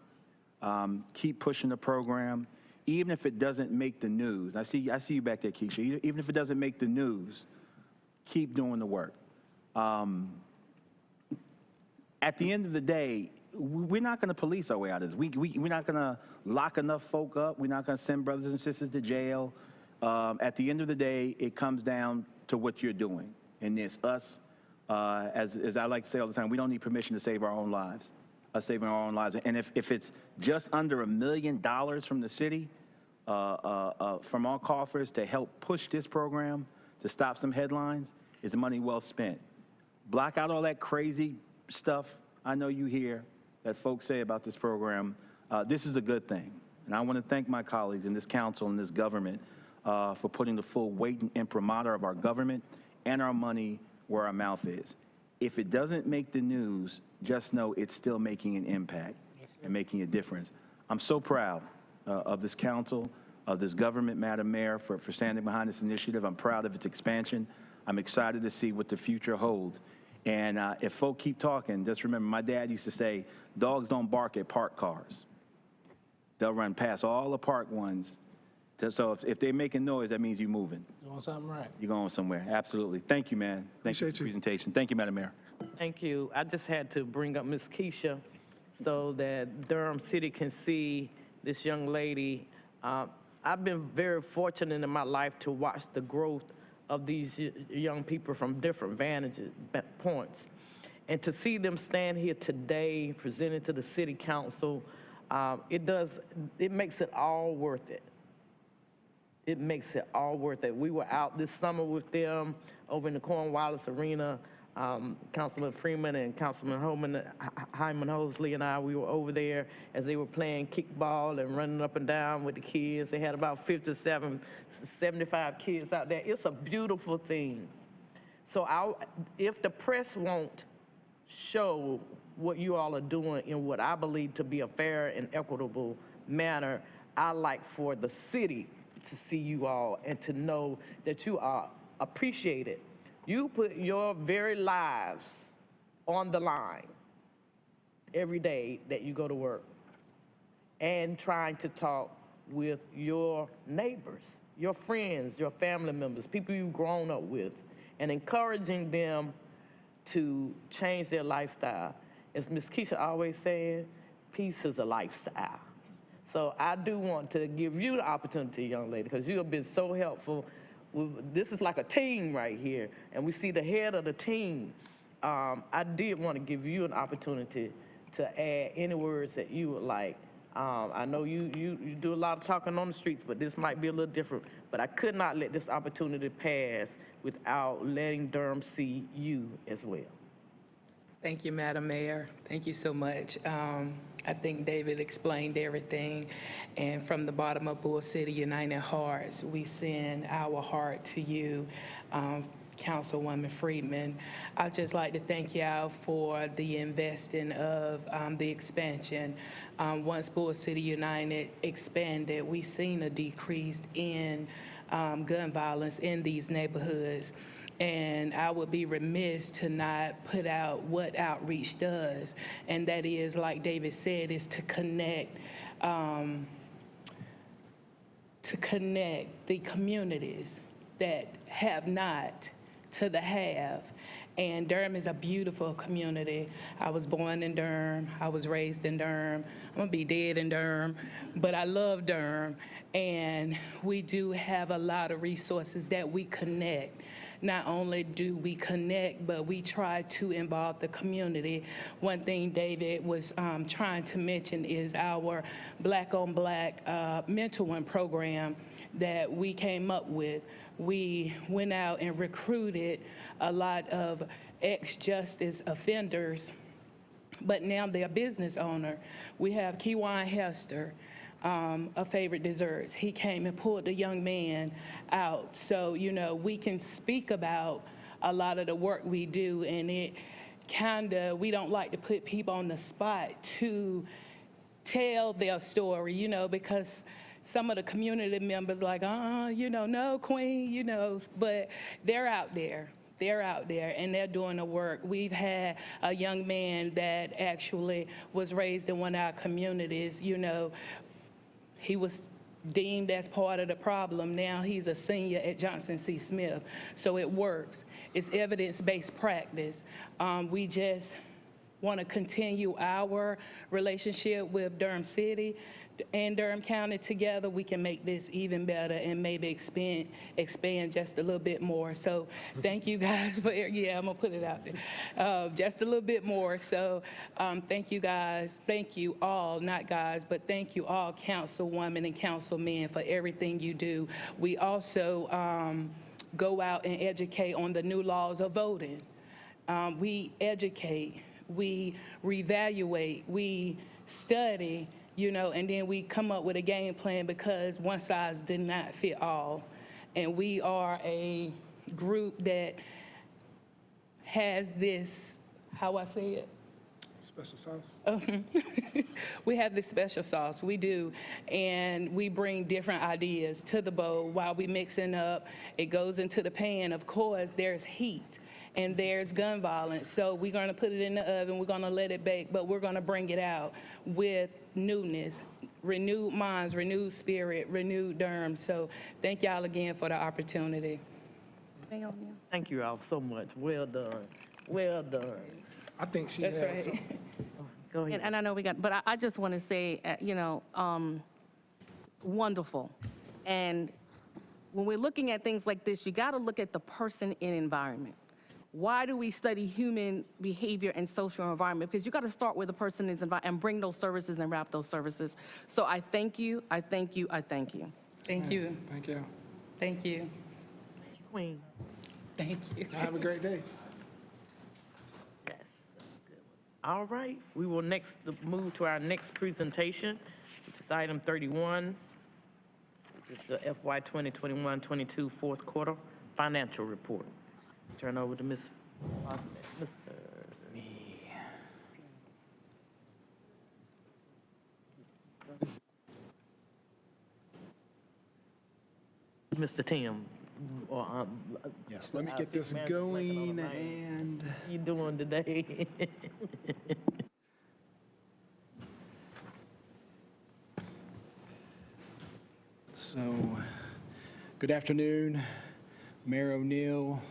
Keep pushing the program. Even if it doesn't make the news. I see you back there, Keisha. Even if it doesn't make the news, keep doing the work. At the end of the day, we're not going to police our way out of this. We're not going to lock enough folk up. We're not going to send brothers and sisters to jail. At the end of the day, it comes down to what you're doing. And it's us. As I like to say all the time, we don't need permission to save our own lives, saving our own lives. And if it's just under $1 million from the city, from our coffers to help push this program to stop some headlines, is money well spent. Block out all that crazy stuff I know you hear that folks say about this program. This is a good thing. And I want to thank my colleagues in this council and this government for putting the full weight and imprimatur of our government and our money where our mouth is. If it doesn't make the news, just know it's still making an impact and making a difference. I'm so proud of this council, of this government, Madam Mayor, for standing behind this initiative. I'm proud of its expansion. I'm excited to see what the future holds. And if folk keep talking, just remember, my dad used to say, dogs don't bark at parked cars. They'll run past all the parked ones. So if they're making noise, that means you're moving. Doing something right. You're going somewhere. Absolutely. Thank you, man. Thank you for the presentation. Thank you, Madam Mayor. Thank you. I just had to bring up Ms. Keisha so that Durham City can see this young lady I've been very fortunate in my life to watch the growth of these young people from different points. And to see them stand here today, presented to the city council, it makes it all worth it. It makes it all worth it. We were out this summer with them over in the Cornwallis Arena. Councilman Freeman and Councilman Hyman Hosley and I, we were over there as they were playing kickball and running up and down with the kids. They had about 75 kids out there. It's a beautiful thing. So if the press won't show what you all are doing in what I believe to be a fair and equitable manner, I like for the city to see you all and to know that you are appreciated. You put your very lives on the line every day that you go to work and trying to talk with your neighbors, your friends, your family members, people you've grown up with, and encouraging them to change their lifestyle. As Ms. Keisha always said, peace is a lifestyle. So I do want to give you the opportunity, young lady, because you have been so helpful. This is like a team right here, and we see the head of the team. I did want to give you an opportunity to add any words that you would like. I know you do a lot of talking on the streets, but this might be a little different. But I could not let this opportunity pass without letting Durham see you as well. Thank you, Madam Mayor. Thank you so much. I think David explained everything. And from the bottom of Bull City United Hearts, we send our heart to you, Councilwoman Freeman. I'd just like to thank y'all for the investing of the expansion. Once Bull City United expanded, we seen a decrease in gun violence in these neighborhoods. And I would be remiss to not put out what outreach does. And that is, like David said, is to connect the communities that have not to the have. And Durham is a beautiful community. I was born in Durham. I was raised in Durham. I'm gonna be dead in Durham, but I love Durham. And we do have a lot of resources that we connect. Not only do we connect, but we try to involve the community. One thing David was trying to mention is our Black on Black mentoring program that we came up with. We went out and recruited a lot of ex-justice offenders, but now they're a business owner. We have Kiwan Hester, of Favorite Desserts. He came and pulled the young man out. So, you know, we can speak about a lot of the work we do, and it we don't like to put people on the spot to tell their story, you know, because some of the community members like, you know, no, Queen, you know, but they're out there. They're out there and they're doing the work. We've had a young man that actually was raised in one of our communities, you know, he was deemed as part of the problem. Now he's a senior at Johnson C. Smith. So it works. It's evidence-based practice. We just want to continue our relationship with Durham City and Durham County together. We can make this even better and maybe expand just a little bit more. So thank you guys for, yeah, I'm gonna put it out there. Just a little bit more. So thank you guys. Thank you all, not guys, but thank you all, councilwomen and councilmen, for everything you do. We also go out and educate on the new laws of voting. We educate, we reevaluate, we study, you know, and then we come up with a game plan because one size did not fit all. And we are a group that has this, how I say it? Special sauce? We have this special sauce, we do, and we bring different ideas to the bowl while we mixing up. It goes into the pan. Of course, there's heat and there's gun violence, so we're gonna put it in the oven, we're gonna let it bake, but we're gonna bring it out with newness, renewed minds, renewed spirit, renewed Durham. So thank y'all again for the opportunity. Thank you all so much. Well done. Well done. I think she That's had right. some- Go ahead. And I know we got, but I just want to say, you know, wonderful. And when we're looking at things like this, you got to look at the person in environment. Why do we study human behavior and social environment? Because you got to start with the person is and bring those services and wrap those services. So I thank you, I thank you, I thank you. Thank you. Thank you. Thank you. Queen. Thank you. Have a great day. Yes. All right, we will next move to our next presentation, which is item 31, which is the FY 2021-22 fourth quarter financial report. Turn over to Ms. Fawcett. Mr. Tim. Yes, let me get this going and. How you doing today? So, good afternoon, Mayor O'Neill,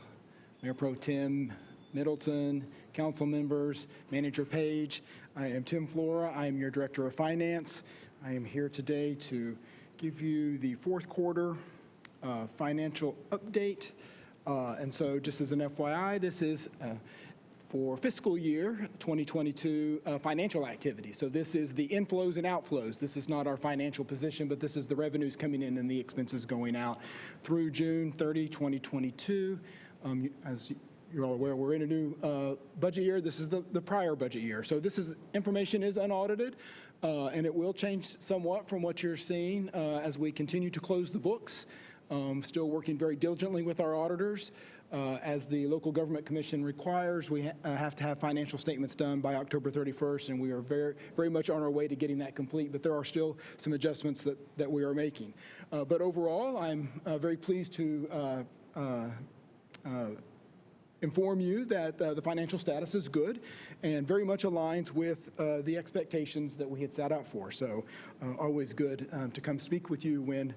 Mayor Pro Tem Middleton, council members, Manager Page. I am Tim Flora. I am your Director of Finance. I am here today to give you the fourth quarter financial update. And so just as an FYI, this is for fiscal year 2022 financial activity. So this is the inflows and outflows. This is not our financial position, but this is the revenues coming in and the expenses going out through June 30, 2022. As you're all aware, we're in a new budget year. This is the prior budget year. So this is information is unaudited, and it will change somewhat from what you're seeing as we continue to close the books. Still working very diligently with our auditors. As the Local Government Commission requires, we have to have financial statements done by October 31st, and we are very, very much on our way to getting that complete, but there are still some adjustments that we are making. But overall, I'm very pleased to inform you that the financial status is good and very much aligns with the expectations that we had set out for. So always good to come speak with you when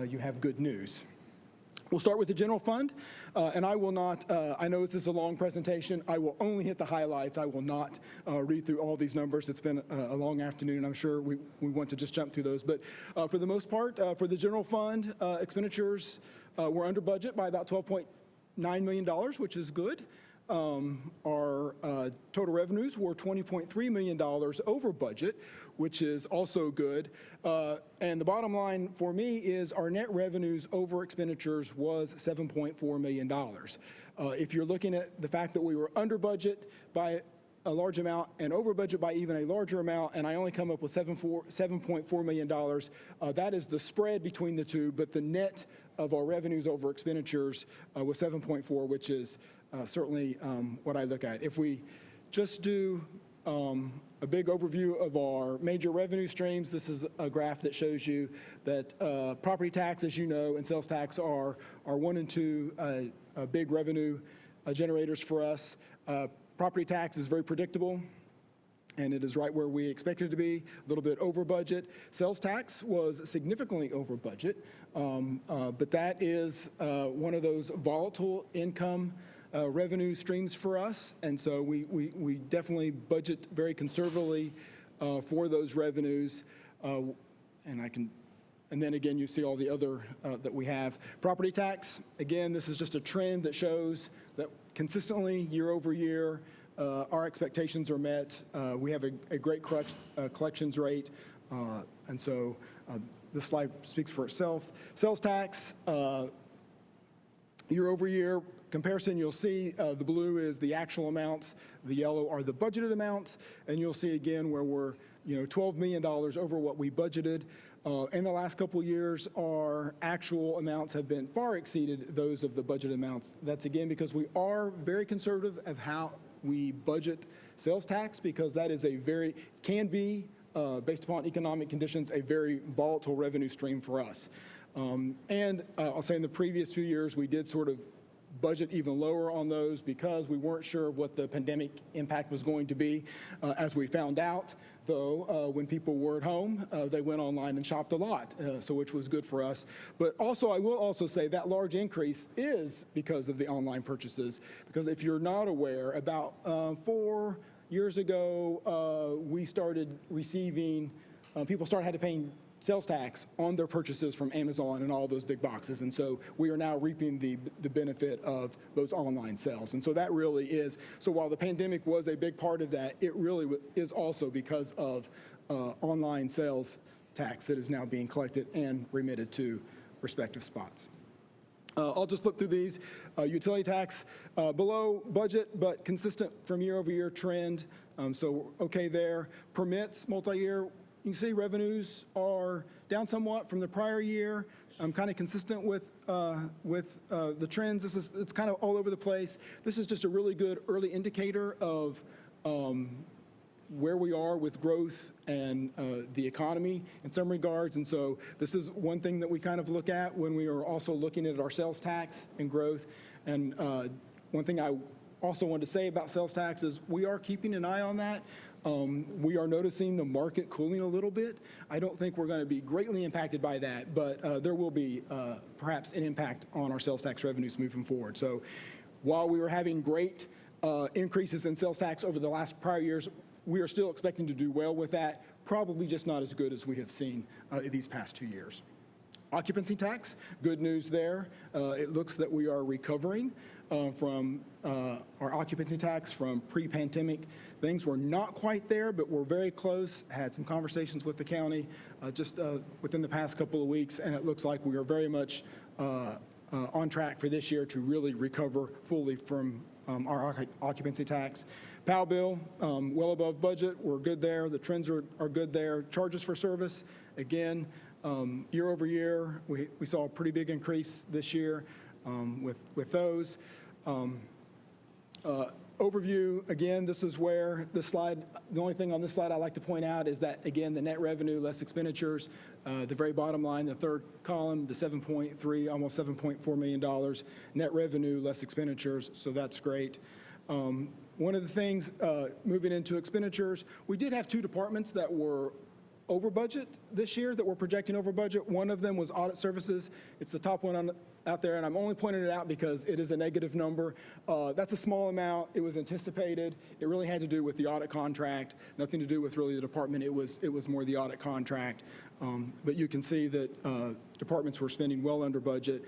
you have good news. We'll start with the general fund, and I will not, I know this is a long presentation, I will only hit the highlights. I will not read through all these numbers. It's been a long afternoon. I'm sure we want to just jump through those. But for the most part, for the general fund, expenditures were under budget by about $12.9 million, which is good. Our total revenues were $20.3 million over budget, which is also good. And the bottom line for me is our net revenues over expenditures was $7.4 million. If you're looking at the fact that we were under budget by a large amount and over budget by even a larger amount, and I only come up with $7.4 million, that is the spread between the two, but the net of our revenues over expenditures was 7.4, which is certainly what I look at. If we just do a big overview of our major revenue streams, this is a graph that shows you that property tax, as you know, and sales tax are one and two big revenue generators for us. Property tax is very predictable, and it is right where we expected it to be, a little bit over budget. Sales tax was significantly over budget, but that is one of those volatile income revenue streams for us, and so we definitely budget very conservatively for those revenues, and then again, you see all the other that we have. Property tax, again, this is just a trend that shows that consistently, year over year, our expectations are met. We have a great collections rate, and so this slide speaks for itself. Sales tax, year over year comparison, you'll see the blue is the actual amounts, the yellow are the budgeted amounts, and you'll see again where we're $12 million over what we budgeted. In the last couple of years, our actual amounts have been far exceeded those of the budget amounts. That's again because we are very conservative of how we budget sales tax, because that is can be, based upon economic conditions, a very volatile revenue stream for us. And I'll say in the previous few years, we did sort of budget even lower on those because we weren't sure of what the pandemic impact was going to be. As we found out, though, when people were at home, they went online and shopped a lot, so which was good for us. But also, I will also say that large increase is because of the online purchases, because if you're not aware, about 4 years ago, we started receiving, people had to pay sales tax on their purchases from Amazon and all those big boxes. And so we are now reaping the benefit of those online sales. And so that really is, so while the pandemic was a big part of that, it really is also because of online sales tax that is now being collected and remitted to respective spots. I'll just flip through these. Utility tax, below budget, but consistent from year-over-year trend. So okay there. Permits, multi-year, you can see revenues are down somewhat from the prior year. Kind of consistent with the trends. It's kind of all over the place. This is just a really good early indicator of where we are with growth and the economy in some regards. And so this is one thing that we kind of look at when we are also looking at our sales tax and growth. And one thing I also wanted to say about sales tax is we are keeping an eye on that. We are noticing the market cooling a little bit. I don't think we're going to be greatly impacted by that, but there will be perhaps an impact on our sales tax revenues moving forward. So while we were having great increases in sales tax over the last prior years, we are still expecting to do well with that, probably just not as good as we have seen these past 2 years. Occupancy tax, good news there. It looks that we are recovering from our occupancy tax from pre-pandemic things. We're not quite there, but we're very close. Had some conversations with the county just within the past couple of weeks, and it looks like we are very much on track for this year to really recover fully from our occupancy tax. PAL bill, well above budget. We're good there. The trends are good there. Charges for service, again, year over year, we saw a pretty big increase this year with those. Overview, again, this is where the slide, the only thing on this slide I like to point out is that, again, the net revenue less expenditures, the very bottom line, the third column, the 7.3, almost $7.4 million net revenue less expenditures, so that's great. One of the things, moving into expenditures, we did have 2 departments that were over budget this year, that we're projecting over budget. One of them was audit services. It's the top one out there, and I'm only pointing it out because it is a negative number. That's a small amount. It was anticipated. It really had to do with the audit contract, nothing to do with really the department. It was more the audit contract. But you can see that departments were spending well under budget.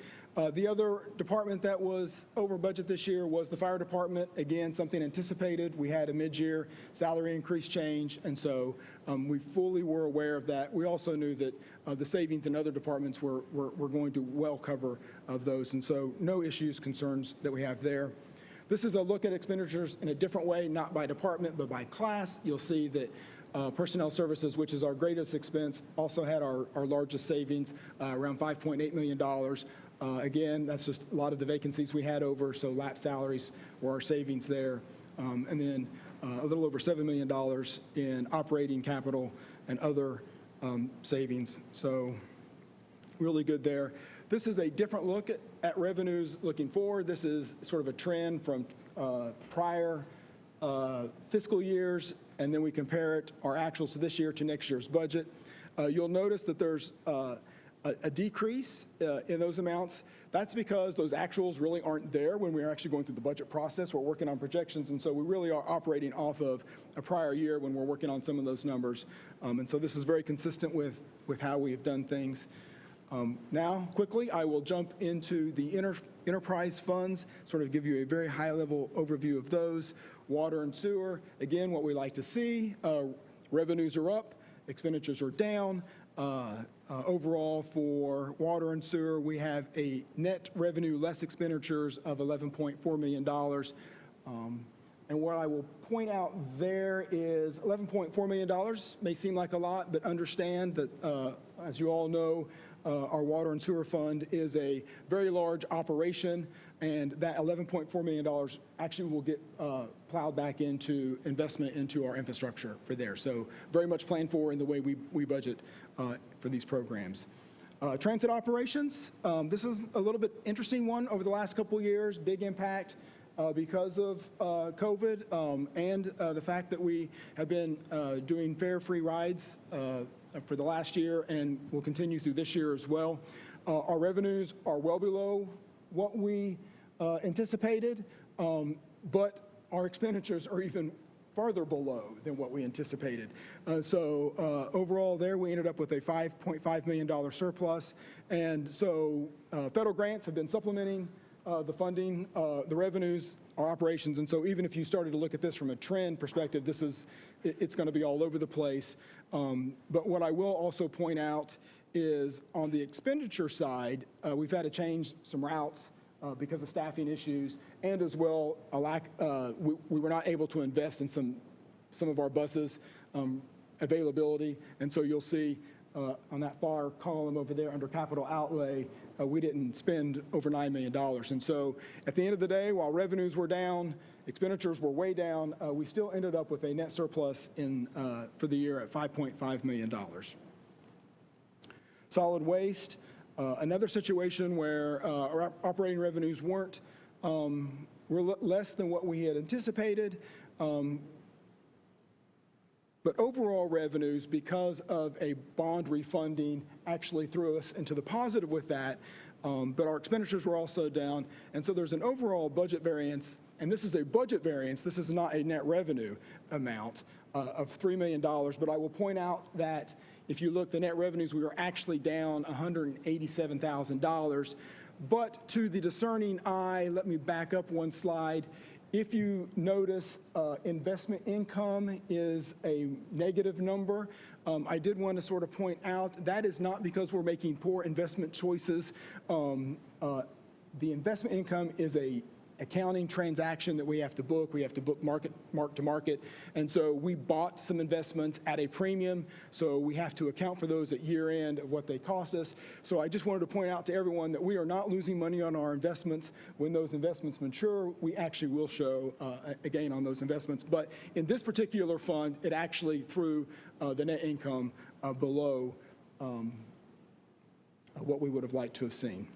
The other department that was over budget this year was the fire department. Again, something anticipated. We had a mid-year salary increase change, and so we fully were aware of that. We also knew that the savings in other departments were going to well cover of those, and so no issues, concerns that we have there. This is a look at expenditures in a different way, not by department, but by class. You'll see that personnel services, which is our greatest expense, also had our largest savings, around $5.8 million. Again, that's just a lot of the vacancies we had over, so lap salaries were our savings there. And then a little over $7 million in operating capital and other savings. So really good there. This is a different look at revenues looking forward. This is sort of a trend from prior fiscal years, and then we compare it, our actuals to this year to next year's budget. You'll notice that there's a decrease in those amounts. That's because those actuals really aren't there when we're actually going through the budget process. We're working on projections, and so we really are operating off of a prior year when we're working on some of those numbers. And so this is very consistent with how we have done things. Now, quickly, I will jump into the enterprise funds, sort of give you a very high-level overview of those. Water and sewer, again, what we like to see, revenues are up, expenditures are down. Overall, for water and sewer, we have a net revenue less expenditures of $11.4 million. And what I will point out there is $11.4 million may seem like a lot, but understand that, as you all know, our water and sewer fund is a very large operation, and that $11.4 million actually will get plowed back into investment into our infrastructure for there. So very much planned for in the way we budget for these programs. Transit operations, this is a little bit interesting one over the last couple of years, big impact because of COVID and the fact that we have been doing fare-free rides for the last year and will continue through this year as well. Our revenues are well below what we anticipated, but our expenditures are even farther below than what we anticipated. So overall there, we ended up with a $5.5 million surplus. And so federal grants have been supplementing the funding, the revenues, our operations. And so even if you started to look at this from a trend perspective, it's going to be all over the place. But what I will also point out is on the expenditure side, we've had to change some routes because of staffing issues, and as well a lack. We were not able to invest in some of our buses availability, and so you'll see on that far column over there under capital outlay, we didn't spend over $9 million. And so at the end of the day, while revenues were down, expenditures were way down, we still ended up with a net surplus for the year at $5.5 million. Solid waste, another situation where our operating revenues were less than what we had anticipated. But overall revenues, because of a bond refunding, actually threw us into the positive with that. But our expenditures were also down. And so there's an overall budget variance, and this is a budget variance. This is not a net revenue amount of $3 million. But I will point out that if you look, the net revenues, we were actually down $187,000. But to the discerning eye, let me back up one slide. If you notice, investment income is a negative number. I did want to sort of point out that is not because we're making poor investment choices. The investment income is a accounting transaction that we have to book. We have to book mark to market. And so we bought some investments at a premium. So we have to account for those at year end of what they cost us. So I just wanted to point out to everyone that we are not losing money on our investments. When those investments mature, we actually will show a gain on those investments. But in this particular fund, it actually threw the net income below what we would have liked to have seen.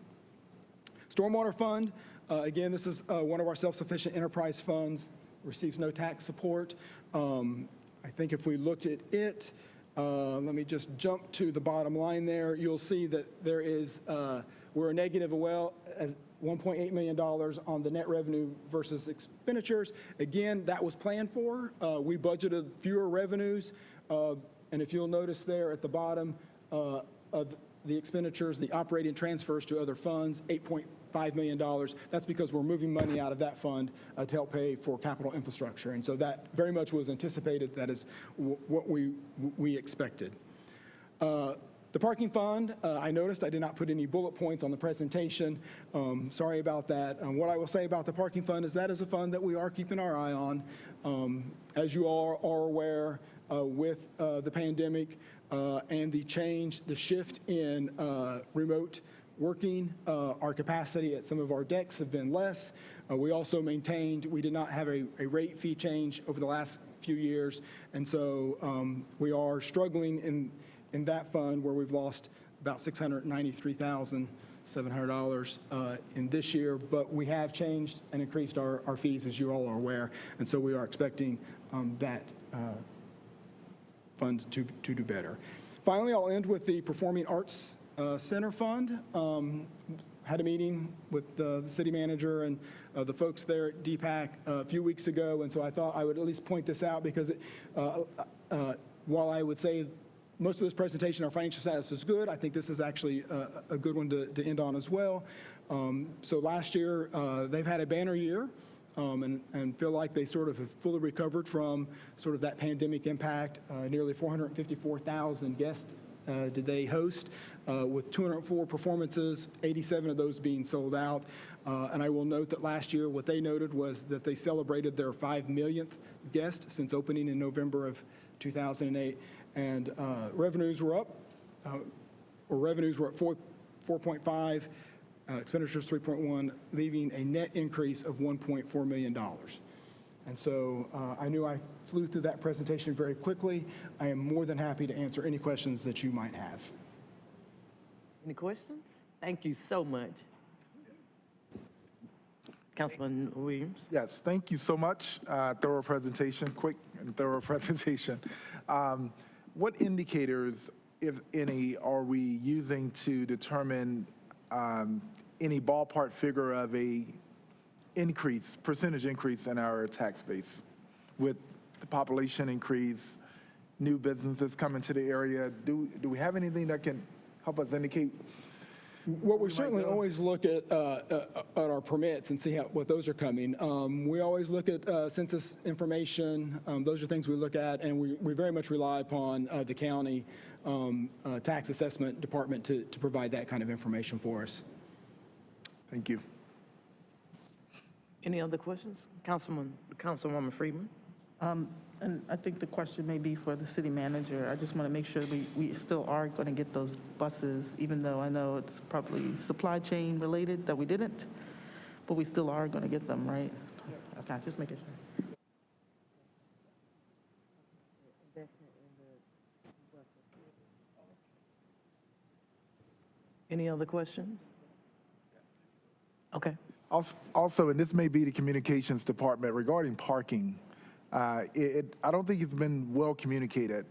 Stormwater fund. Again, this is one of our self-sufficient enterprise funds, receives no tax support. I think if we looked at it, let me just jump to the bottom line there. You'll see that there is, we're a negative as $1.8 million on the net revenue versus expenditures. Again, that was planned for. We budgeted fewer revenues. And if you'll notice there at the bottom of the expenditures, the operating transfers to other funds, $8.5 million. That's because we're moving money out of that fund to help pay for capital infrastructure. And so that very much was anticipated. That is what we expected. The parking fund, I noticed I did not put any bullet points on the presentation. Sorry about that. What I will say about the parking fund is that is a fund that we are keeping our eye on. As you all are aware, with the pandemic and the shift in remote working, our capacity at some of our decks have been less. We also we did not have a rate fee change over the last few years. And so we are struggling in that fund where we've lost about $693,700 in this year, but we have changed and increased our fees, as you all are aware. And so we are expecting that fund to do better. Finally, I'll end with the Performing Arts Center Fund. Had a meeting with the city manager and the folks there at DPAC a few weeks ago, and so I thought I would at least point this out because while I would say most of this presentation, our financial status is good, I think this is actually a good one to end on as well. So last year, they've had a banner year. And feel like they sort of have fully recovered from sort of that pandemic impact. Nearly 454,000 guests did they host with 204 performances, 87 of those being sold out. And I will note that last year what they noted was that they celebrated their 5 millionth guest since opening in November of 2008. And revenues were up, revenues were at 4.5. Expenditures 3.1, leaving a net increase of $1.4 million. And so I knew I flew through that presentation very quickly. I am more than happy to answer any questions that you might have. Any questions? Thank you so much. Councilman Williams. Yes, thank you so much. Thorough presentation, quick and thorough presentation. What indicators, if any, are we using to determine any ballpark figure of a percentage increase in our tax base with the population increase, new businesses coming to the area. Do we have anything that can help us indicate? Well, we certainly always look at our permits and see what those are coming. We always look at census information. Those are things we look at, and we very much rely upon the county tax assessment department to provide that kind of information for us. Thank you. Any other questions? Councilwoman Freeman? And I think the question may be for the city manager. I just want to make sure we still are going to get those buses, even though I know it's probably supply chain related that we didn't, but we still are going to get them, right? Okay, just making sure. Any other questions? Okay. Also, and this may be the communications department regarding parking, I don't think it's been well communicated,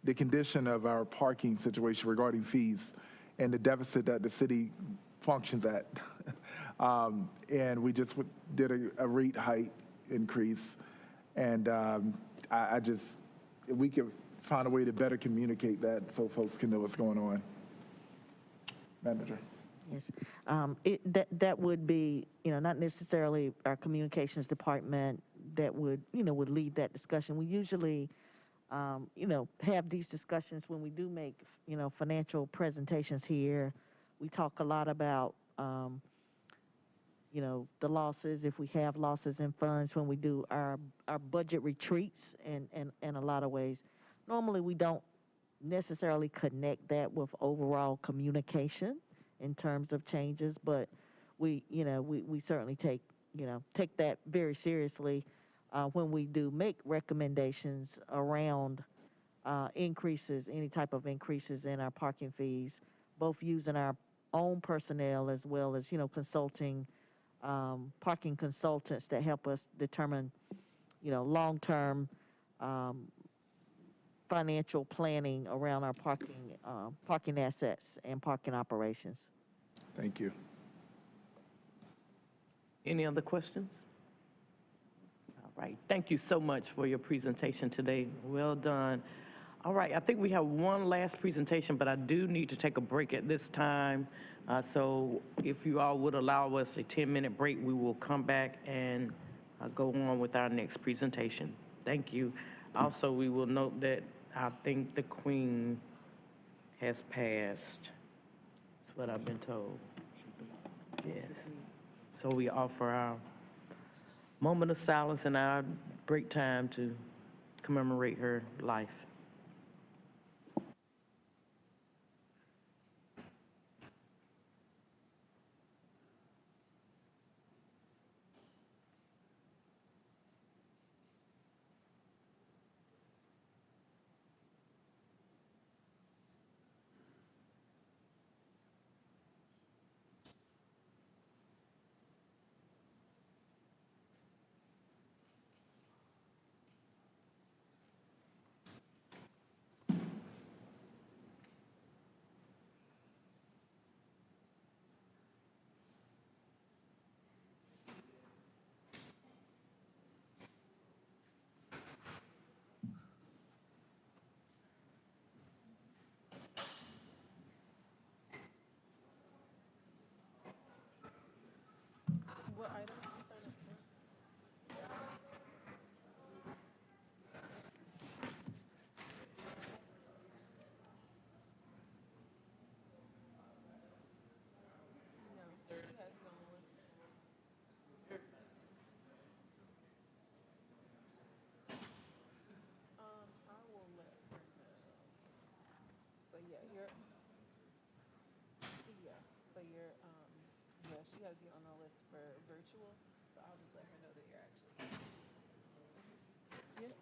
the condition of our parking situation regarding fees and the deficit that the city functions at. And we just did a rate height increase. And I just, if we could find a way to better communicate that so folks can know what's going on. Manager. Yes, that would be, not necessarily our communications department that would lead that discussion. We usually, have these discussions when we do make, financial presentations here. We talk a lot about, the losses, if we have losses in funds, when we do our budget retreats in a lot of ways. Normally, we don't necessarily connect that with overall communication in terms of changes, but we certainly take that very seriously when we do make recommendations around increases, any type of increases in our parking fees, both using our own personnel as well as consulting parking consultants that help us determine long-term financial planning around our parking assets and parking operations. Thank you. Any other questions? All right, thank you so much for your presentation today. Well done. All right, I think we have one last presentation, but I do need to take a break at this time. So if you all would allow us a 10-minute break, we will come back and go on with our next presentation. Thank you. Also, we will note that I think the Queen has passed. That's what I've been told. Yes. So we offer our moment of silence and our break time to commemorate her life. What item did you sign up for? She has you on the list for virtual, so I'll just let her know that you're actually. Yeah.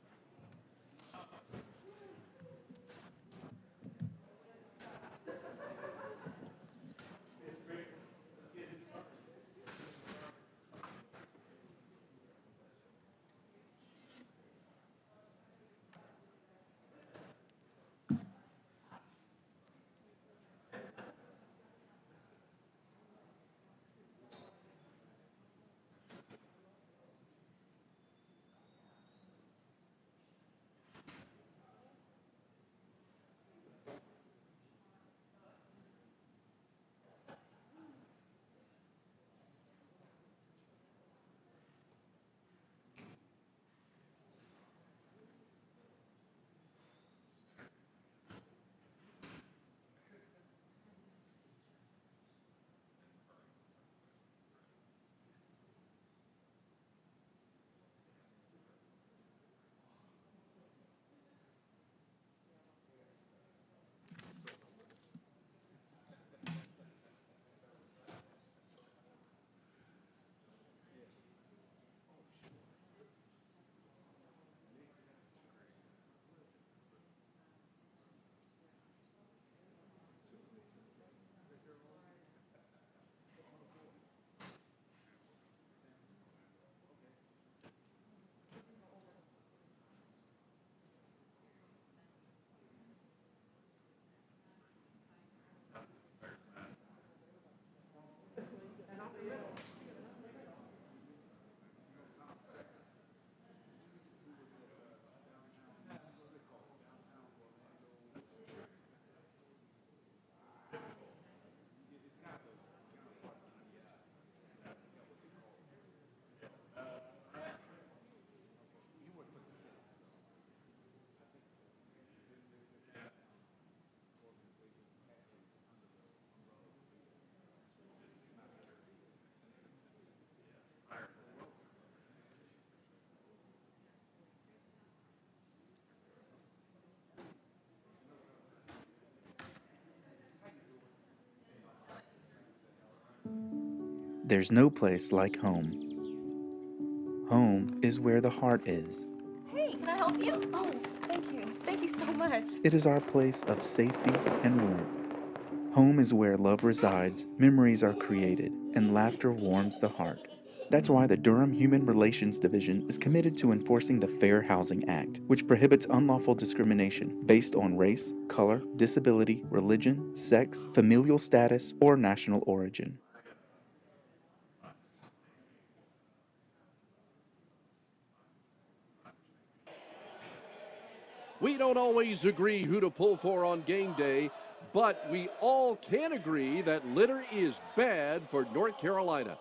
There's no place like home. Home is where the heart is. Hey, can I help you? Oh, thank you. Thank you so much. It is our place of safety and warmth. Home is where love resides, memories are created, and laughter warms the heart. That's why the Durham Human Relations Division is committed to enforcing the Fair Housing Act, which prohibits unlawful discrimination based on race, color, disability, religion, sex, familial status, or national origin. We don't always agree who to pull for on game day, but we all can agree that litter is bad for North Carolina.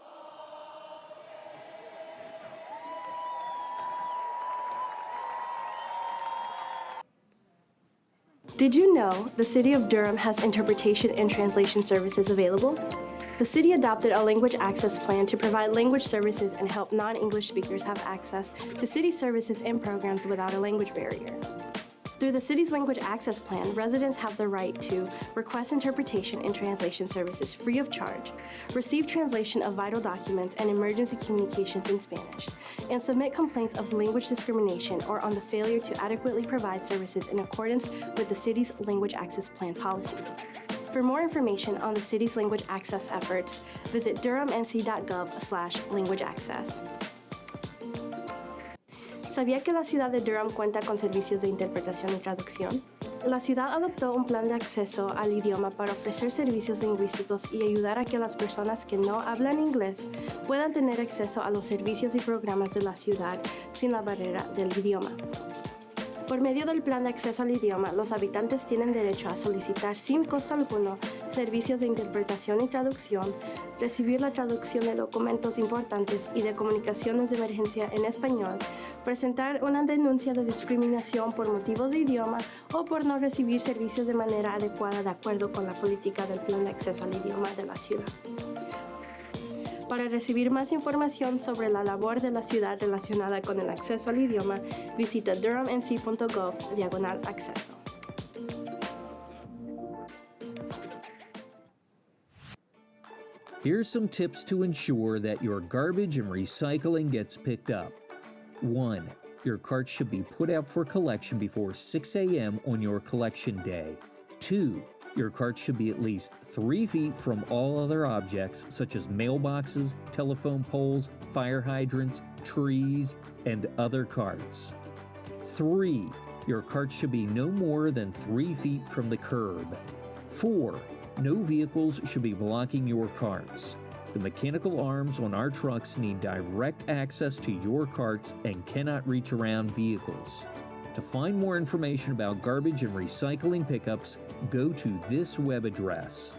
Did you know the City of Durham has interpretation and translation services available? The city adopted a language access plan to provide language services and help non-English speakers have access to city services and programs without a language barrier. Through the city's language access plan, residents have the right to request interpretation and translation services free of charge, receive translation of vital documents and emergency communications in Spanish, and submit complaints of language discrimination or on the failure to adequately provide services in accordance with the city's language access plan policy. For more information on the city's language access efforts, visit durhamnc.gov/languageaccess. ¿Sabía que la ciudad de Durham cuenta con servicios de interpretación y traducción? La ciudad adoptó un plan de acceso al idioma para ofrecer servicios lingüísticos y ayudar a que las personas que no hablan inglés puedan tener acceso a los servicios y programas de la ciudad sin la barrera del idioma. Por medio del plan de acceso al idioma, los habitantes tienen derecho a solicitar sin costo alguno servicios de interpretación y traducción, recibir la traducción de documentos importantes y de comunicaciones de emergencia en español, presentar una denuncia de discriminación por motivos de idioma o por no recibir servicios de manera adecuada de acuerdo con la política del plan de acceso al idioma de la ciudad. Para recibir más información sobre la labor de la ciudad relacionada con el acceso al idioma, visita durhamnc.gov/acceso. Here's some tips to ensure that your garbage and recycling gets picked up. 1. Your cart should be put out for collection before 6 a.m. on your collection day. 2. Your cart should be at least 3 feet from all other objects such as mailboxes, telephone poles, fire hydrants, trees, and other carts. 3. Your cart should be no more than 3 feet from the curb. 4. No vehicles should be blocking your carts. The mechanical arms on our trucks need direct access to your carts and cannot reach around vehicles. To find more information about garbage and recycling pickups, go to this web address.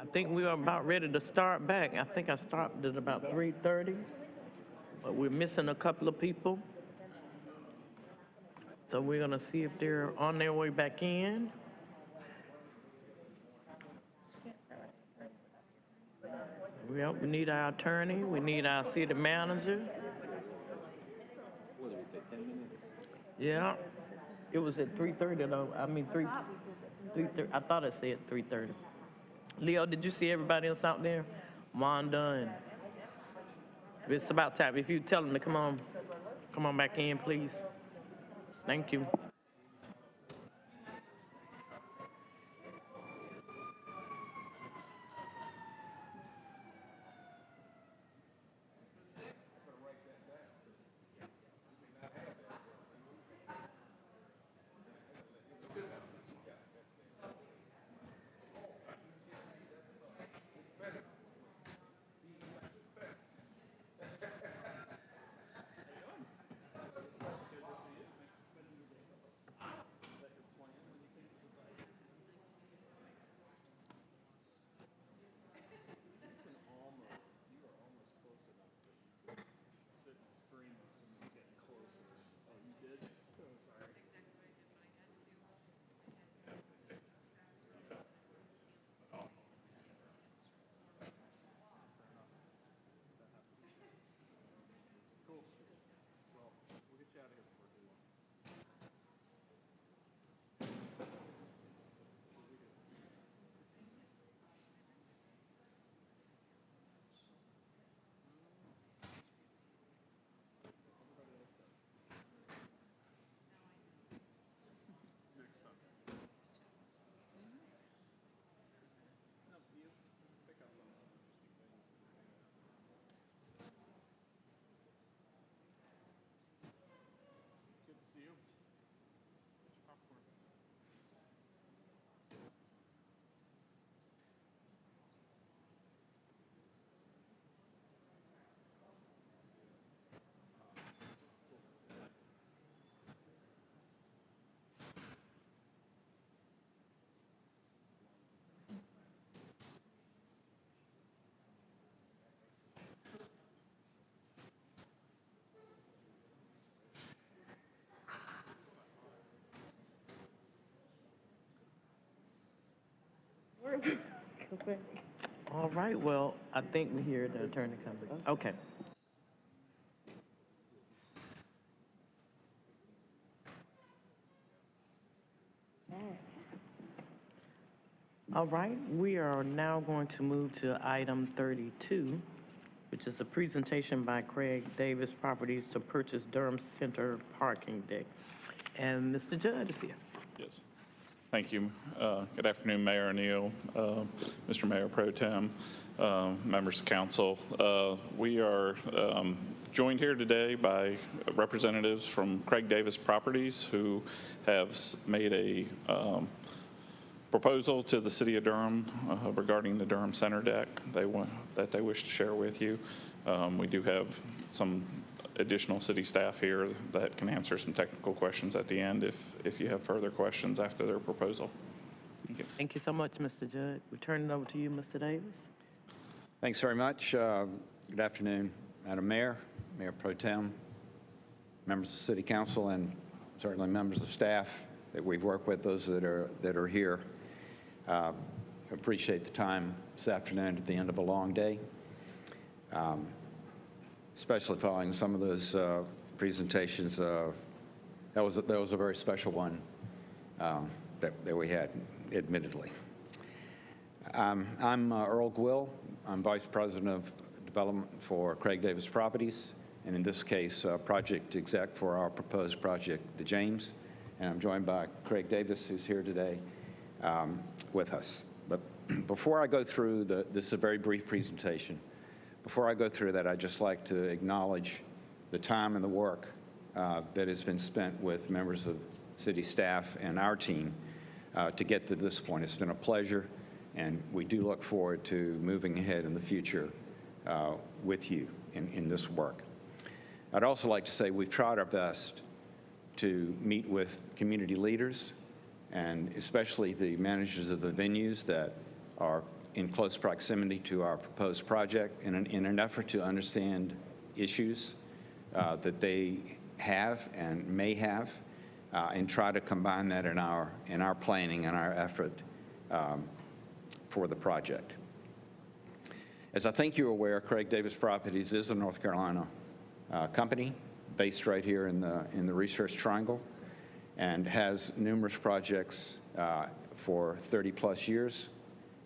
I think we are about ready to start back. I think I stopped at about 3:30, but we're missing a couple of people. So we're gonna see if they're on their way back in. Well, we need our attorney, we need our city manager. Yeah, it was at 3:30 though. I mean, 3:30. I thought it said 3:30. Leo, did you see everybody else out there? Wanda and it's about time. If you tell them to come on back in, please. Thank you. All right, well, I think we hear the attorney coming. Okay. All right, we are now going to move to item 32, which is a presentation by Craig Davis Properties to purchase Durham Center parking deck. And Mr. Judd is here. Yes. Thank you. Good afternoon, Mayor O'Neill, Mr. Mayor Pro Tem, members of council. We are joined here today by representatives from Craig Davis Properties who have made a proposal to the city of Durham regarding the Durham Center deck that they wish to share with you. We do have some additional city staff here that can answer some technical questions at the end if you have further questions after their proposal. Thank you. Thank you so much, Mr. Judd. We turn it over to you, Mr. Davis. Thanks very much. Good afternoon, Madam Mayor, Mayor Pro Tem, members of City Council, and certainly members of staff that we've worked with, those that are here. Appreciate the time this afternoon at the end of a long day. Especially following some of those presentations. That was a very special one that we had, admittedly. I'm Earl Gwill. I'm Vice President of Development for Craig Davis Properties, and in this case, project exec for our proposed project, the James. And I'm joined by Craig Davis, who's here today with us. But before I go through this is a very brief presentation. Before I go through that, I'd just like to acknowledge the time and the work that has been spent with members of city staff and our team to get to this point. It's been a pleasure, and we do look forward to moving ahead in the future with you in this work. I'd also like to say we've tried our best to meet with community leaders and especially the managers of the venues that are in close proximity to our proposed project in an effort to understand issues that they have and may have, and try to combine that in our planning and our effort for the project. As I think you're aware, Craig Davis Properties is a North Carolina company based right here in the Research Triangle, and has numerous projects for 30-plus years.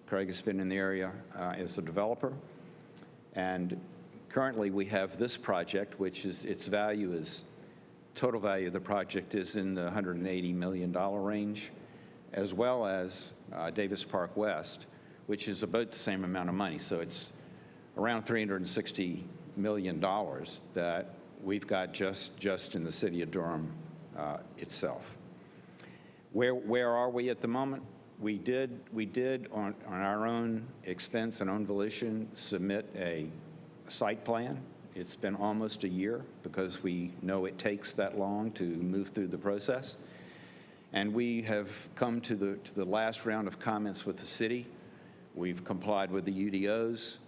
Craig has been in the area as a developer, and currently we have this project, which is its value is, total value of the project is in the $180 million range, as well as Davis Park West, which is about the same amount of money. So it's around $360 million that we've got just in the city of Durham itself. Where are we at the moment? We did on our own expense and own volition submit a site plan. It's been almost a year because we know it takes that long to move through the process. And we have come to the last round of comments with the city. We've complied with the UDOs.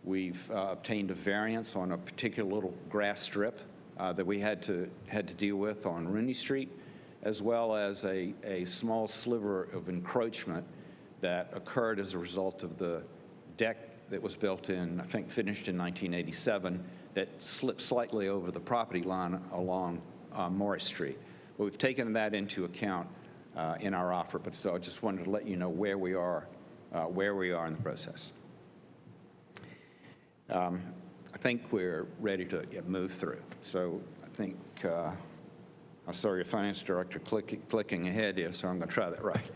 We've obtained a variance on a particular little grass strip that we had to deal with on Rooney Street, as well as a small sliver of encroachment that occurred as a result of the deck that was built in, I think finished in 1987, that slipped slightly over the property line along Morris Street. But we've taken that into account in our offer, but so I just wanted to let you know where we are in the process. I think we're ready to move through. So I think, I saw your finance director clicking ahead here, so I'm going to try that right.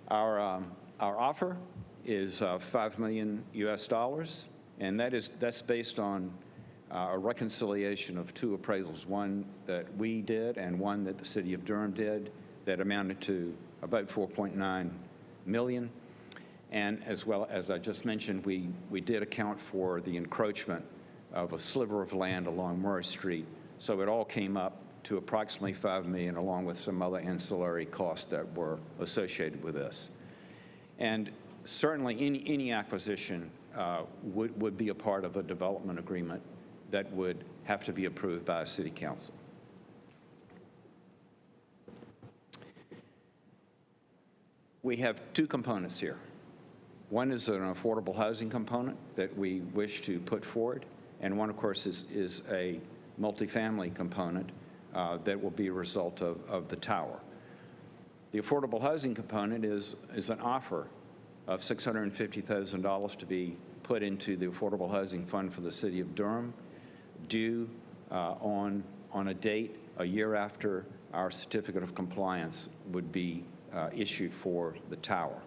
Our offer is $5 million US, and that's based on a reconciliation of two appraisals, one that we did and one that the city of Durham did, that amounted to about $4.9 million. And as well as I just mentioned, we did account for the encroachment of a sliver of land along Morris Street. So it all came up to approximately $5 million, along with some other ancillary costs that were associated with this. And certainly any acquisition would be a part of a development agreement that would have to be approved by a city council. We have two components here. One is an affordable housing component that we wish to put forward, and one, of course, is a multifamily component that will be a result of the tower. The affordable housing component is an offer of $650,000 to be put into the Affordable Housing Fund for the City of Durham, due on a date a year after our certificate of compliance would be issued for the tower.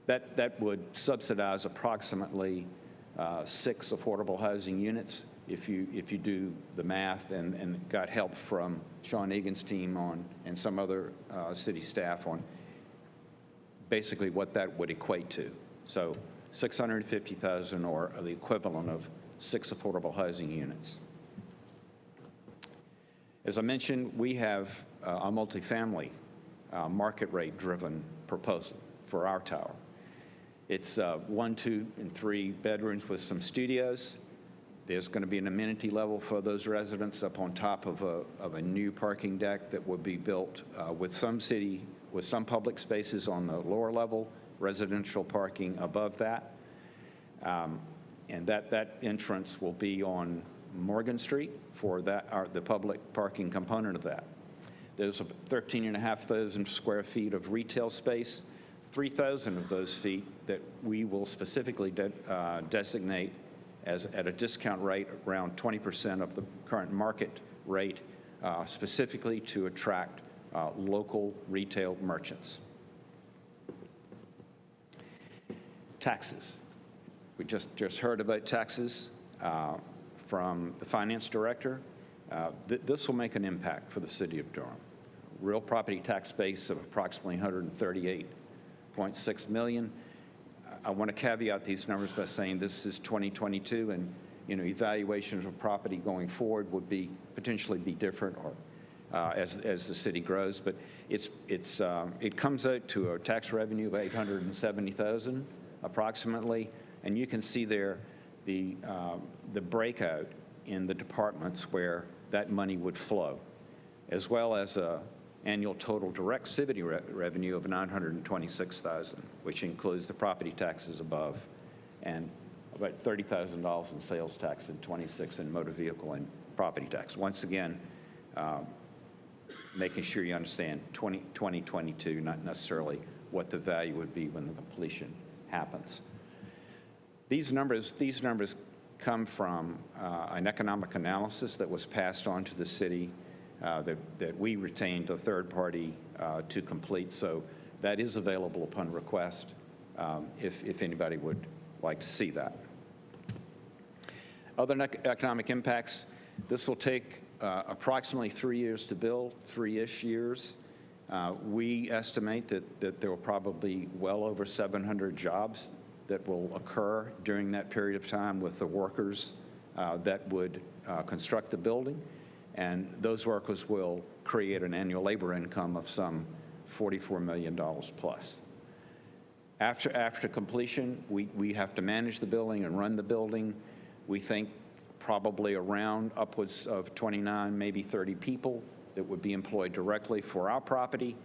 That would subsidize approximately 6 affordable housing units if you do the math, and got help from Sean Egan's team and some other city staff on basically what that would equate to. So $650,000, or the equivalent of 6 affordable housing units. As I mentioned, we have a multifamily market rate driven proposal for our tower. It's 1, 2, and 3 bedrooms with some studios. There's going to be an amenity level for those residents up on top of a new parking deck that will be built with some public spaces on the lower level, residential parking above that. And that entrance will be on Morgan Street for the public parking component of that. There's 13,500 square feet of retail space, 3,000 of those feet that we will specifically designate as at a discount rate around 20% of the current market rate, specifically to attract local retail merchants. Taxes. We just heard about taxes from the finance director. This will make an impact for the city of Durham. Real property tax base of approximately $138.6 million. I want to caveat these numbers by saying this is 2022, and evaluations of property going forward would potentially be different, or as the city grows. But it comes out to a tax revenue of $870,000 approximately, and you can see there the breakout in the departments where that money would flow, as well as a annual total direct city revenue of $926,000, which includes the property taxes above, and about $30,000 in sales tax and $26,000 in motor vehicle and property tax. Once again, making sure you understand 2022, not necessarily what the value would be when the completion happens. These numbers come from an economic analysis that was passed on to the city that we retained a third party to complete. So that is available upon request if anybody would like to see that. Other economic impacts, this will take approximately 3 years to build, 3-ish years. We estimate that there will probably be well over 700 jobs that will occur during that period of time with the workers that would construct the building. And those workers will create an annual labor income of some $44 million plus. After completion, we have to manage the building and run the building. We think probably around upwards of 29, maybe 30 people that would be employed directly for our property,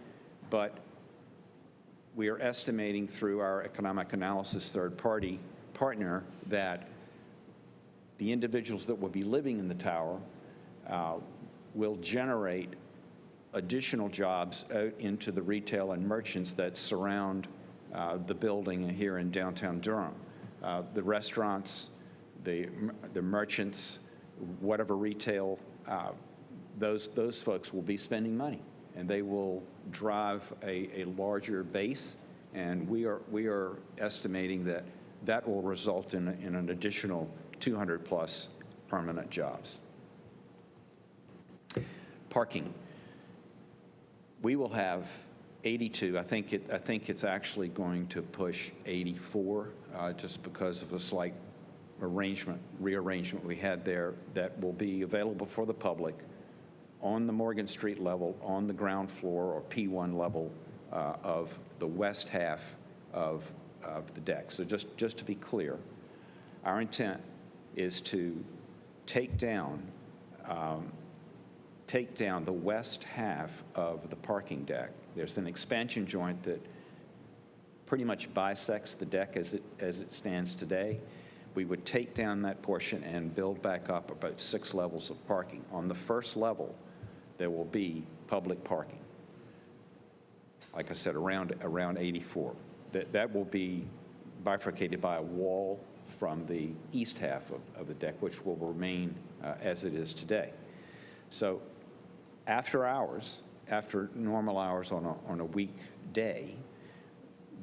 but we are estimating through our economic analysis third-party partner that the individuals that will be living in the tower will generate additional jobs out into the retail and merchants that surround the building here in downtown Durham. The restaurants, the merchants, whatever retail, those folks will be spending money, and they will drive a larger base, and we are estimating that will result in an additional 200 plus permanent jobs. Parking. We will have 82. I think it's actually going to push 84 just because of a slight rearrangement we had there that will be available for the public on the Morgan Street level, on the ground floor or P1 level of the west half of the deck. So just to be clear, our intent is to take down the west half of the parking deck. There's an expansion joint that pretty much bisects the deck as it stands today. We would take down that portion and build back up about 6 levels of parking. On the first level, there will be public parking. Like I said, around 84. That will be bifurcated by a wall from the east half of the deck, which will remain as it is today. So after hours, after normal hours on a weekday,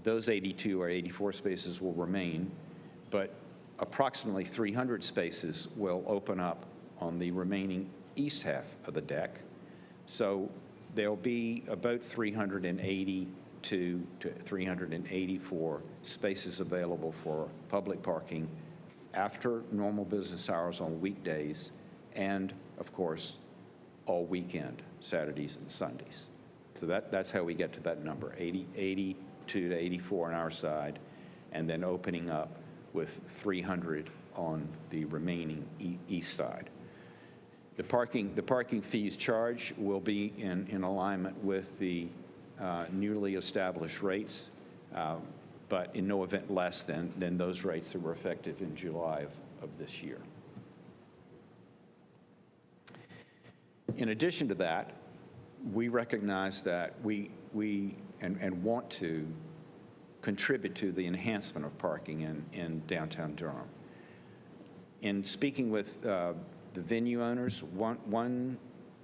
those 82 or 84 spaces will remain, but approximately 300 spaces will open up on the remaining east half of the deck. So there'll be about 380 to 384 spaces available for public parking after normal business hours on weekdays and, of course, all weekend, Saturdays and Sundays. So that's how we get to that number, 82 to 84 on our side, and then opening up with 300 on the remaining east side. The parking fees charged will be in alignment with the newly established rates, but in no event less than those rates that were effective in July of this year. In addition to that, we recognize that we want to contribute to the enhancement of parking in downtown Durham. In speaking with the venue owners, one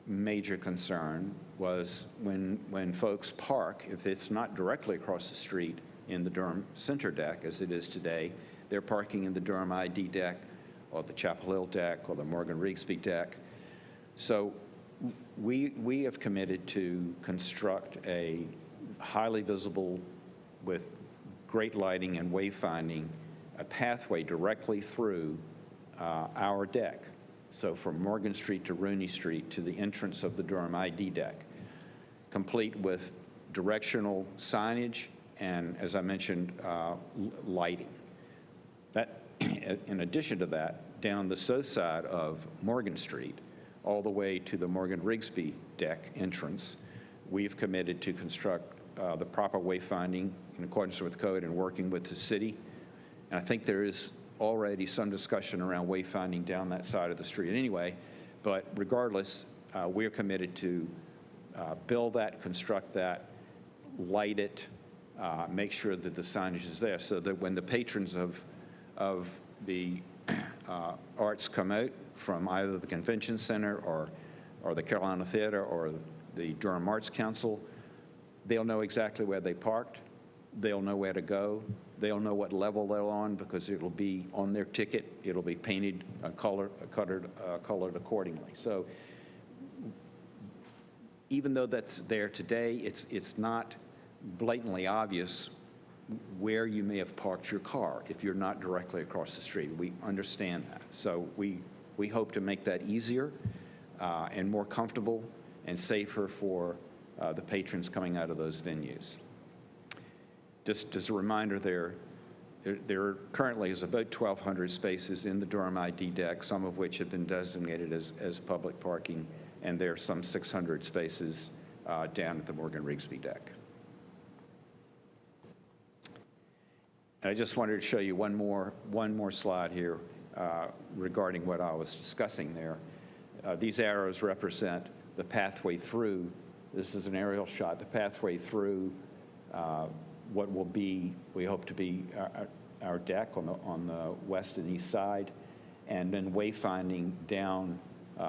major concern was when folks park, if it's not directly across the street in the Durham Center deck as it is today, they're parking in the Durham ID deck or the Chapel Hill deck or the Morgan Rigsby deck. So we have committed to construct a highly visible, with great lighting and wayfinding, a pathway directly through our deck. So from Morgan Street to Rooney Street to the entrance of the Durham ID deck, complete with directional signage and as I mentioned, lighting. That, in addition to that, down the south side of Morgan Street, all the way to the Morgan Rigsby deck entrance, we've committed to construct the proper wayfinding in accordance with code and working with the city. And I think there is already some discussion around wayfinding down that side of the street anyway, but regardless, we're committed to build that, construct that, light it, make sure that the signage is there so that when the patrons of the arts come out from either the Convention Center or the Carolina Theater or the Durham Arts Council, they'll know exactly where they parked, they'll know where to go, they'll know what level they're on because it'll be on their ticket, it'll be painted, colored accordingly. So even though that's there today, it's not blatantly obvious where you may have parked your car if you're not directly across the street. We understand that. So we hope to make that easier and more comfortable and safer for the patrons coming out of those venues. Just a reminder, there currently is about 1,200 spaces in the Durham ID deck, some of which have been designated as public parking, and there are some 600 spaces down at the Morgan Rigsby deck. And I just wanted to show you one more slide here regarding what I was discussing there. These arrows represent the pathway through. This is an aerial shot, the pathway through what will be, we hope to be our deck on the west and east side, and then wayfinding down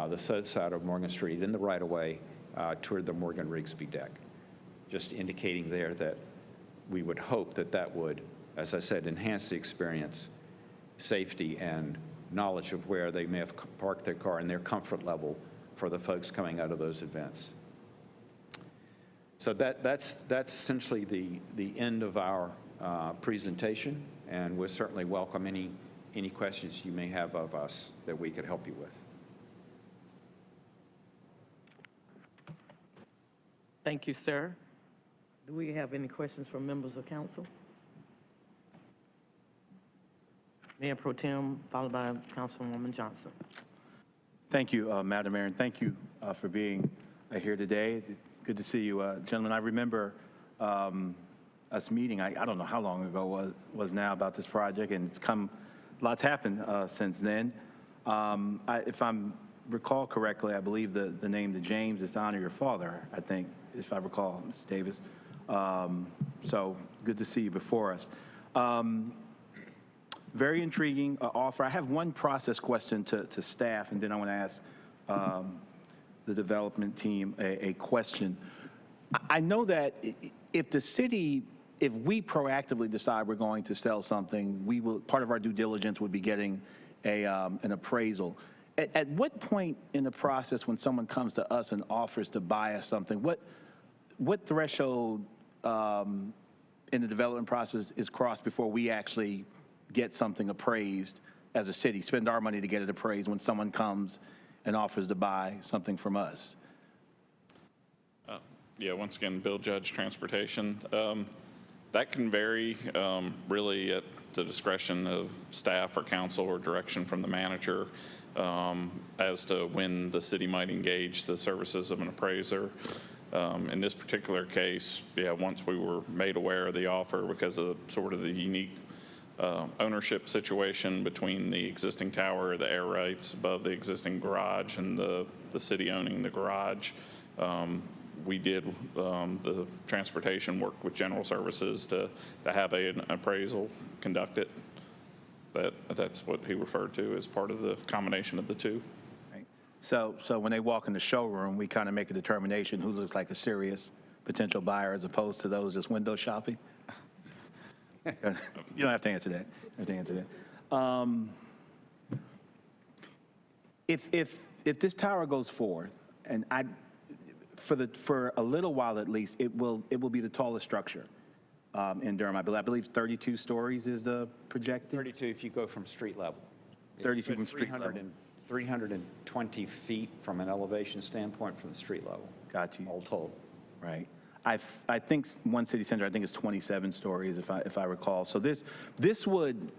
the south side of Morgan Street in the right-of-way toward the Morgan Rigsby deck. Just indicating there that we would hope that that would, as I said, enhance the experience, safety, and knowledge of where they may have parked their car and their comfort level for the folks coming out of those events. So that's essentially the end of our presentation, and we'll certainly welcome any questions you may have of us that we could help you with. Thank you, sir. Do we have any questions from members of council? Mayor Pro Tem, followed by Councilwoman Johnson. Thank you, Madam Mayor, and thank you for being here today. Good to see you, gentlemen. I remember us meeting, I don't know how long ago was now about this project, and it's come, lots happened since then. If I recall correctly, I believe the name, the James, is to honor your father, I think, if I recall, Mr. Davis. So good to see you before us. Very intriguing offer. I have one process question to staff, and then I want to ask the development team a question. I know that if the city, if we proactively decide we're going to sell something, we will, part of our due diligence would be getting an appraisal. At what point in the process when someone comes to us and offers to buy us something, what threshold in the development process is crossed before we actually get something appraised as a city, spend our money to get it appraised when someone comes and offers to buy something from us? Yeah, once again, Bill Judge Transportation. That can vary really at the discretion of staff or council or direction from the manager as to when the city might engage the services of an appraiser. In this particular case, yeah, once we were made aware of the offer because of sort of the unique ownership situation between the existing tower, the air rights above the existing garage, and the city owning the garage, we did the transportation work with General Services to have an appraisal conducted. That's what he referred to as part of the combination of the two. Right. So when they walk in the showroom, we kind of make a determination who looks like a serious potential buyer as opposed to those just window shopping? You don't have to answer that. You don't have to answer that. If this tower goes forth, and for a little while at least, it will be the tallest structure in Durham. I believe 32 stories is the projected. 32 if you go from street level. 32 from street level. 320 feet from an elevation standpoint from the street level. Got you. All told. Right. I think one city center, I think is 27 stories, if I recall. So this would,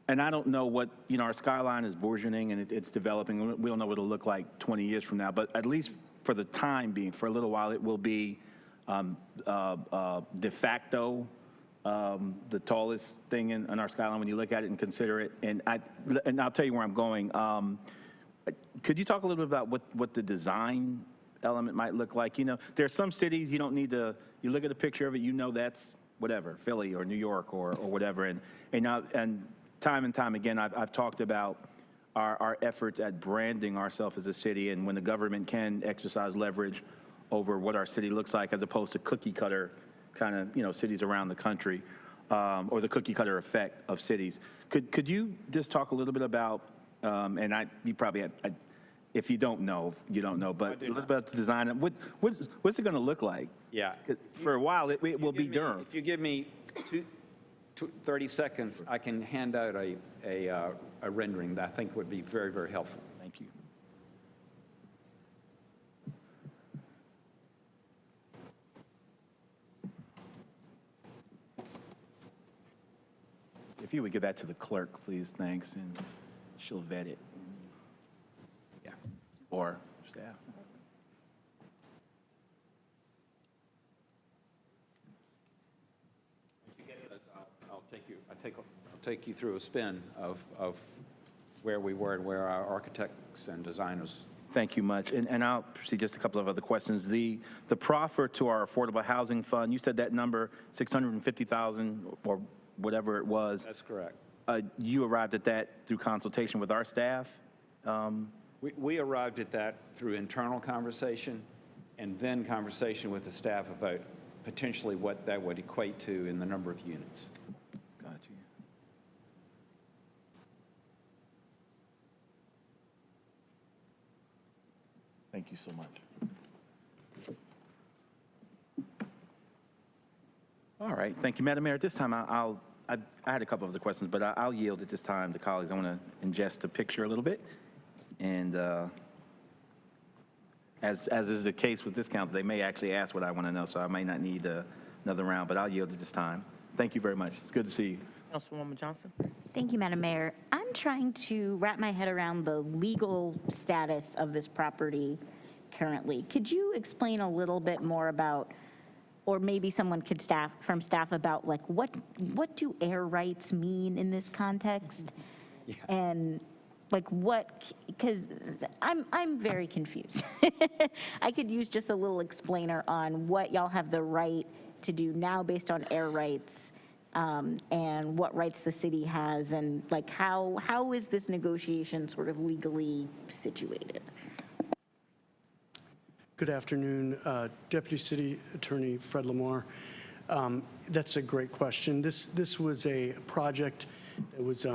and I don't know what, our skyline is bourgeoning and it's developing. We don't know what it'll look like 20 years from now, but at least for the time being, for a little while, it will be de facto the tallest thing in our skyline when you look at it and consider it. And I'll tell you where I'm going. Could you talk a little bit about what the design element might look like? There are some cities you don't need to, you look at a picture of it, that's whatever, Philly or New York or whatever. And time and time again, I've talked about our efforts at branding ourselves as a city, and when the government can exercise leverage over what our city looks like as opposed to cookie cutter kind of, cities around the country, or the cookie cutter effect of cities. Could you just talk a little bit about, and you probably, if you don't know, you don't know, but a little bit about the design. What's it going to look like? Yeah. For a while, it will be Durham. If you give me 30 seconds, I can hand out a rendering that I think would be very, very helpful. Thank you. If you would give that to the clerk, please, thanks, and she'll vet it. Yeah, or staff. I'll take you through a spin of where we were and where our architects and designers. Thank you much. And I'll proceed just a couple of other questions. The proffer to our affordable housing fund, you said that number, 650,000 or whatever it was. That's correct. You arrived at that through consultation with our staff? We arrived at that through internal conversation and then conversation with the staff about potentially what that would equate to in the number of units. Got you. Thank you so much. All right, thank you, Madam Mayor. At this time, I had a couple of other questions, but I'll yield at this time to colleagues. I want to ingest a picture a little bit. And as is the case with this council, they may actually ask what I want to know, so I may not need another round, but I'll yield at this time. Thank you very much. It's good to see you. Councilwoman Johnson. Thank you, Madam Mayor. I'm trying to wrap my head around the legal status of this property currently. Could you explain a little bit more about, or maybe someone could from staff about, like, what do air rights mean in this context? Yeah. And like because I'm very confused. I could use just a little explainer on what y'all have the right to do now based on air rights, and what rights the city has, and like how is this negotiation sort of legally situated? Good afternoon, Deputy City Attorney Fred Lamar. That's a great question. This was a project that was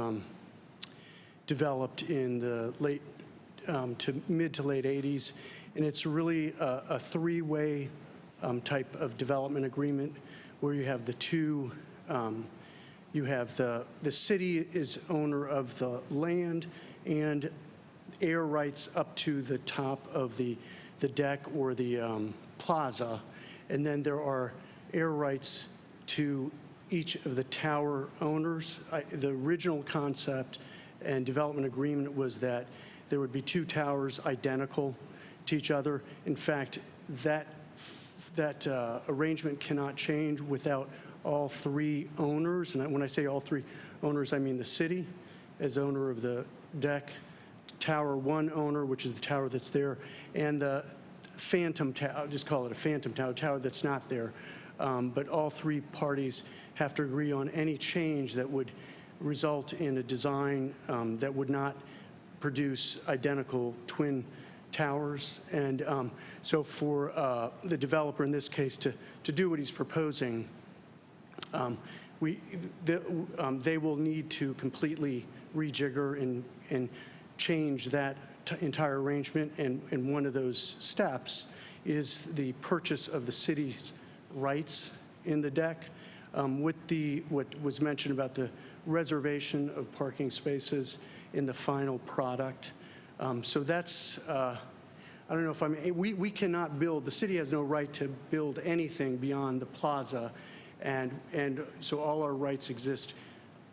developed in the late to mid to late 80s, and it's really a three-way type of development agreement where you have the two. You have the city is owner of the land and air rights up to the top of the deck or the plaza, and then there are air rights to each of the tower owners. The original concept and development agreement was that there would be two towers identical to each other. In fact, that arrangement cannot change without all three owners. And when I say all three owners, I mean the city as owner of the deck, Tower 1 owner, which is the tower that's there, and the phantom tower, I'll just call it a phantom tower that's not there. But all three parties have to agree on any change that would result in a design that would not produce identical twin towers. And so for the developer in this case to do what he's proposing, they will need to completely rejigger and change that entire arrangement. And one of those steps is the purchase of the city's rights in the deck. With what was mentioned about the reservation of parking spaces in the final product. So that's I don't know if we cannot build, the city has no right to build anything beyond the plaza, and so all our rights exist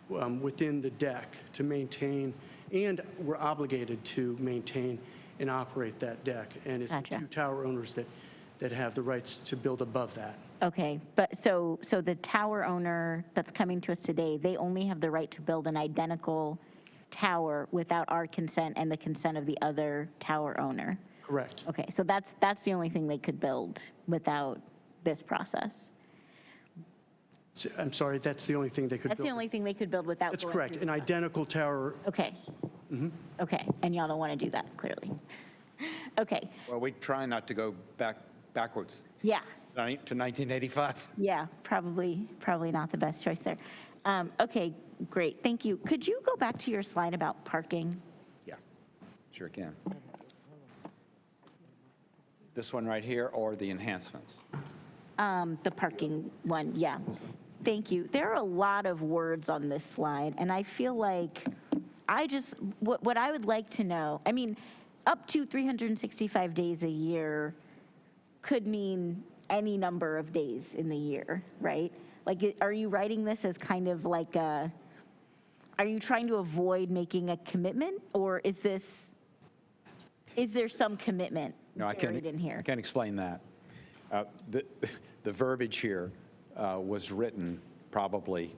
within the deck to maintain, and we're obligated to maintain and operate that deck. And it's the two tower owners that have the rights to build above that. Okay, but so the tower owner that's coming to us today, they only have the right to build an identical tower without our consent and the consent of the other tower owner? Correct. Okay, so that's the only thing they could build without this process? I'm sorry, that's the only thing they could build? That's the only thing they could build without That's going correct, through an identical tower. Okay. Okay, and y'all don't want to do that, clearly. Okay, Well, we try not to go backwards yeah, to 1985. yeah, probably not the best choice there. Okay, great, thank you. Could you go back to your slide about parking? Yeah, sure can. This one right here or the enhancements? The parking one, yeah. Thank you. There are a lot of words on this slide, and I feel like what I would like to know, I mean, up to 365 days a year could mean any number of days in the year, right? Like, are you writing this as kind of like are you trying to avoid making a commitment, or is there some commitment buried in here? I can explain that. The verbiage here was written probably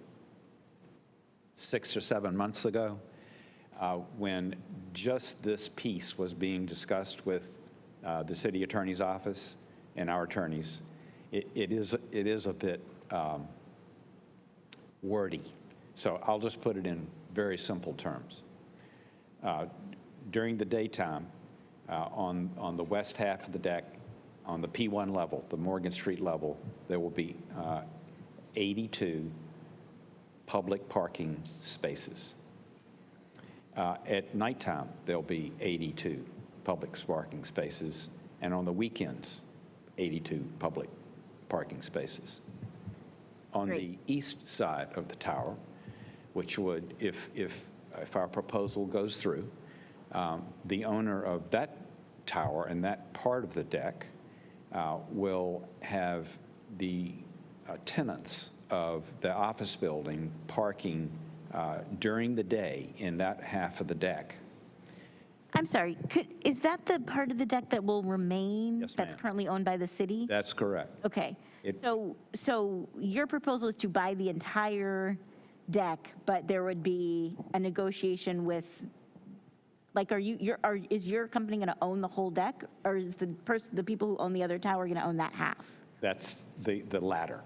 6 or 7 months ago when just this piece was being discussed with the city attorney's office and our attorneys. It is a bit wordy, so I'll just put it in very simple terms. During the daytime, on the west half of the deck, on the P1 level, the Morgan Street level, there will be 82 public parking spaces. At nighttime, there'll be 82 public parking spaces, and on the weekends, 82 public parking spaces. On the east side of the tower, which would, if our proposal goes through, the owner of that tower and that part of the deck will have the tenants of the office building parking during the day in that half of the deck. I'm sorry, is that the part of the deck that will remain? Yes, that's ma'am. currently owned by the city? That's correct. Okay, so your proposal is to buy the entire deck, but there would be a negotiation with, like, is your company going to own the whole deck, or is the people who own the other tower going to own that half? That's the latter.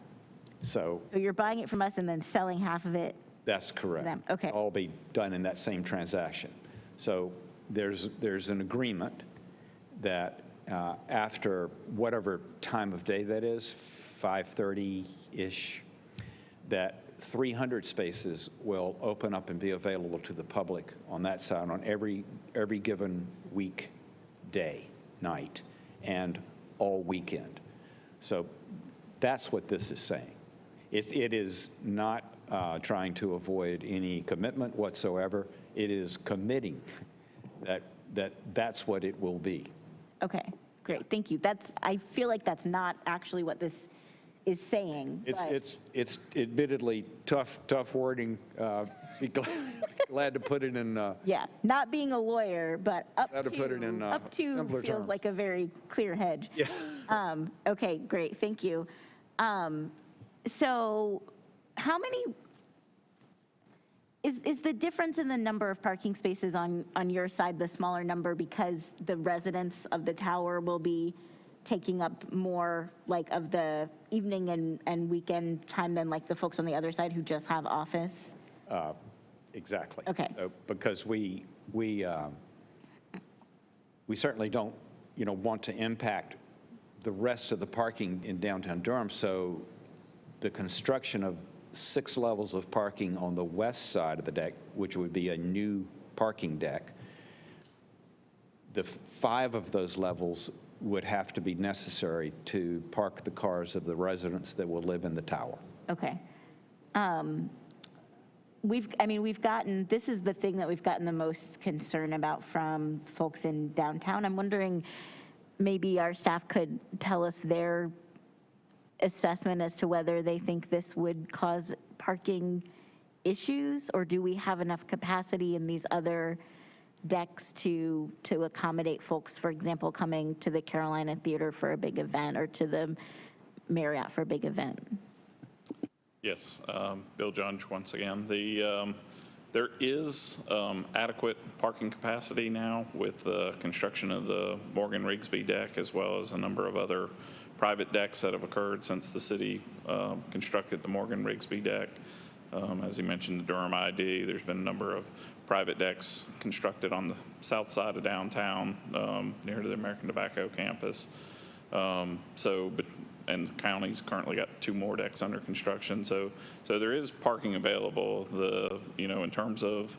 So So you're buying it from us and then selling half of it? that's correct. Them, okay. All be done in that same transaction. So there's an agreement that after whatever time of day that is, 5:30-ish, that 300 spaces will open up and be available to the public on that side on every given week, day, night, and all weekend. So that's what this is saying. It is not trying to avoid any commitment whatsoever. It is committing that's what it will be. Okay, great, thank you. I feel like that's not actually what this is saying. It's admittedly tough wording. Be glad to put it in. Yeah, not being a lawyer, but up Glad to put it in, up to simpler feels terms. like a very clear hedge. Yeah. Okay, great, thank you. So how many, is the difference in the number of parking spaces on your side the smaller number because the residents of the tower will be taking up more like of the evening and weekend time than like the folks on the other side who just have office? Exactly. Okay. So, because we certainly don't, want to impact the rest of the parking in downtown Durham. So the construction of 6 levels of parking on the west side of the deck, which would be a new parking deck, the 5 of those levels would have to be necessary to park the cars of the residents that will live in the tower. Okay. We've gotten, this is the thing that we've gotten the most concern about from folks in downtown. I'm wondering, maybe our staff could tell us their assessment as to whether they think this would cause parking issues, or do we have enough capacity in these other decks to accommodate folks, for example, coming to the Carolina Theater for a big event or to the Marriott for a big event? Yes, Bill Judge once again. There is adequate parking capacity now with the construction of the Morgan Rigsby deck, as well as a number of other private decks that have occurred since the city constructed the Morgan Rigsby deck. As he mentioned, the Durham ID, there's been a number of private decks constructed on the south side of downtown near to the American Tobacco campus. And the county's currently got 2 more decks under construction. So there is parking available. In terms of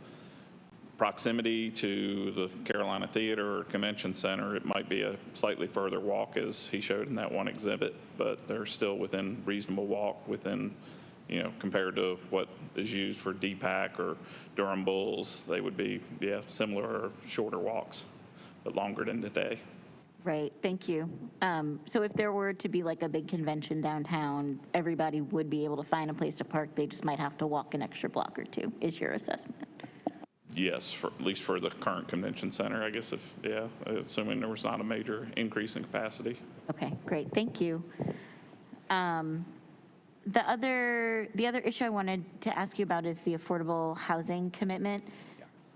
proximity to the Carolina Theater or Convention Center, it might be a slightly further walk, as he showed in that one exhibit, but they're still within reasonable walk within, compared to what is used for DPAC or Durham Bulls. They would be, similar or shorter walks, but longer than today. Right, thank you. So if there were to be like a big convention downtown, everybody would be able to find a place to park. They just might have to walk an extra block or 2, is your assessment? Yes, at least for the current convention center, I guess assuming there was not a major increase in capacity. Okay, great, thank you. The other issue I wanted to ask you about is the affordable housing commitment.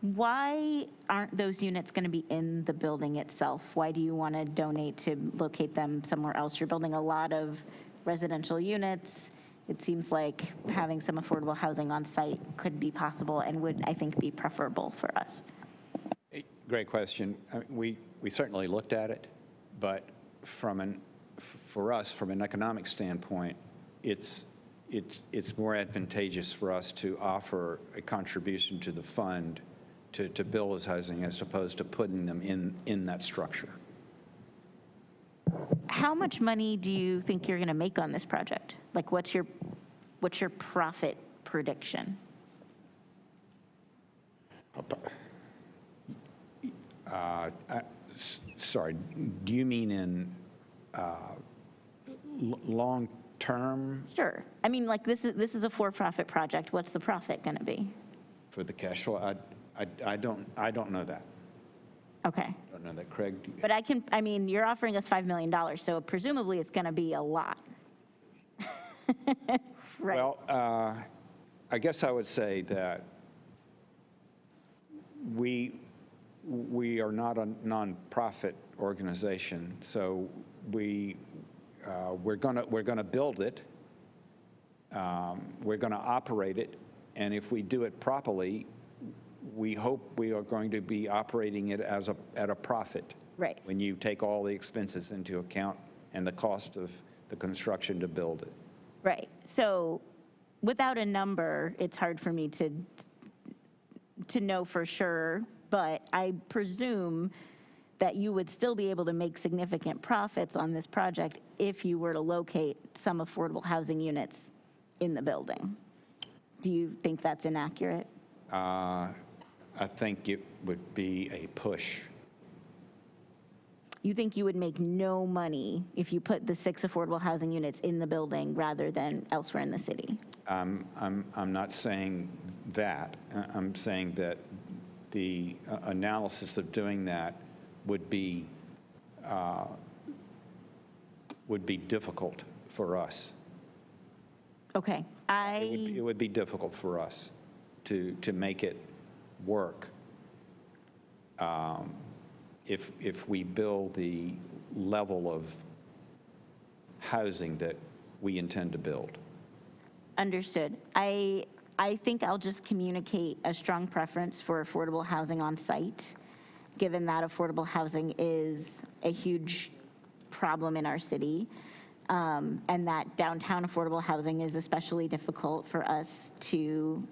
Why aren't those units going to be in the building itself? Why do you want to donate to locate them somewhere else? You're building a lot of residential units. It seems like having some affordable housing on site could be possible and would, I think, be preferable for us. Great question. We certainly looked at it, but for us, from an economic standpoint, it's more advantageous for us to offer a contribution to the fund to build as housing as opposed to putting them in that structure. How much money do you think you're going to make on this project? Like, what's your profit prediction? Sorry, do you mean in long term? Sure. I mean, like, this is a for-profit project. What's the profit going to be? For the cash flow, I don't know that. Okay. I don't know that, Craig. But I mean, you're offering us $5 million, so presumably it's going to be a lot. Right. Well, I guess I would say that we are not a nonprofit organization, so we're gonna build it. We're gonna operate it, and if we do it properly, we hope we are going to be operating it at a profit. Right. When you take all the expenses into account and the cost of the construction to build it. Right. So without a number, it's hard for me to know for sure, but I presume that you would still be able to make significant profits on this project if you were to locate some affordable housing units in the building. Do you think that's inaccurate? I think it would be a push. You think you would make no money if you put the 6 affordable housing units in the building rather than elsewhere in the city? I'm not saying that. I'm saying that the analysis of doing that would be difficult for us. Okay. It would be difficult for us to make it work if we build the level of housing that we intend to build. Understood. I think I'll just communicate a strong preference for affordable housing on site, given that affordable housing is a huge problem in our city, and that downtown affordable housing is especially difficult for us to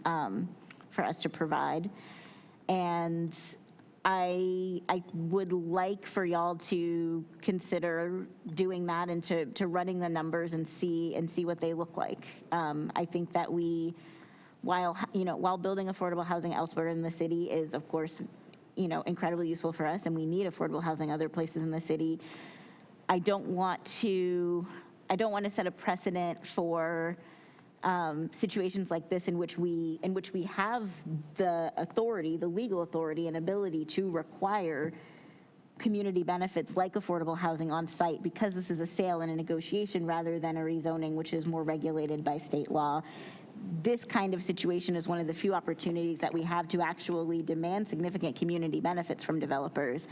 provide. And I would like for y'all to consider doing that and to running the numbers and see what they look like. I think that while building affordable housing elsewhere in the city is, of course, incredibly useful for us, and we need affordable housing other places in the city, I don't want to set a precedent for situations like this in which we have the authority, the legal authority and ability to require community benefits like affordable housing on site, because this is a sale and a negotiation rather than a rezoning, which is more regulated by state law. This kind of situation is one of the few opportunities that we have to actually demand significant community benefits from developers.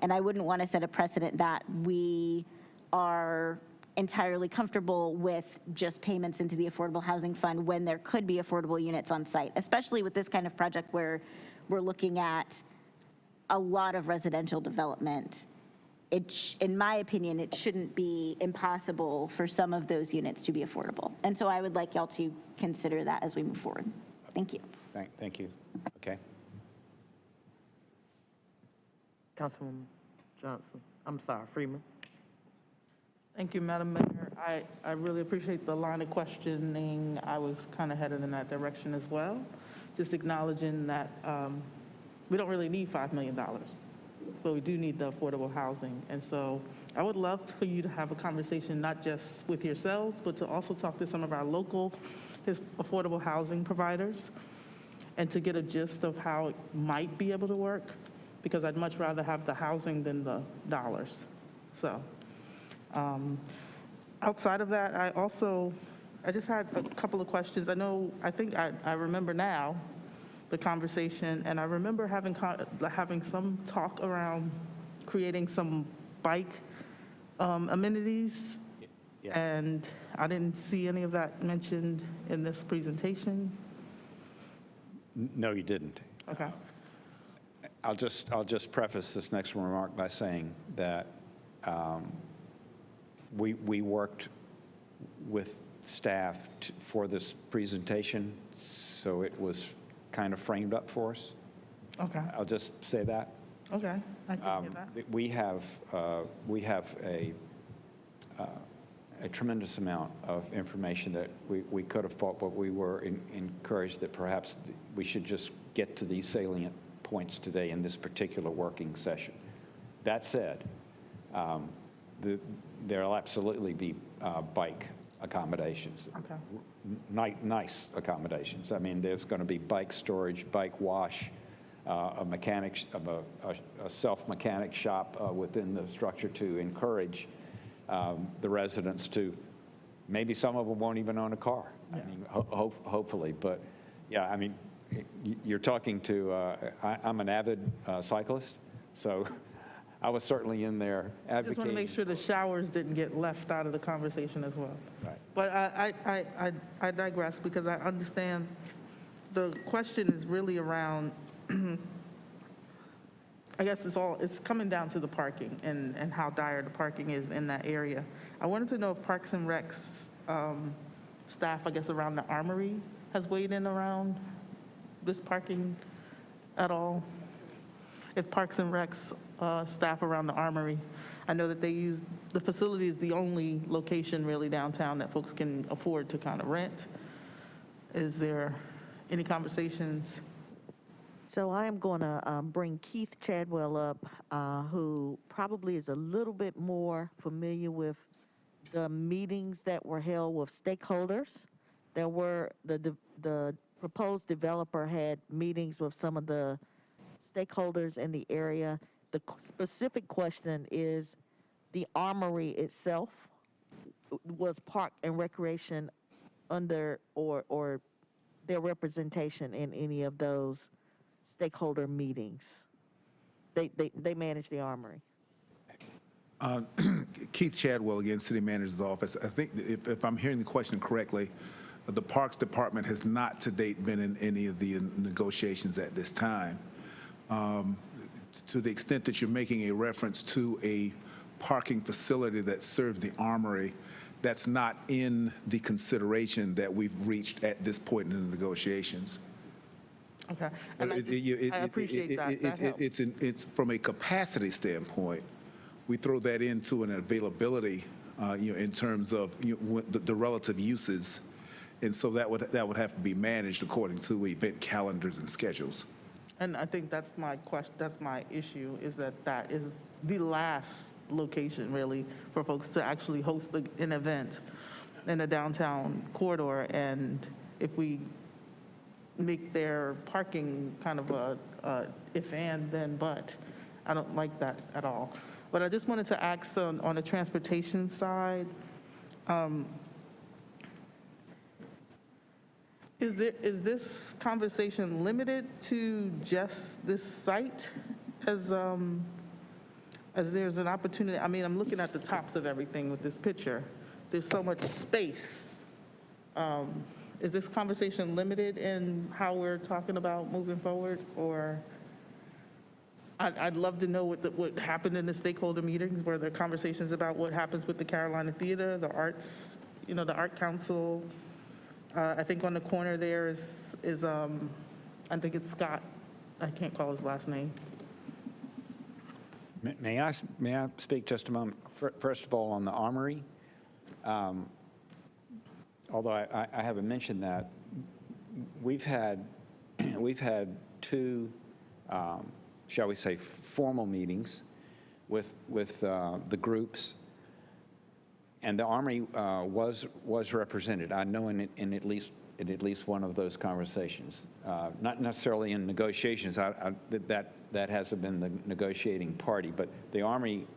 And I wouldn't want to set a precedent that we are entirely comfortable with just payments into the Affordable Housing Fund when there could be affordable units on site, especially with this kind of project where we're looking at a lot of residential development. In my opinion, it shouldn't be impossible for some of those units to be affordable. And so I would like y'all to consider that as we move forward. Thank you. Thank you. Okay. Councilwoman Johnson, I'm sorry, Freeman. Thank you, Madam Mayor. I really appreciate the line of questioning. I was kind of headed in that direction as well. Just acknowledging that we don't really need $5 million, but we do need the affordable housing. And so I would love for you to have a conversation, not just with yourselves, but to also talk to some of our local affordable housing providers and to get a gist of how it might be able to work, because I'd much rather have the housing than the dollars. So outside of that, I just had a couple of questions. I think I remember now the conversation, and I remember having some talk around creating some bike amenities, and I didn't see any of that mentioned in this presentation. No, you didn't. Okay. I'll just preface this next remark by saying that we worked with staff for this presentation, so it was kind of framed up for us. Okay. I'll just say that. Okay, I can hear that. We have a tremendous amount of information that we could have bought, but we were encouraged that perhaps we should just get to these salient points today in this particular working session. That said, there'll absolutely be bike accommodations. Okay. Nice accommodations. I mean, there's going to be bike storage, bike wash, a self-mechanic shop within the structure to encourage the residents to, maybe some of them won't even own a car. Yeah. I mean, hopefully, but yeah, I mean, you're talking to, I'm an avid cyclist, so I was certainly in there advocating. I just want to make sure the showers didn't get left out of the conversation as well. Right. But I digress, because I understand the question is really around, I guess it's coming down to the parking and how dire the parking is in that area. I wanted to know if Parks and Rec's staff, I guess around the Armory, has weighed in around this parking at all? If Parks and Rec's staff around the Armory, I know that they use, the facility is the only location really downtown that folks can afford to kind of rent. Is there any conversations? So I am going to bring Keith Chadwell up, who probably is a little bit more familiar with the meetings that were held with stakeholders. There were, the proposed developer had meetings with some of the stakeholders in the area. The specific question is, the Armory itself, was Park and Recreation under or their representation in any of those stakeholder meetings? They manage the Armory. Keith Chadwell again, City Manager's Office. I think if I'm hearing the question correctly, the Parks Department has not to date been in any of the negotiations at this time. To the extent that you're making a reference to a parking facility that serves the Armory, that's not in the consideration that we've reached at this point in the negotiations. Okay, and I appreciate that. That helps. It's from a capacity standpoint, we throw that into an availability, in terms of the relative uses, and so that would have to be managed according to event calendars and schedules. And I think that's my question. That's my issue. Is that is the last location, really, for folks to actually host an event in the downtown corridor. And if we make their parking kind of a if and then but, I don't like that at all. But I just wanted to ask on the transportation side, is this conversation limited to just this site as there's an opportunity? I mean, I'm looking at the tops of everything with this picture. There's so much space. Is this conversation limited in how we're talking about moving forward? Or I'd love to know what happened in the stakeholder meetings. Were there conversations about what happens with the Carolina Theater, the arts, the Art Council? I think on the corner there is I think it's Scott. I can't call his last name. May I speak just a moment? First of all, on the Armory, although I haven't mentioned that, we've had two, shall we say, formal meetings with the groups, and the Armory was represented. I know in at least one of those conversations, not necessarily in negotiations. That hasn't been the negotiating party, but the Armory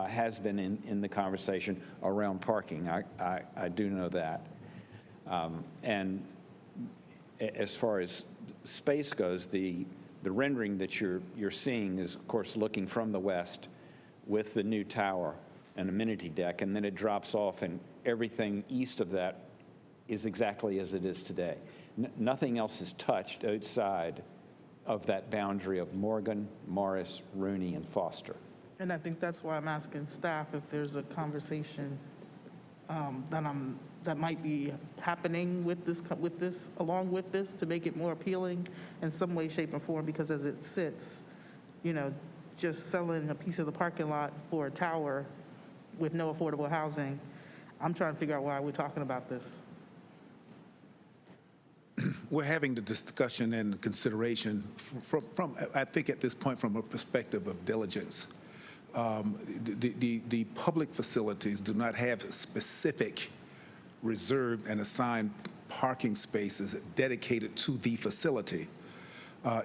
has been in the conversation around parking. I do know that. And as far as space goes, the rendering that you're seeing is, of course, looking from the west with the new tower and amenity deck, and then it drops off, and everything east of that is exactly as it is today. Nothing else is touched outside of that boundary of Morgan, Morris, Rooney, and Foster. And I think that's why I'm asking staff if there's a conversation that might be happening with this, along with this, to make it more appealing in some way, shape, or form. Because as it sits, just selling a piece of the parking lot for a tower with no affordable housing, I'm trying to figure out why we're talking about this. We're having the discussion and consideration from I think at this point, from a perspective of diligence. The public facilities do not have specific reserved and assigned parking spaces dedicated to the facility.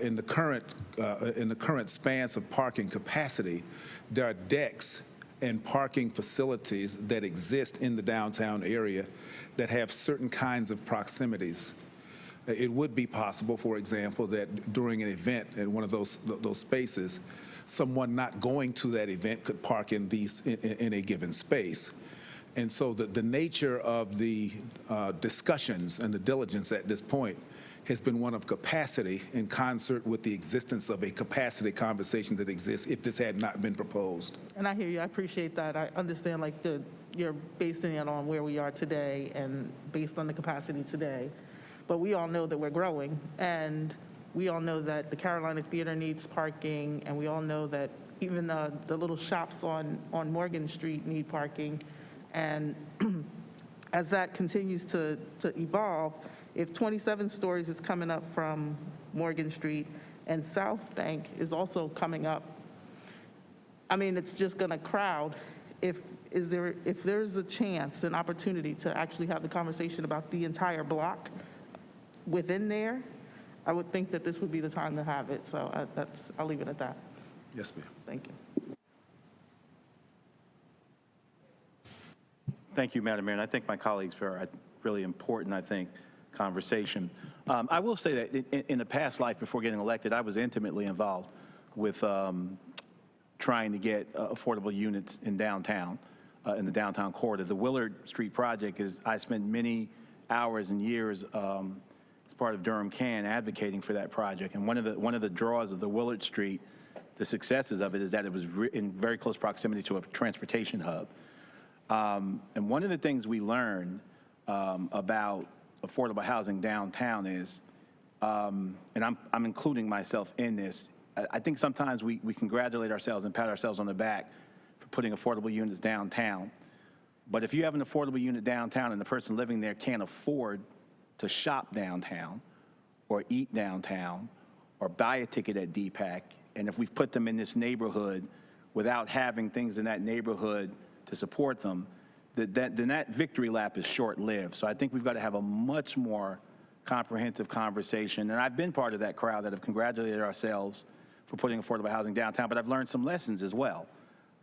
In the current spans of parking capacity, there are decks and parking facilities that exist in the downtown area that have certain kinds of proximities. It would be possible, for example, that during an event in one of those spaces, someone not going to that event could park in a given space. And so the nature of the discussions and the diligence at this point has been one of capacity in concert with the existence of a capacity conversation that exists if this had not been proposed. And I hear you. I appreciate that. I understand you're basing it on where we are today and based on the capacity today. But we all know that we're growing, and we all know that the Carolina Theater needs parking, and we all know that even the little shops on Morgan Street need parking. And as that continues to evolve, if 27 stories is coming up from Morgan Street and South Bank is also coming up, I mean, it's just going to crowd. If there's a chance, an opportunity to actually have the conversation about the entire block within there, I would think that this would be the time to have it. So I'll leave it at that. Yes, ma'am. Thank you. Thank you, Madam Mayor, and I thank my colleagues for a really important, conversation. I will say that in a past life before getting elected, I was intimately involved with trying to get affordable units in downtown, in the downtown corridor. The Willard Street project I spent many hours and years as part of Durham CAN advocating for that project. And one of the draws of the Willard Street, the successes of it, is that it was in very close proximity to a transportation hub. And one of the things we learned about affordable housing downtown is, and I'm including myself in this, I think sometimes we congratulate ourselves and pat ourselves on the back for putting affordable units downtown. But if you have an affordable unit downtown and the person living there can't afford to shop downtown or eat downtown or buy a ticket at DPAC, and if we've put them in this neighborhood without having things in that neighborhood to support them, then that victory lap is short-lived. So I think we've got to have a much more comprehensive conversation. And I've been part of that crowd that have congratulated ourselves for putting affordable housing downtown, but I've learned some lessons as well.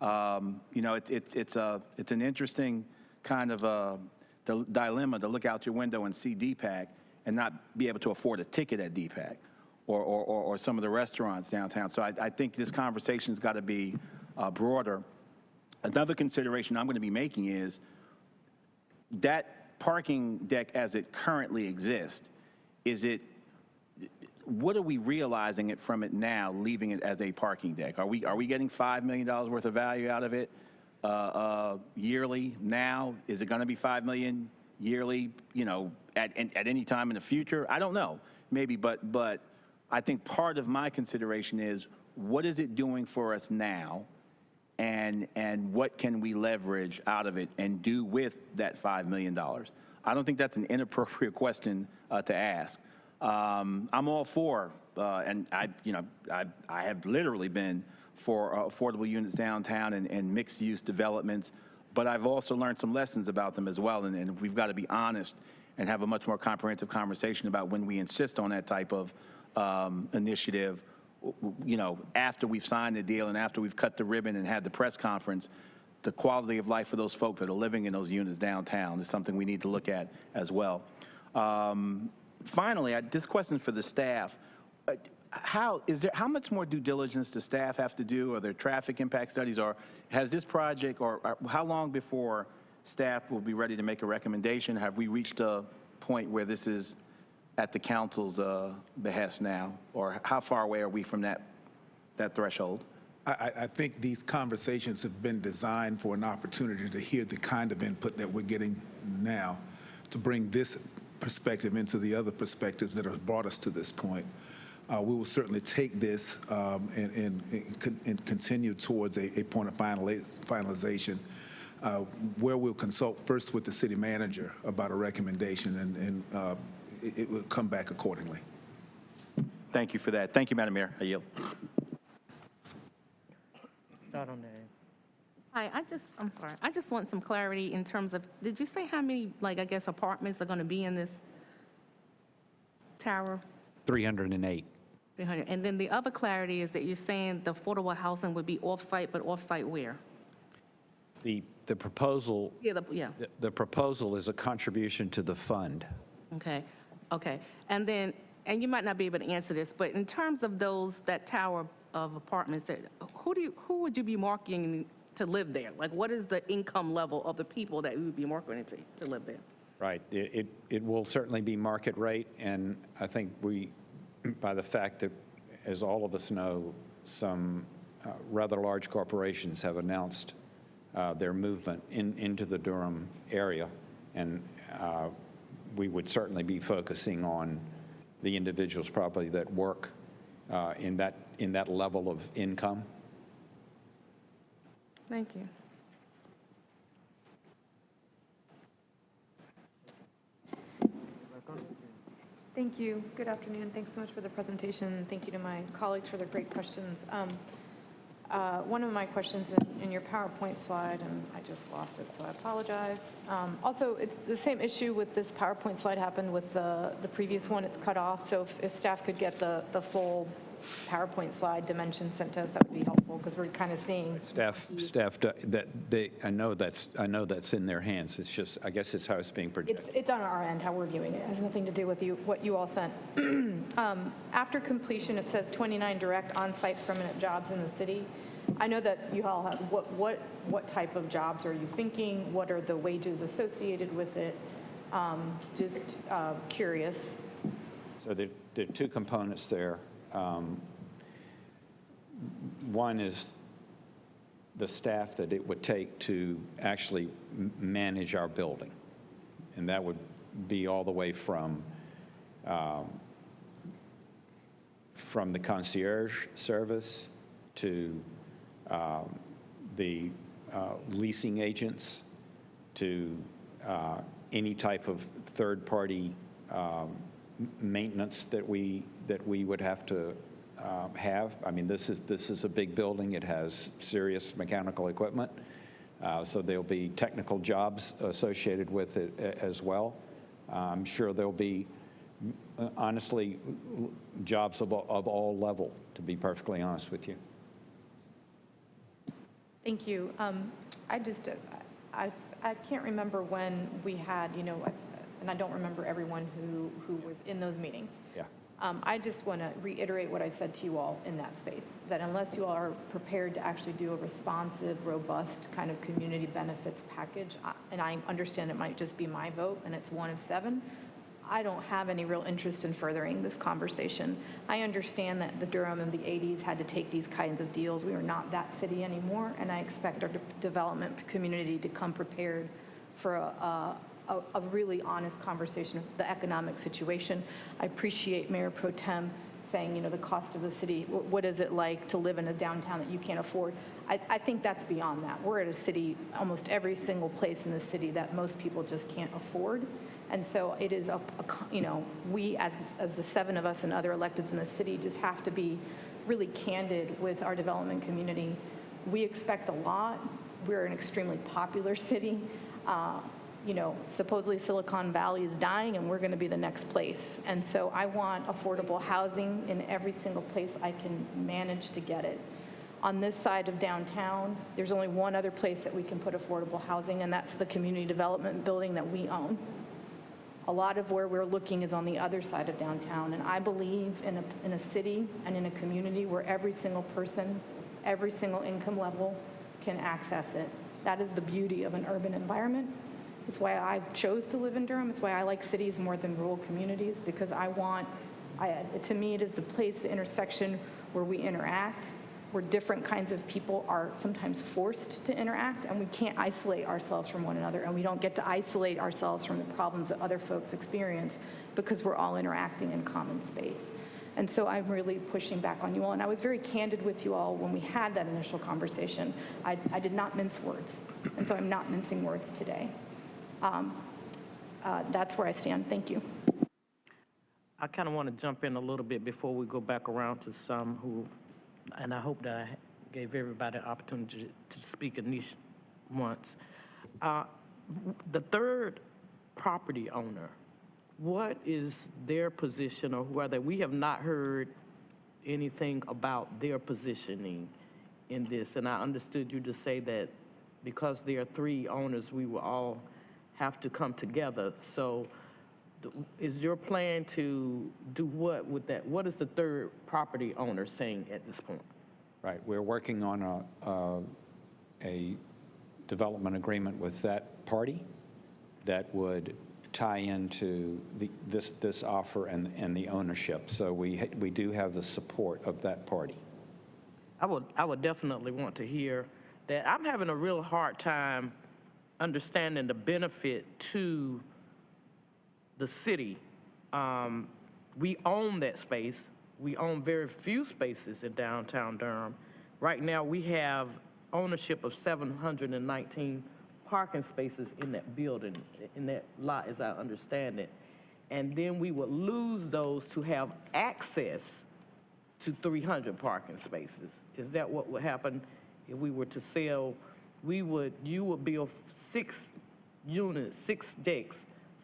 You know, it's an interesting kind of dilemma to look out your window and see DPAC and not be able to afford a ticket at DPAC or some of the restaurants downtown. So I think this conversation's got to be broader. Another consideration I'm going to be making is that parking deck as it currently exists, what are we realizing it from it now, leaving it as a parking deck? Are we getting $5 million worth of value out of it yearly now? Is it going to be $5 million yearly, you know, at any time in the future? I don't know, maybe, but I think part of my consideration is what is it doing for us now, and what can we leverage out of it and do with that $5 million? I don't think that's an inappropriate question to ask. I'm all for, and I have literally been for affordable units downtown and mixed-use developments, but I've also learned some lessons about them as well, and we've got to be honest and have a much more comprehensive conversation about when we insist on that type of initiative, you know, after we've signed the deal and after we've cut the ribbon and had the press conference. The quality of life for those folks that are living in those units downtown is something we need to look at as well. Finally, this question for the staff. How much more due diligence does staff have to do? Are there traffic impact studies, or has this project, or how long before staff will be ready to make a recommendation? Have we reached a point where this is at the council's behest now, or how far away are we from that threshold? I think these conversations have been designed for an opportunity to hear the kind of input that we're getting now, to bring this perspective into the other perspectives that have brought us to this point. We will certainly take this and continue towards a point of finalization where we'll consult first with the city manager about a recommendation, and it will come back accordingly. Thank you for that. Thank you, Madam Mayor. I yield. Hi, I'm sorry. I just want some clarity in terms of, did you say how many, like, I guess, apartments are going to be in this tower? 308. 300. And then the other clarity is that you're saying the affordable housing would be off-site, but off-site where? The proposal. Yeah. The proposal is a contribution to the fund. Okay. And then, and you might not be able to answer this, but in terms of that tower of apartments, who would you be marketing to live there? Like, what is the income level of the people that you would be marketing to live there? Right. It will certainly be market rate, and I think by the fact that, as all of us know, some rather large corporations have announced their movement into the Durham area, and we would certainly be focusing on the individuals probably that work in that level of income. Thank you. Thank you. Good afternoon. Thanks so much for the presentation. Thank you to my colleagues for their great questions. One of my questions in your PowerPoint slide, and I just lost it, so I apologize. Also, it's the same issue with this PowerPoint slide happened with the previous one. It's cut off, so if staff could get the full PowerPoint slide dimension sent to us, that would be helpful, because we're kind of seeing. Staff, I know that's in their hands. It's just, I guess it's how it's being projected. It's on our end, how we're viewing it. It has nothing to do with what you all sent. After completion, it says 29 direct on-site permanent jobs in the city. I know that you all have, what type of jobs are you thinking? What are the wages associated with it? Just curious. So there are two components there. One is the staff that it would take to actually manage our building. And that would be all the way from the concierge service to the leasing agents to any type of third-party maintenance that we would have to have. I mean, this is a big building. It has serious mechanical equipment. So there'll be technical jobs associated with it as well. I'm sure there'll be, honestly, jobs of all level, to be perfectly honest with you. Thank you. I can't remember when we had, and I don't remember everyone who was in those meetings. Yeah. I just want to reiterate what I said to you all in that space, that unless you all are prepared to actually do a responsive, robust kind of community benefits package, and I understand it might just be my vote and it's 1 of 7, I don't have any real interest in furthering this conversation. I understand that the Durham in the 80s had to take these kinds of deals. We are not that city anymore, and I expect our development community to come prepared for a really honest conversation of the economic situation. I appreciate Mayor Pro Tem saying, the cost of the city, what is it like to live in a downtown that you can't afford? I think that's beyond that. We're at a city, almost every single place in the city that most people just can't afford. And so it is, we as the 7 of us and other electeds in the city just have to be really candid with our development community. We expect a lot. We're an extremely popular city. Supposedly Silicon Valley is dying and we're going to be the next place. And so I want affordable housing in every single place I can manage to get it. On this side of downtown, there's only one other place that we can put affordable housing, and that's the community development building that we own. A lot of where we're looking is on the other side of downtown, and I believe in a city and in a community where every single person, every single income level can access it. That is the beauty of an urban environment. It's why I chose to live in Durham. It's why I like cities more than rural communities, because to me, it is the place, the intersection where we interact, where different kinds of people are sometimes forced to interact, and we can't isolate ourselves from one another, and we don't get to isolate ourselves from the problems that other folks experience because we're all interacting in common space. And so I'm really pushing back on you all, and I was very candid with you all when we had that initial conversation. I did not mince words, and so I'm not mincing words today. That's where I stand. Thank you. I kind of want to jump in a little bit before we go back around to some who, and I hope that I gave everybody an opportunity to speak at least once. The third property owner, what is their position, or whether we have not heard anything about their positioning in this? And I understood you to say that because there are 3 owners, we will all have to come together. So is your plan to do what with that? What is the third property owner saying at this point? Right. We're working on a development agreement with that party that would tie into this offer and the ownership. So we do have the support of that party. I would definitely want to hear that. I'm having a real hard time understanding the benefit to the city. We own that space. We own very few spaces in downtown Durham. Right now, we have ownership of 719 parking spaces in that building, in that lot, as I understand it. And then we would lose those to have access to 300 parking spaces. Is that what would happen if we were to sell? You would build 6 units, 6 decks,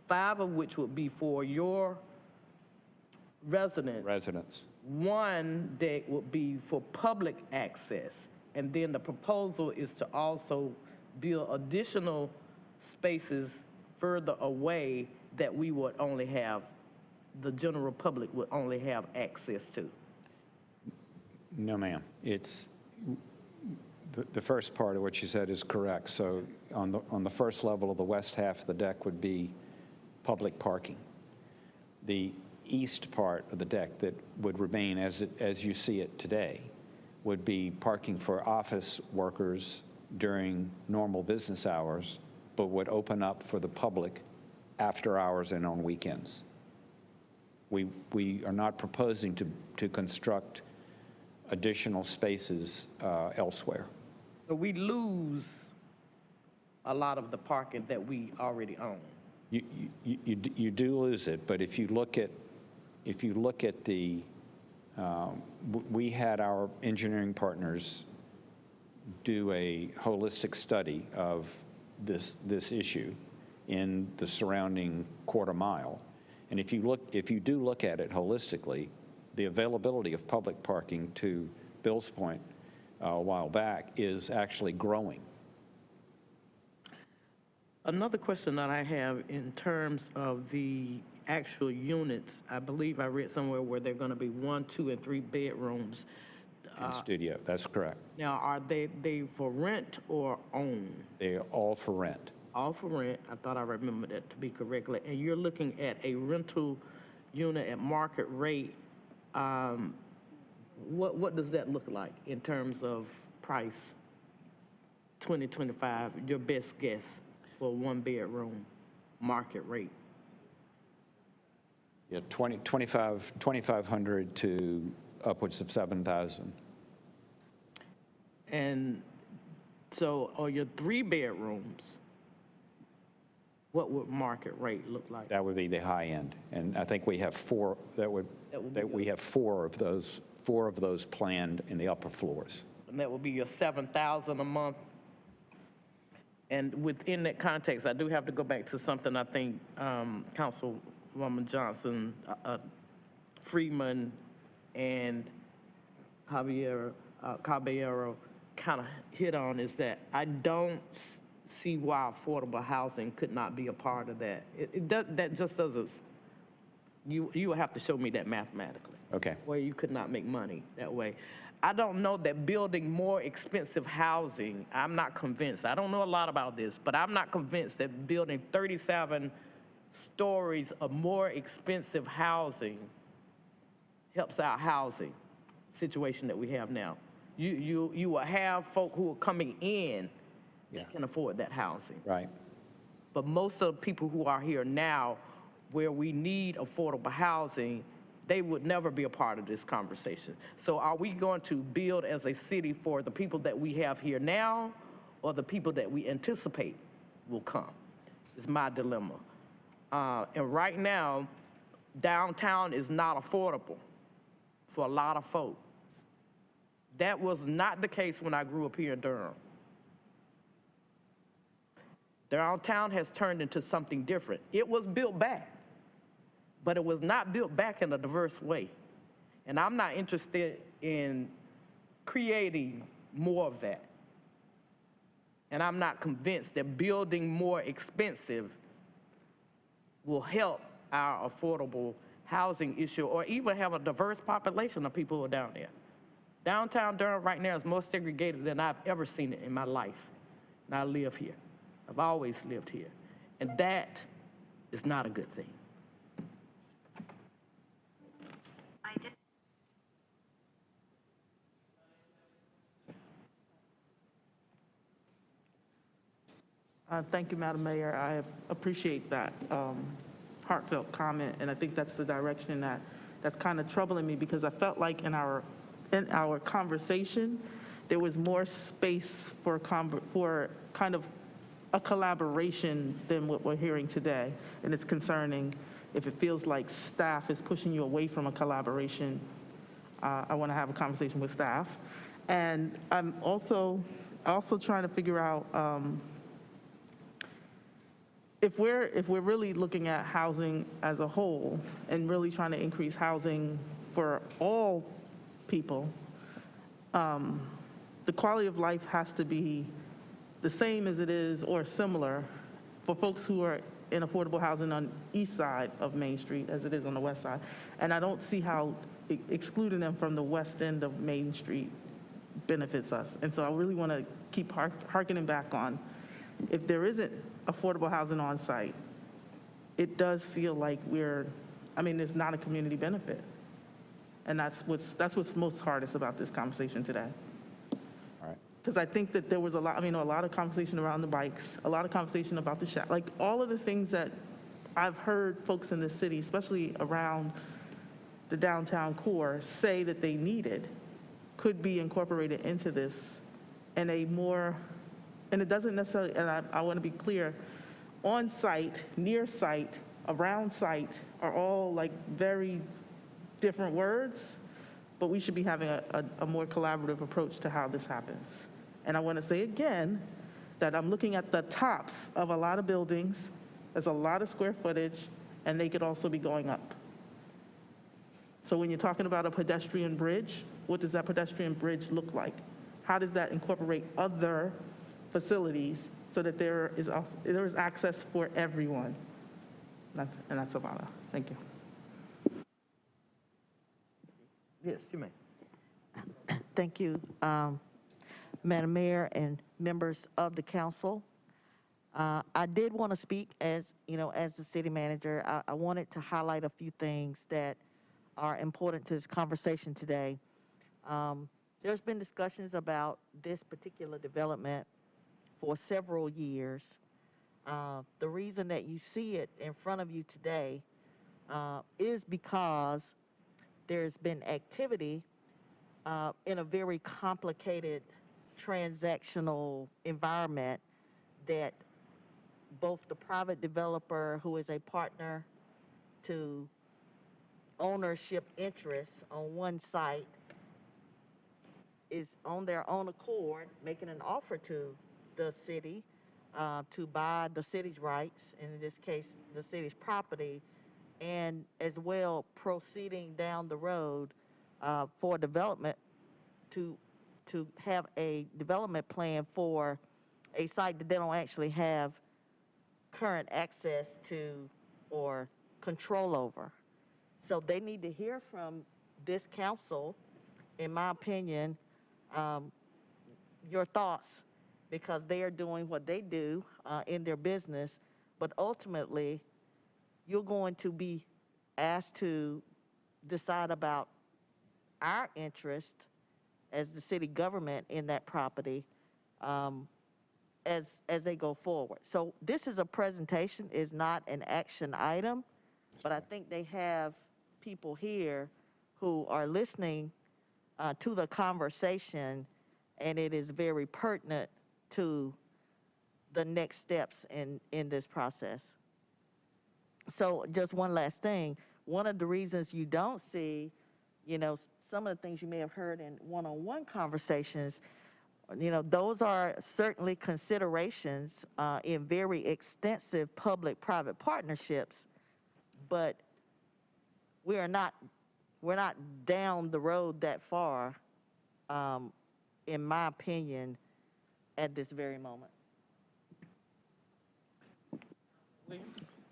5 of which would be for your residents. 1 deck would be for public access. And then the proposal is to also build additional spaces further away that we would only have, the general public would only have access to. No, ma'am. It's the first part of what you said is correct. So on the first level of the west half of the deck would be public parking. The east part of the deck that would remain as you see it today would be parking for office workers during normal business hours, but would open up for the public after hours and on weekends. We are not proposing to construct additional spaces elsewhere. So we lose a lot of the parking that we already own. You do lose it, but if you look at the We had our engineering partners do a holistic study of this issue in the surrounding quarter mile. And if you do look at it holistically, the availability of public parking, to Bill's point a while back, is actually growing. Another question that I have in terms of the actual units, I believe I read somewhere where they're going to be 1, 2, and 3 bedrooms. In studio, that's correct. Now, are they for rent or own? They're all for rent. All for rent. I thought I remembered that to be correctly. And you're looking at a rental unit at market rate. What does that look like in terms of price? 2025, your best guess for a 1-bedroom market rate. Yeah, 2,500 to upwards of 7,000. And so, are your 3 bedrooms, what would market rate look like? That would be the high end, and I think we have 4. We have 4 of those. 4 of those planned in the upper floors. And that would be your 7,000 a month. And within that context, I do have to go back to something I think Councilwoman Johnson, Freeman, and Javier Caballero kind of hit on, is that I don't see why affordable housing could not be a part of that. That just doesn't, you will have to show me that mathematically. Okay. Where you could not make money that way. I don't know that building more expensive housing, I'm not convinced. I don't know a lot about this, but I'm not convinced that building 37 stories of more expensive housing helps our housing situation that we have now. You will have folk who are coming in that can afford that housing. Right. But most of the people who are here now, where we need affordable housing, they would never be a part of this conversation. So are we going to build as a city for the people that we have here now, or the people that we anticipate will come? Is my dilemma. And right now, downtown is not affordable for a lot of folk. That was not the case when I grew up here in Durham. Downtown has turned into something different. It was built back, but it was not built back in a diverse way. And I'm not interested in creating more of that. And I'm not convinced that building more expensive will help our affordable housing issue, or even have a diverse population of people who are down there. Downtown Durham right now is more segregated than I've ever seen it in my life. And I live here. I've always lived here. And that is not a good thing. Thank you, Madam Mayor. I appreciate that heartfelt comment, and I think that's the direction that's kind of troubling me, because I felt like in our conversation, there was more space for kind of a collaboration than what we're hearing today, and it's concerning if it feels like staff is pushing you away from a collaboration. I want to have a conversation with staff, and I'm also trying to figure out. If we're really looking at housing as a whole and really trying to increase housing for all people, the quality of life has to be the same as it is or similar for folks who are in affordable housing on the east side of Main Street as it is on the west side. And I don't see how excluding them from the west end of Main Street benefits us. And so I really want to keep harkening back on, if there isn't affordable housing on site, it does feel like there's not a community benefit. And that's what's most hardest about this conversation today. All right. Because I think that there was a lot of conversation around the bikes, a lot of conversation about the shop, like all of the things that I've heard folks in the city, especially around the downtown core, say that they needed, could be incorporated into this in a more. And it doesn't necessarily, and I want to be clear, on site, near site, around site are all like very different words, but we should be having a more collaborative approach to how this happens. And I want to say again that I'm looking at the tops of a lot of buildings. There's a lot of square footage, and they could also be going up. So when you're talking about a pedestrian bridge, what does that pedestrian bridge look like? How does that incorporate other facilities so that there is access for everyone? And that's about it. Thank you. Yes, you may. Thank you, Madam Mayor and members of the council. I did want to speak as the city manager. I wanted to highlight a few things that are important to this conversation today. There's been discussions about this particular development for several years. The reason that you see it in front of you today is because there's been activity in a very complicated transactional environment that both the private developer, who is a partner to ownership interests on one site, is on their own accord making an offer to the city to buy the city's rights, in this case, the city's property, and as well proceeding down the road for development to have a development plan for a site that they don't actually have current access to or control over. So they need to hear from this council, in my opinion, your thoughts, because they are doing what they do in their business, but ultimately you're going to be asked to decide about our interest as the city government in that property as they go forward. So this is a presentation, is not an action item, but I think they have people here who are listening to the conversation, and it is very pertinent to the next steps in this process. So just one last thing. One of the reasons you don't see, some of the things you may have heard in one-on-one conversations, those are certainly considerations in very extensive public-private partnerships, but we're not down the road that far, in my opinion, at this very moment.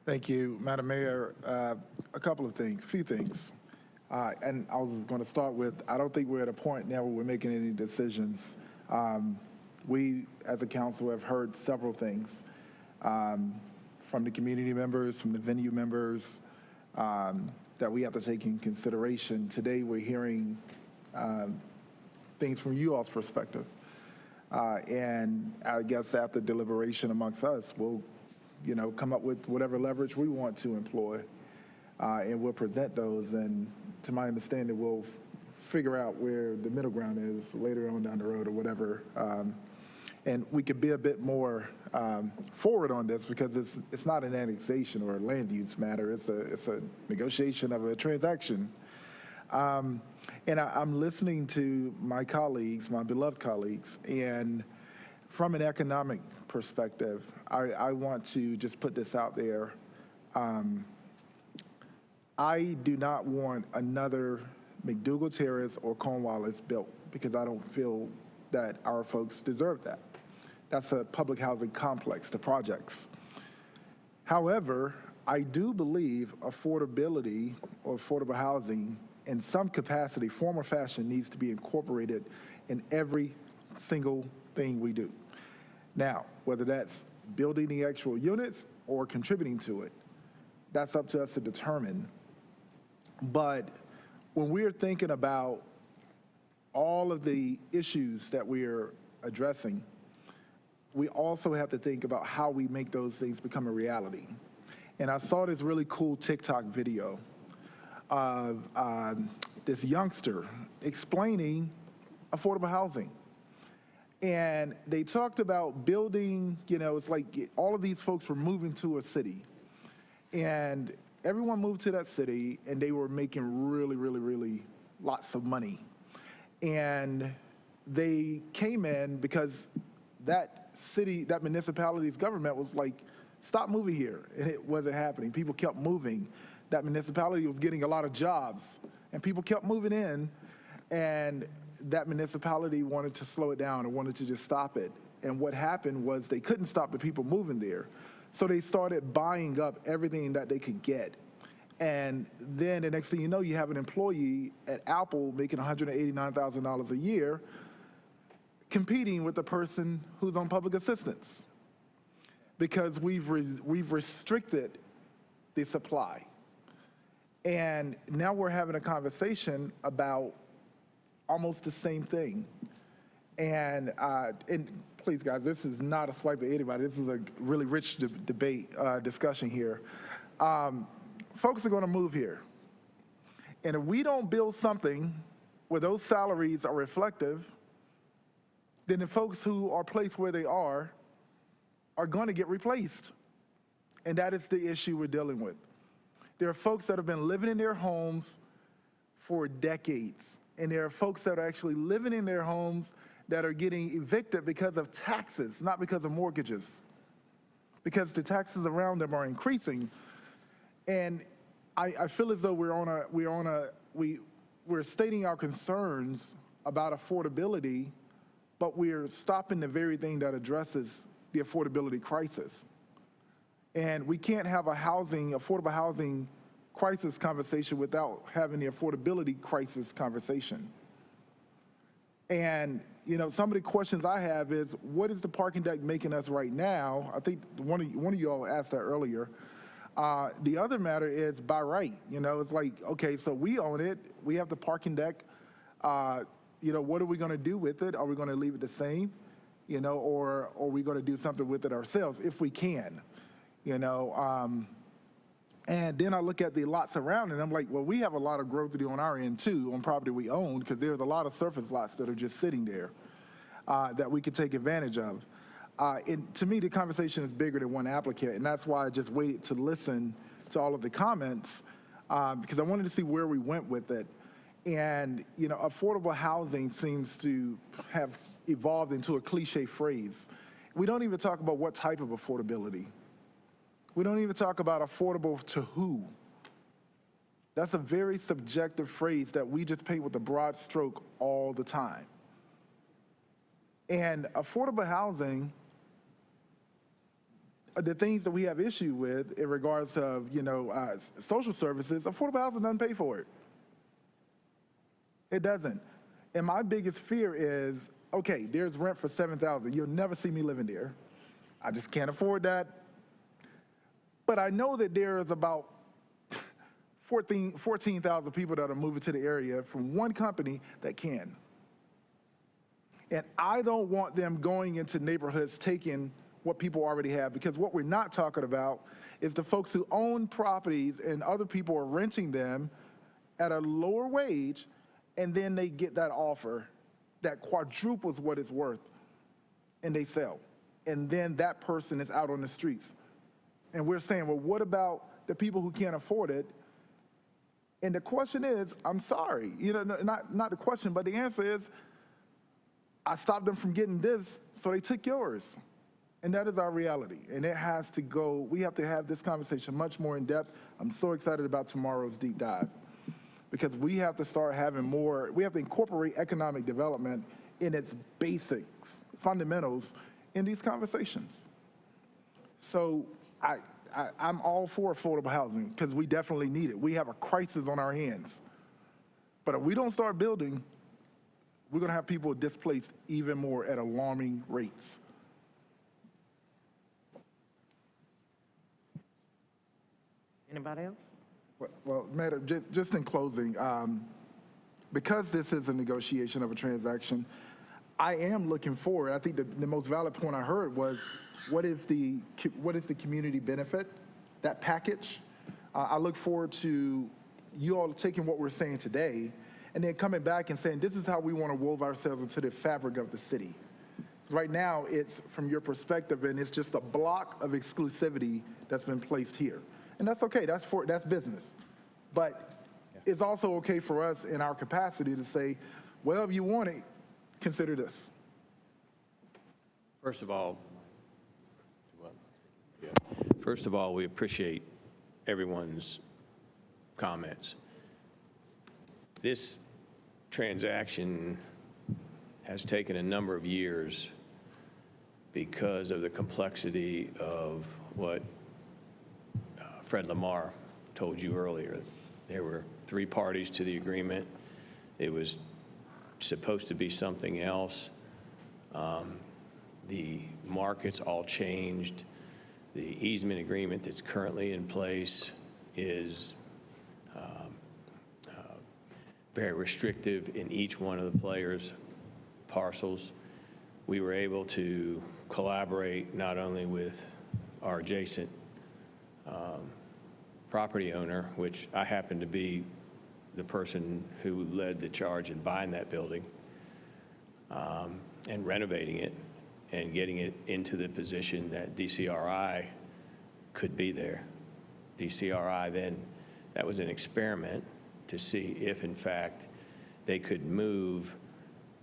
Thank you, Madam Mayor. A couple of things, a few things. And I was going to start with, I don't think we're at a point now where we're making any decisions. We, as a council, have heard several things from the community members, from the venue members, that we have to take in consideration. Today, we're hearing things from you all's perspective. And I guess after deliberation amongst us, we'll come up with whatever leverage we want to employ, and we'll present those. And to my understanding, we'll figure out where the middle ground is later on down the road or whatever. And we could be a bit more forward on this, because it's not an annexation or a land use matter. It's a negotiation of a transaction. And I'm listening to my colleagues, my beloved colleagues, and from an economic perspective, I want to just put this out there. I do not want another McDougal Terrace or Cornwallis built, because I don't feel that our folks deserve that. That's a public housing complex, the projects. However, I do believe affordability or affordable housing in some capacity, form or fashion, needs to be incorporated in every single thing we do. Now, whether that's building the actual units or contributing to it, that's up to us to determine. But when we're thinking about all of the issues that we're addressing, we also have to think about how we make those things become a reality. And I saw this really cool TikTok video of this youngster explaining affordable housing. And they talked about building, it's like all of these folks were moving to a city. And everyone moved to that city, and they were making really, really, really lots of money. And they came in because that city, that municipality's government was like, stop moving here. And it wasn't happening. People kept moving. That municipality was getting a lot of jobs, and people kept moving in, and that municipality wanted to slow it down and wanted to just stop it. And what happened was they couldn't stop the people moving there. So they started buying up everything that they could get. And then the next thing you know, you have an employee at Apple making $189,000 a year competing with the person who's on public assistance because we've restricted the supply. And now we're having a conversation about almost the same thing. And please, guys, this is not a swipe at anybody. This is a really rich debate, discussion here. Folks are going to move here. And if we don't build something where those salaries are reflective, then the folks who are placed where they are going to get replaced. And that is the issue we're dealing with. There are folks that have been living in their homes for decades. And there are folks that are actually living in their homes that are getting evicted because of taxes, not because of mortgages, because the taxes around them are increasing. And I feel as though we're stating our concerns about affordability, but we're stopping the very thing that addresses the affordability crisis. And we can't have a affordable housing crisis conversation without having the affordability crisis conversation. And, you know, some of the questions I have is, what is the parking deck making us right now? I think one of you all asked that earlier. The other matter is by right. You know, it's like, okay, so we own it. We have the parking deck. You know, what are we going to do with it? Are we going to leave it the same? You know, or are we going to do something with it ourselves if we can? You know, and then I look at the lots around and I'm like, well, we have a lot of growth to do on our end too, on property we own, because there's a lot of surface lots that are just sitting there that we could take advantage of. And to me, the conversation is bigger than one applicant, and that's why I just waited to listen to all of the comments because I wanted to see where we went with it. And, you know, affordable housing seems to have evolved into a cliche phrase. We don't even talk about what type of affordability. We don't even talk about affordable to who. That's a very subjective phrase that we just paint with a broad stroke all the time. And affordable housing, the things that we have issue with in regards of, you know, social services, affordable housing doesn't pay for it. It doesn't. And my biggest fear is, okay, there's rent for $7,000. You'll never see me living there. I just can't afford that. But I know that there's about 14,000 people that are moving to the area from one company that can. And I don't want them going into neighborhoods taking what people already have, because what we're not talking about is the folks who own properties and other people are renting them at a lower wage, and then they get that offer that quadruples what it's worth, and they sell. And then that person is out on the streets. And we're saying, well, what about the people who can't afford it? And the question is, I'm sorry, you know, not the question, but the answer is, I stopped them from getting this, so they took yours. And that is our reality. And it has to go, we have to have this conversation much more in depth. I'm so excited about tomorrow's deep dive, because we have to start having more, we have to incorporate economic development in its basics, fundamentals in these conversations. So I'm all for affordable housing because we definitely need it. We have a crisis on our hands. But if we don't start building, we're going to have people displaced even more at alarming rates. Anybody else? Well, Madam, just in closing, because this is a negotiation of a transaction, I am looking forward. I think the most valid point I heard was, what is the community benefit, that package? I look forward to you all taking what we're saying today and then coming back and saying, this is how we want to wove ourselves into the fabric of the city. Right now, it's from your perspective, and it's just a block of exclusivity that's been placed here. And that's okay, that's business. But it's also okay for us in our capacity to say, well, if you want it, consider this. First of all, we appreciate everyone's comments. This transaction has taken a number of years because of the complexity of what Fred Lamar told you earlier. There were 3 parties to the agreement. It was supposed to be something else. The markets all changed. The easement agreement that's currently in place is very restrictive in each one of the players' parcels. We were able to collaborate not only with our adjacent property owner, which I happen to be the person who led the charge in buying that building and renovating it and getting it into the position that DCRI could be there. DCRI then, that was an experiment to see if in fact they could move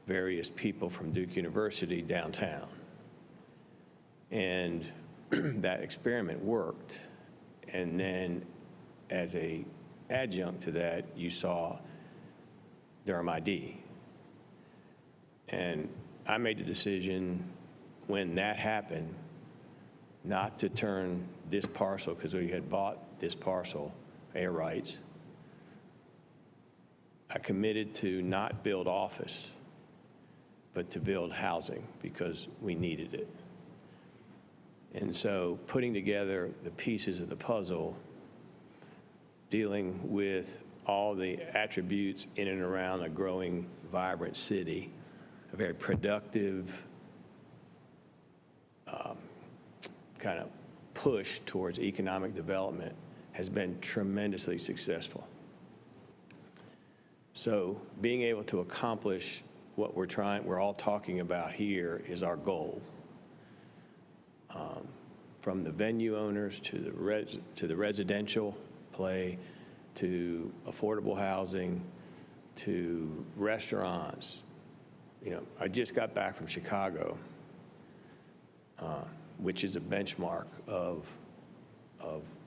various people from Duke University downtown. And that experiment worked. And then as a adjunct to that, you saw Durham ID. And I made the decision when that happened not to turn this parcel, because we had bought this parcel, air rights. I committed to not build office, but to build housing because we needed it. And so putting together the pieces of the puzzle, dealing with all the attributes in and around a growing, vibrant city, a very productive kind of push towards economic development has been tremendously successful. So being able to accomplish what we're all talking about here is our goal. From the venue owners to the residential play, to affordable housing, to restaurants. You know, I just got back from Chicago, which is a benchmark of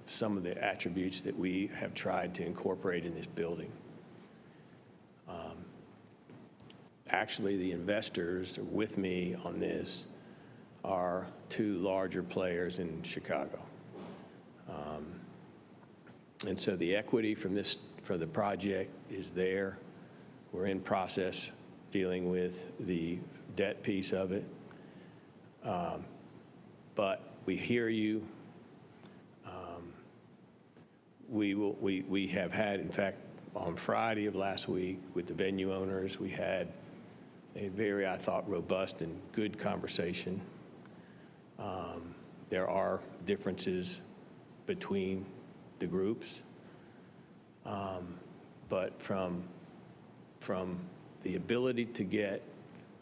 some of the attributes that we have tried to incorporate in this building. Actually, the investors with me on this are 2 larger players in Chicago. And so the equity for the project is there. We're in process dealing with the debt piece of it. But we hear you. We have had, in fact, on Friday of last week with the venue owners, we had a very, I thought, robust and good conversation. There are differences between the groups, but from the ability to get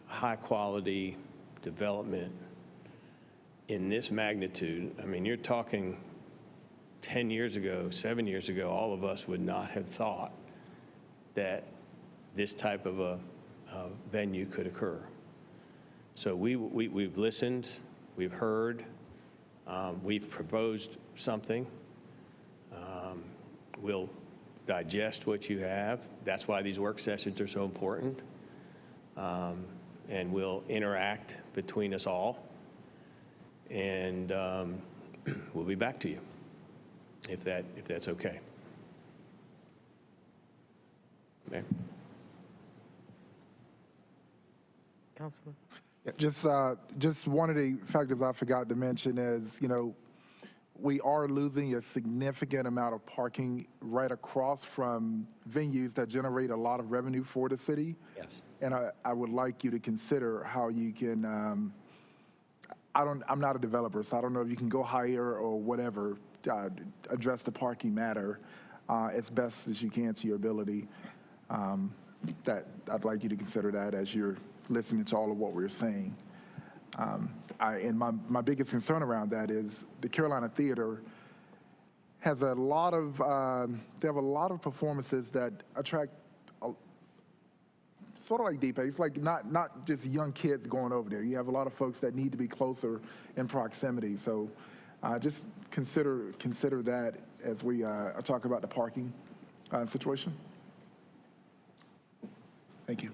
high-quality development in this magnitude, I mean, you're talking 10 years ago, 7 years ago, all of us would not have thought that this type of a venue could occur. So we've listened, we've heard, we've proposed something. We'll digest what you have. That's why these work sessions are so important. And we'll interact between us all. And we'll be back to you if that's okay. Mayor? Councilman? Just one of the factors I forgot to mention is, you know, we are losing a significant amount of parking right across from venues that generate a lot of revenue for the city. Yes. And I would like you to consider how you can, I'm not a developer, so I don't know if you can go higher or whatever, address the parking matter as best as you can to your ability. That I'd like you to consider that as you're listening to all of what we're saying. And my biggest concern around that is the Carolina Theater has a lot of, they have a lot of performances that attract, sort of like Deep. It's like not just young kids going over there. You have a lot of folks that need to be closer in proximity. So just consider that as we talk about the parking situation. Thank you.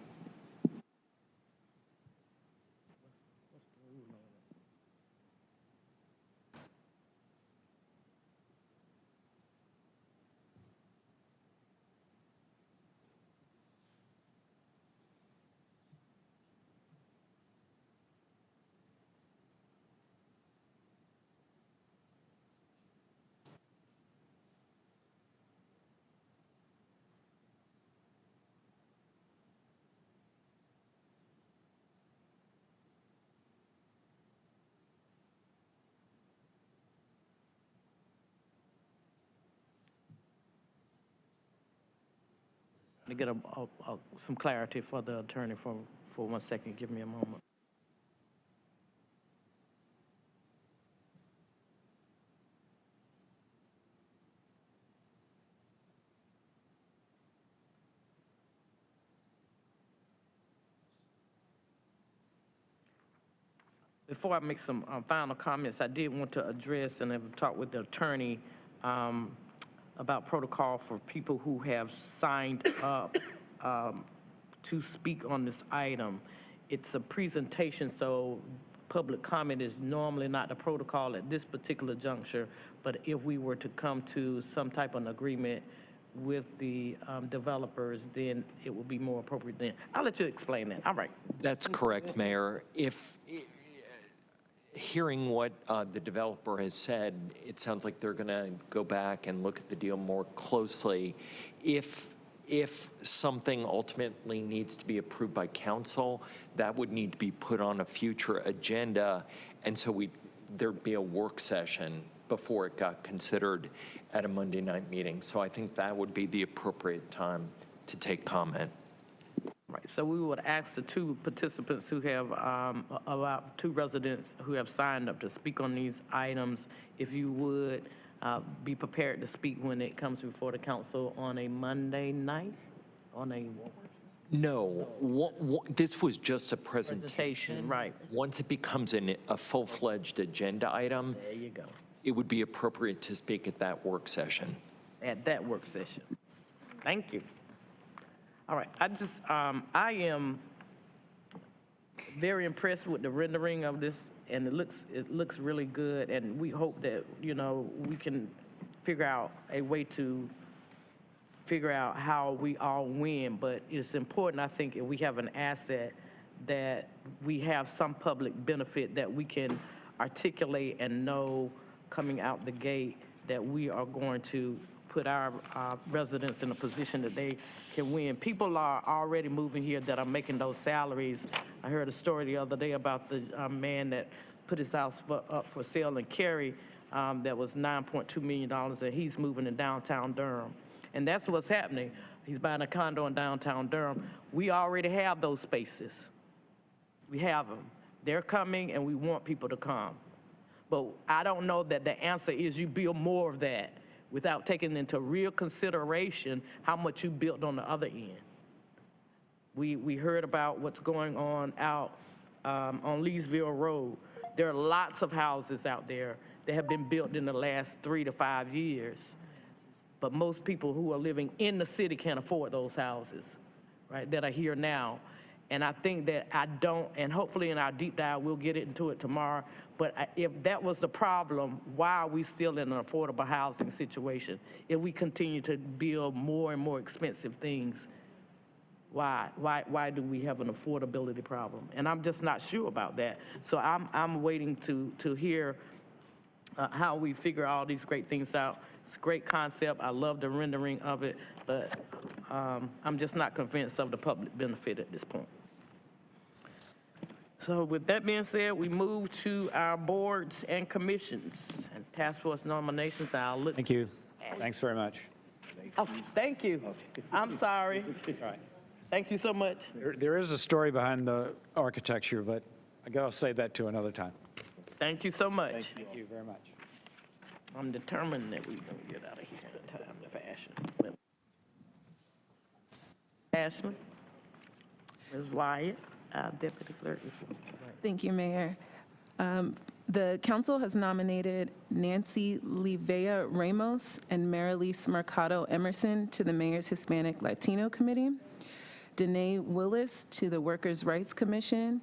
To get some clarity for the attorney for 1 second. Give me a moment. Before I make some final comments, I did want to address and have talked with the attorney about protocol for people who have signed up to speak on this item. It's a presentation, so public comment is normally not the protocol at this particular juncture, but if we were to come to some type of agreement with the developers, then it will be more appropriate then. I'll let you explain that. All right. That's correct, Mayor. Hearing what the developer has said, it sounds like they're going to go back and look at the deal more closely. If something ultimately needs to be approved by council, that would need to be put on a future agenda, and so there'd be a work session before it got considered at a Monday night meeting. So I think that would be the appropriate time to take comment. Right, so we would ask the two participants who have, about two residents who have signed up to speak on these items, if you would be prepared to speak when it comes before the council on a Monday night, No, this was just a presentation. Right. Once it becomes a full-fledged agenda item, There you go. it would be appropriate to speak at that work session. At that work session. Thank you. All right, I am very impressed with the rendering of this, and it looks really good, and we hope that, we can figure out a way to figure out how we all win, but it's important, I think, if we have an asset that we have some public benefit that we can articulate and know coming out the gate that we are going to put our residents in a position that they can win. People are already moving here that are making those salaries. I heard a story the other day about the man that put his house up for sale in Cary that was $9.2 million, and he's moving in downtown Durham. And that's what's happening. He's buying a condo in downtown Durham. We already have those spaces. We have them. They're coming, and we want people to come. But I don't know that the answer is you build more of that without taking into real consideration how much you built on the other end. We heard about what's going on out on Leesville Road. There are lots of houses out there that have been built in the last 3 to 5 years. But most people who are living in the city can't afford those houses, right, that are here now. And I think that and hopefully in our deep dive, we'll get into it tomorrow, but if that was the problem, why are we still in an affordable housing situation? If we continue to build more and more expensive things, why do we have an affordability problem? And I'm just not sure about that. So I'm waiting to hear how we figure all these great things out. It's a great concept. I love the rendering of it, but I'm just not convinced of the public benefit at this point. So with that being said, we move to our boards and commissions and task force nominations. I'll look. Thank you. Thanks very much. Oh, thank you. I'm sorry. All right. Thank you so much. There is a story behind the architecture, but I gotta save that to another time. Thank you so much. Thank you very much. I'm determined that we're gonna get out of here in a timely fashion. Ashland, Ms. Wyatt, our deputy clerk. Thank you, Mayor. The council has nominated Nancy Livea Ramos and Marilise Mercado Emerson to the Mayor's Hispanic Latino Committee, Danae Willis to the Workers' Rights Commission,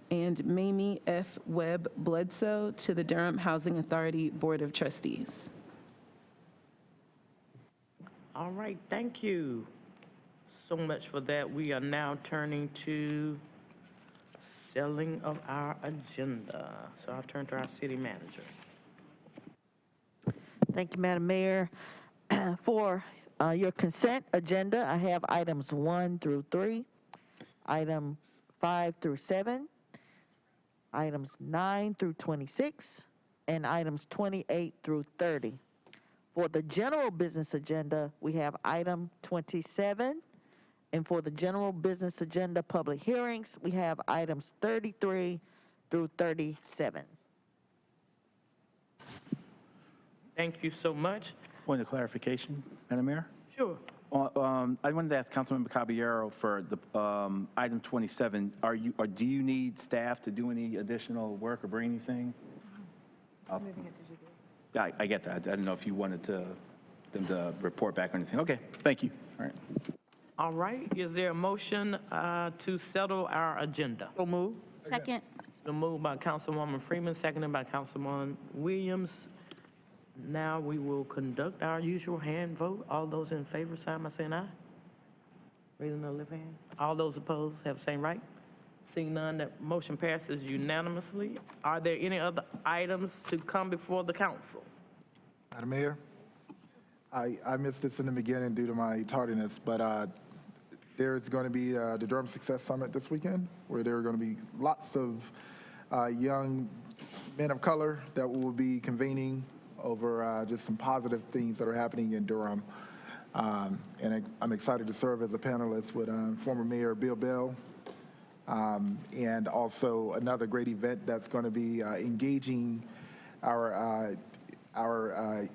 and Mamie F. Webb Bledsoe to the Durham Housing Authority Board of Trustees. All right, thank you so much for that. We are now turning to selling of our agenda. So I'll turn to our city manager. Thank you, Madam Mayor. For your consent agenda, I have items 1 through 3, item 5 through 7, items 9 through 26, and items 28 through 30. For the general business agenda, we have item 27. And for the general business agenda public hearings, we have items 33 through 37. Thank you so much. Point of clarification, Madam Mayor? Sure. I wanted to ask Councilmember Caballero for the item 27. Do you need staff to do any additional work or bring anything? Yeah, I get that. I didn't know if you wanted them to report back or anything. Okay, thank you. All right. All right, is there a motion to settle our agenda? So move. Second. It's been moved by Councilwoman Freeman, seconded by Councilman Williams. Now we will conduct our usual hand vote. All those in favor, sign by saying aye. Raising the left hand. All those opposed have the same right. Seeing none, that motion passes unanimously. Are there any other items to come before the council? Madam Mayor, I missed this in the beginning due to my tardiness, but there's going to be the Durham Success Summit this weekend, where there are going to be lots of young men of color that will be convening over just some positive things that are happening in Durham. And I'm excited to serve as a panelist with former Mayor Bill Bell. And also another great event that's going to be engaging our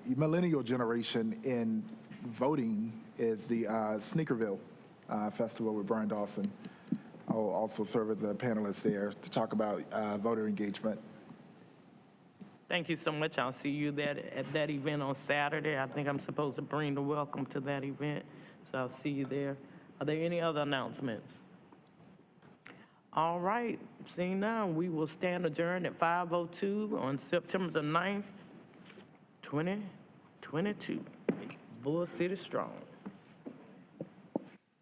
millennial generation in voting is the Sneakerville Festival with Brian Dawson. I'll also serve as a panelist there to talk about voter engagement. Thank you so much. I'll see you at that event on Saturday. I think I'm supposed to bring the welcome to that event, so I'll see you there. Are there any other announcements? All right, seeing none, we will stand adjourned at 5:02 on September the 9th, 2022. Bull City strong.